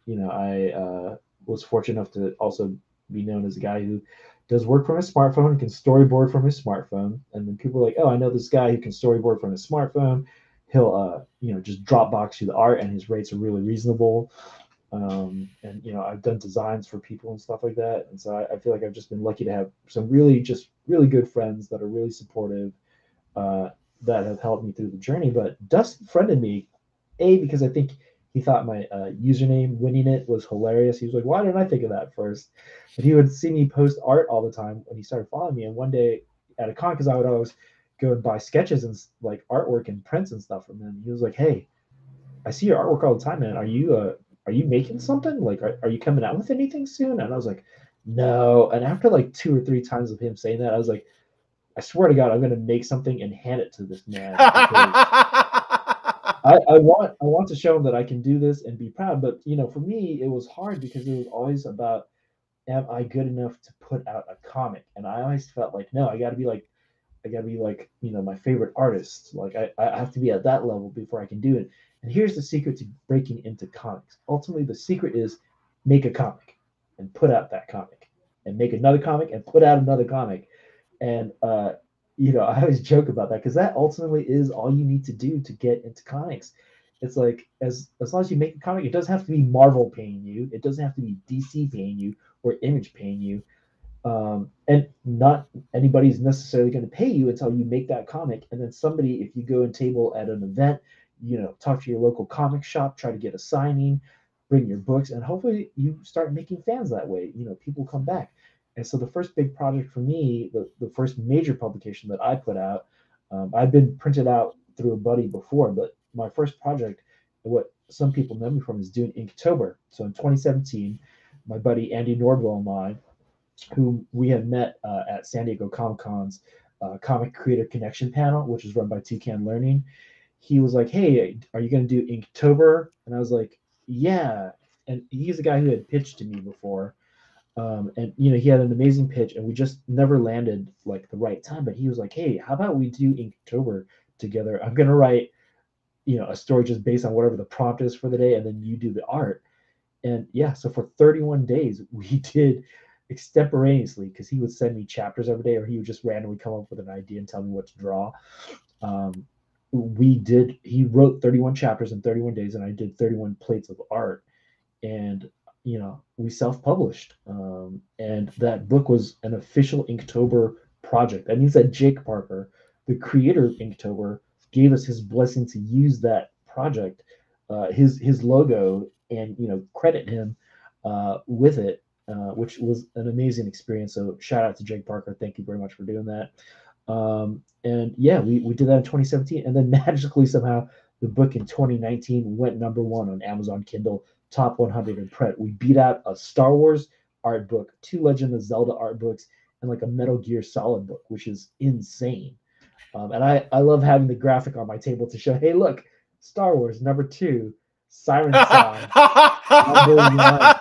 I was fortunate enough to also be known as a guy who does work from his smartphone and can storyboard from his smartphone. And then people are like, "Oh, I know this guy who can storyboard from his smartphone. He'll just Dropbox you the art, and his rates are really reasonable." And I've done designs for people and stuff like that, and so I feel like I've just been lucky to have some really good friends that are really supportive, uh, that have helped me through the journey. But Dustin friended me, because I think he thought my username winning it was hilarious. He was like, "Why didn't I think of that first?" But he would see me post art all the time when he started following me. And one day at a con, because I would always go and buy sketches and like artwork and prints and stuff from him. He was like, "Hey, I see your artwork all the time, man. Are you making something? Like, are you coming out with anything soon?" And I was like, "No." And after like 2 or 3 times of him saying that, I was like, I swear to God, I'm gonna make something and hand it to this man, because I want to show him that I can do this and be proud. But for me, it was hard because it was always about, am I good enough to put out a comic? And I always felt like, no, I gotta be like my favorite artist. Like I have to be at that level before I can do it. And here's the secret to breaking into comics. Ultimately, the secret is make a comic and put out that comic, and make another comic and put out another comic. And I always joke about that because that ultimately is all you need to do to get into comics. It's like, as long as you make a comic, it doesn't have to be Marvel paying you, it doesn't have to be DC paying you or Image paying you, and not anybody's necessarily going to pay you until you make that comic. And then somebody, if you go and table at an event, talk to your local comic shop, try to get a signing, bring your books, and hopefully you start making fans that way. People come back. And so the first big project for me, the first major publication that I put out, I've been printed out through a buddy before, but my first project, what some people know me from, is doing Inktober. So in 2017, my buddy Andy Nordwell and I, who we had met at San Diego Comic Con's Comic Creator Connection panel, which is run by Toucan Learning. He was like, "Hey, are you going to do Inktober?" And I was like, "Yeah." And he's a guy who had pitched to me before, and he had an amazing pitch, and we just never landed like the right time. But he was like, "Hey, how about we do Inktober together? I'm going to write a story just based on whatever the prompt is for the day, and then you do the art." And yeah, so for 31 days, we did extemporaneously, because he would send me chapters every day, or he would just randomly come up with an idea and tell me what to draw. Um, he wrote 31 chapters in 31 days, and I did 31 plates of art. And, we self published. And that book was an official Inktober project. That means that Jake Parker, the creator of Inktober, gave us his blessing to use that project, his logo, and credit him with it, which was an amazing experience. So shout out to Jake Parker. Thank you very much for doing that. And yeah, we did that in 2017, and then magically somehow the book in 2019 went #1 on Amazon Kindle, top 100 in print. We beat out a Star Wars art book, 2 Legend of Zelda art books, and like a Metal Gear Solid book, which is insane. And I love having the graphic on my table to show, hey, look, Star Wars #2, Siren Song #1.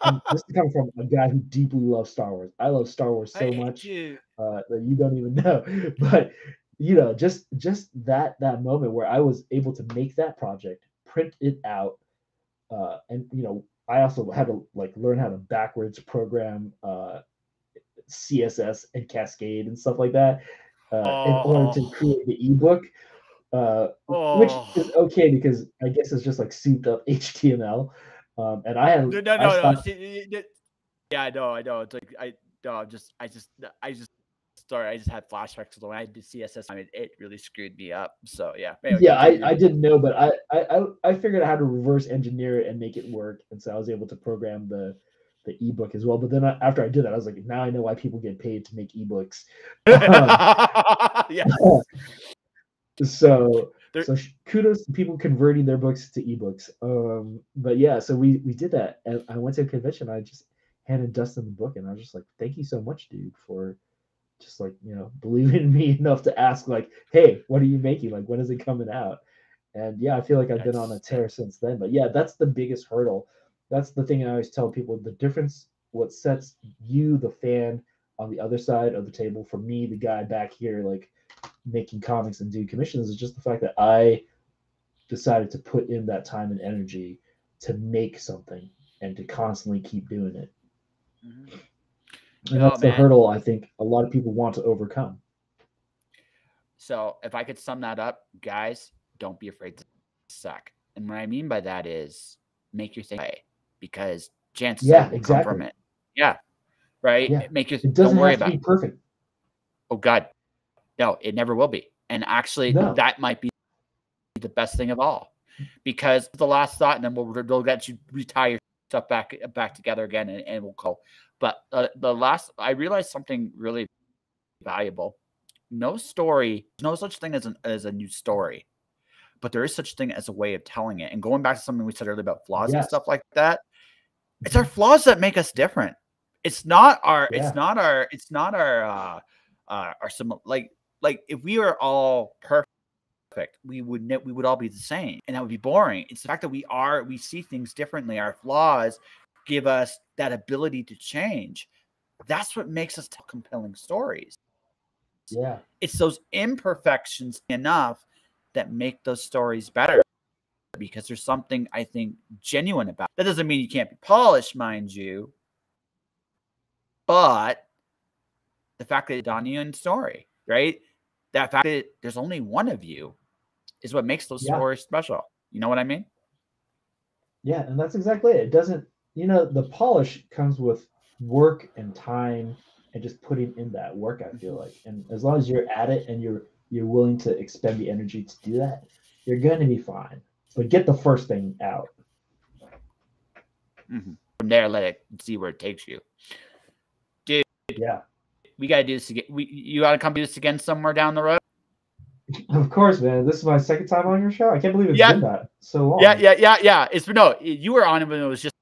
And this is coming from a guy who deeply loves Star Wars. I love Star Wars so much Dude. that you don't even know. But just that moment where I was able to make that project, print it out, and I also had to like learn how to backwards program CSS and Cascade and stuff like that, in order to Oh. create the ebook, which is Oh. okay because I guess it's just like souped up HTML. And No, no, I no, no. stopped. See, yeah, I know. It's like I no, I just Sorry, I just had flashbacks to when I did CSS. I mean, it really screwed me up. So yeah. Anyway, Yeah, continue. I didn't know, but I figured out how to reverse engineer it and make it work, and so I was able to program the ebook as well. But then after I did that, I was like, now I know why people get paid to make ebooks. Yes. So kudos to people converting their books to ebooks. But yeah, so we did that, and I went to a convention. I just handed Dustin the book, and I was just like, thank you so much, dude, for just like, believing in me enough to ask, like, hey, what are you making? Like, when is it coming out? And yeah, I feel like I've been on a tear since then. But yeah, that's the biggest hurdle. That's the thing I always tell people. The difference, what sets you, the fan, on the other side of the table, from me, the guy back here, like making comics and doing commissions, is just the fact that I decided to put in that time and energy to make something and to constantly keep doing it. And that's the hurdle I think a lot of people want to overcome. So if I could sum that up, guys, don't be afraid to suck. And what I mean by that is make your thing play, because chances are will come from it. Yeah. Right? Yeah. Make your, it doesn't don't worry have to about be perfect. Oh God. No, it never will be. And actually that might be the best thing of all. Because the last thought, and then we'll get you retire your stuff back together again, and we'll go. But the last, I realized something really valuable. No story, no such thing as a new story, but there is such thing as a way of telling it. And going back to something we said earlier about flaws and stuff like that, it's our flaws that make us different. It's not our, like if we were all perfect, we would all be the same, and that would be boring. It's the fact that we see things differently. Our flaws give us that ability to change. That's what makes us tell compelling stories. Yeah. It's those imperfections enough that make those stories better, because there's something, I think, genuine about it. That doesn't mean you can't be polished, mind you, but the fact that it's a Nguyen story, right? That fact that there's only one of you is what makes those stories special. You know what I mean? Yeah, and that's exactly it. It doesn't, the polish comes with work and time and just putting in that work, I feel like. And as long as you're at it and you're willing to expend the energy to do that, you're going to be fine. But get the first thing out. From there, let it see where it takes you. Dude. Yeah. We got to do this again. You got to come do this again somewhere down the road? Of course, man. This is my second time on your show. I can't believe it's been that so long. Yeah. You were on it when it was just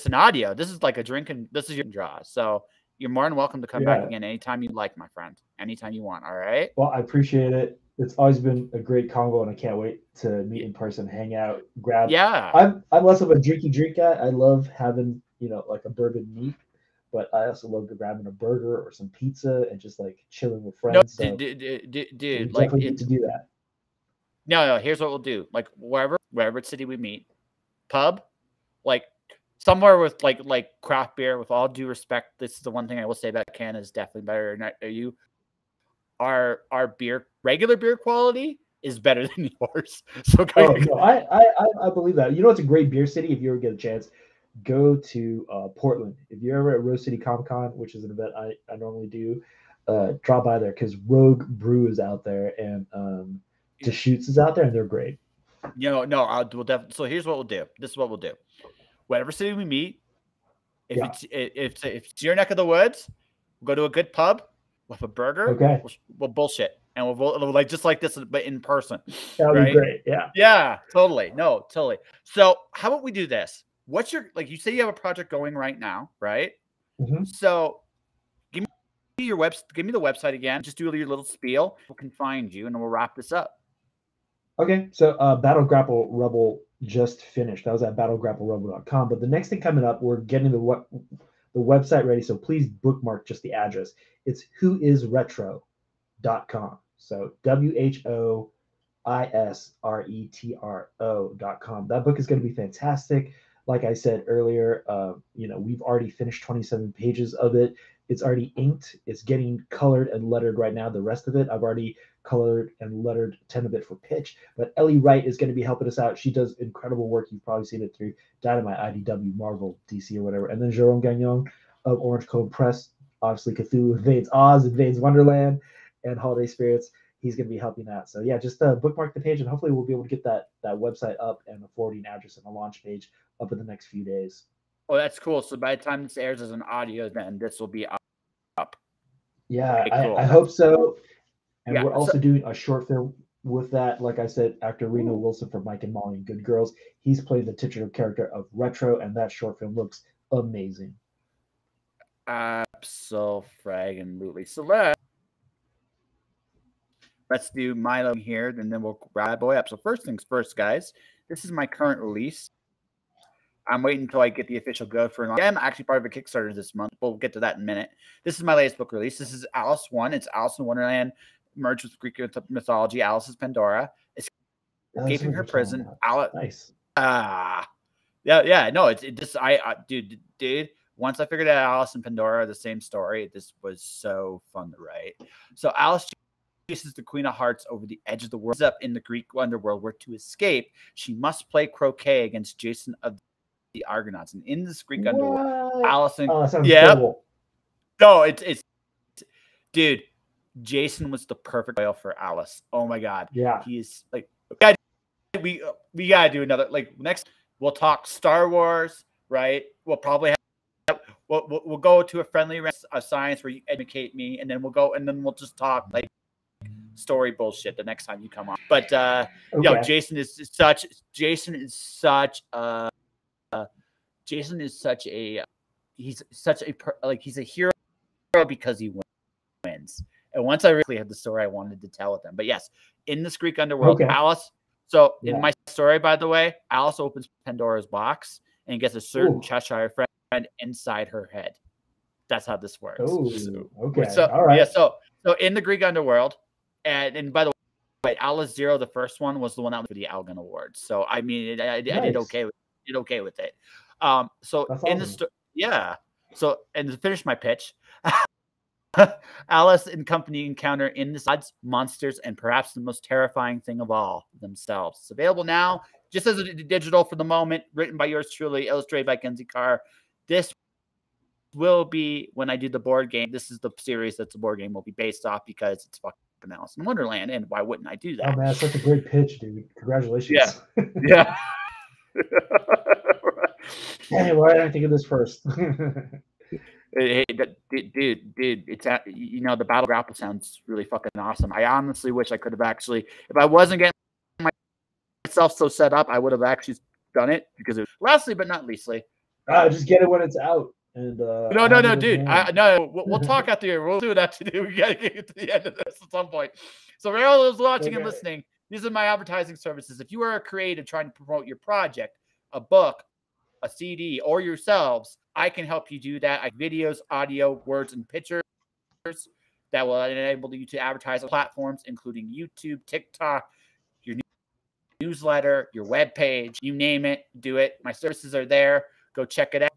an audio. This is like this is your draw. So you're more than welcome to come back again anytime you like, my friend. Anytime you want. All right. Well, I appreciate it. It's always been a great convo, and I can't wait to meet in person, hang out, grab. Yeah. I'm less of a drink guy. I love having, like a bourbon neat, but I also love grabbing a burger or some pizza and just like chilling with friends. No, dude, like definitely get to do that. No. Here's what we'll do. Like wherever city we meet, pub, like somewhere with like craft beer. With all due respect, this is the one thing I will say about Canada is definitely better than you. Our beer, regular beer quality is better than yours. So I believe that. It's a great beer city. If you ever get a chance, go to Portland. If you're ever at Rose City Comic Con, which is an event I normally do, drop by there, because Rogue Brew is out there and Deschutes is out there, and they're great. We'll definitely. So here's what we'll do. This is what we'll do. Whatever city we meet, if it's your neck of the woods, we'll go to a good pub with a burger. Okay. We'll bullshit, and we'll like just like this, but in person. That would be great. Yeah. Yeah. Totally. No. Totally. So how about we do this? What's your, like, you say you have a project going right now, right? Mm-hmm. So give me the website again. Just do your little spiel. People can find you, and then we'll wrap this up. Okay. So Battle Grapple Rebel just finished. That was at battlegrapplerebel.com. But the next thing coming up, we're getting the website ready. So please bookmark just the address. It's whoisretro.com. So WHOISRETRO.com. That book is going to be fantastic. Like I said earlier, we've already finished 27 pages of it. It's already inked. It's getting colored and lettered right now. The rest of it, I've already colored and lettered 10 of it for pitch. But Ellie Wright is going to be helping us out. She does incredible work. You've probably seen it through Dynamite, IDW, Marvel, DC, or whatever. And then Jerome Gagnon of Orange Code Press obviously Cthulhu Invades Oz, Invades Wonderland, and Holiday Spirits. He's going to be helping that. So yeah, just bookmark the page, and hopefully we'll be able to get that website up and a forwarding address and a launch page up in the next few days. Oh, that's cool. So by the time this airs as an audio, then this will be up. Yeah, Okay, cool. I hope so. And Yeah, we're also doing a short film with that. Like I said, actor Reno Wilson from Mike and Molly and Good Girls. He's playing the titular character of Retro, and that short film looks amazing. Absolutely. So let's do Milo here, and then we'll wrap boy up. So first things first, guys. This is my current release. I'm waiting until I get the official go for it. I'm actually part of a Kickstarter this month. We'll get to that in a minute. This is my latest book release. This is Alice 1. It's Alice in Wonderland merged with Greek mythology. Alice's Pandora. Escaping her prison. Alice. Nice. Yeah. No, dude. Once I figured out Alice and Pandora are the same story, this was so fun to write. So Alice chases the Queen of Hearts over the edge of the world, up in the Greek underworld, where to escape, she must play croquet against Jason of the Argonauts. And in this Greek underworld, Allison. Oh, that sounds cool. No, it's dude. Jason was the perfect foil for Alice. Oh my god. Yeah. He's like, we gotta do another. Like next, we'll talk Star Wars, right? We'll probably have we'll go to a friendly of science where you educate me, and then we'll just talk like story bullshit the next time you come on. But Jason is such he's a hero because he wins. And once I really had the story I wanted to tell with them. But yes, in this Greek underworld, Alice. So in my story, by the way, Alice opens Pandora's box and gets a certain Cheshire friend inside her head. That's how this works. All right. Yeah. So in the Greek underworld, and by the way, Alice Zero, the first one, was the one out for the Algon Awards. So I mean, I did okay with it. So that's in awesome. So and to finish my pitch. Alice and company encounter in the gods, monsters, and perhaps the most terrifying thing of all, themselves. It's available now, just as a digital for the moment, written by yours truly, illustrated by Kenzie Carr. This will be, when I do the board game, this is the series that the board game will be based off, because it's fucking Alice in Wonderland, and why wouldn't I do that? Oh man, that's such a great pitch, dude. Congratulations. Yeah. Hey, why didn't I think of this first? Hey, dude, it's the battle grapple sounds really fucking awesome. I honestly wish I could have actually, if I wasn't getting myself so set up, I would have actually done it, because lastly but not leastly, just get it when it's out. And no, dude, we'll talk after here. We'll do what have to do. We gotta get to the end of this at some point. So for all those watching and listening, these are my advertising services. If you are a creative trying to promote your project, a book, a CD, or yourselves, I can help you do that. I have videos, audio, words, and pictures that will enable you to advertise on platforms, including YouTube, TikTok, your newsletter, your webpage, you name it, do it. My services are there. Go check it out.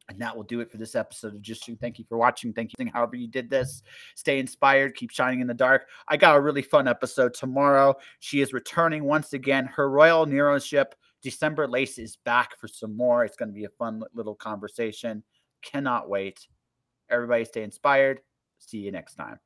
And that will do it for this episode of Just Shoot. Thank you for watching. Thank you. However you did this, stay inspired. Keep shining in the dark. I got a really fun episode tomorrow. She is returning once again. Her Royal Nero ship, December Lace, is back for some more. It's going to be a fun little conversation. Cannot wait. Everybody stay inspired. See you next time.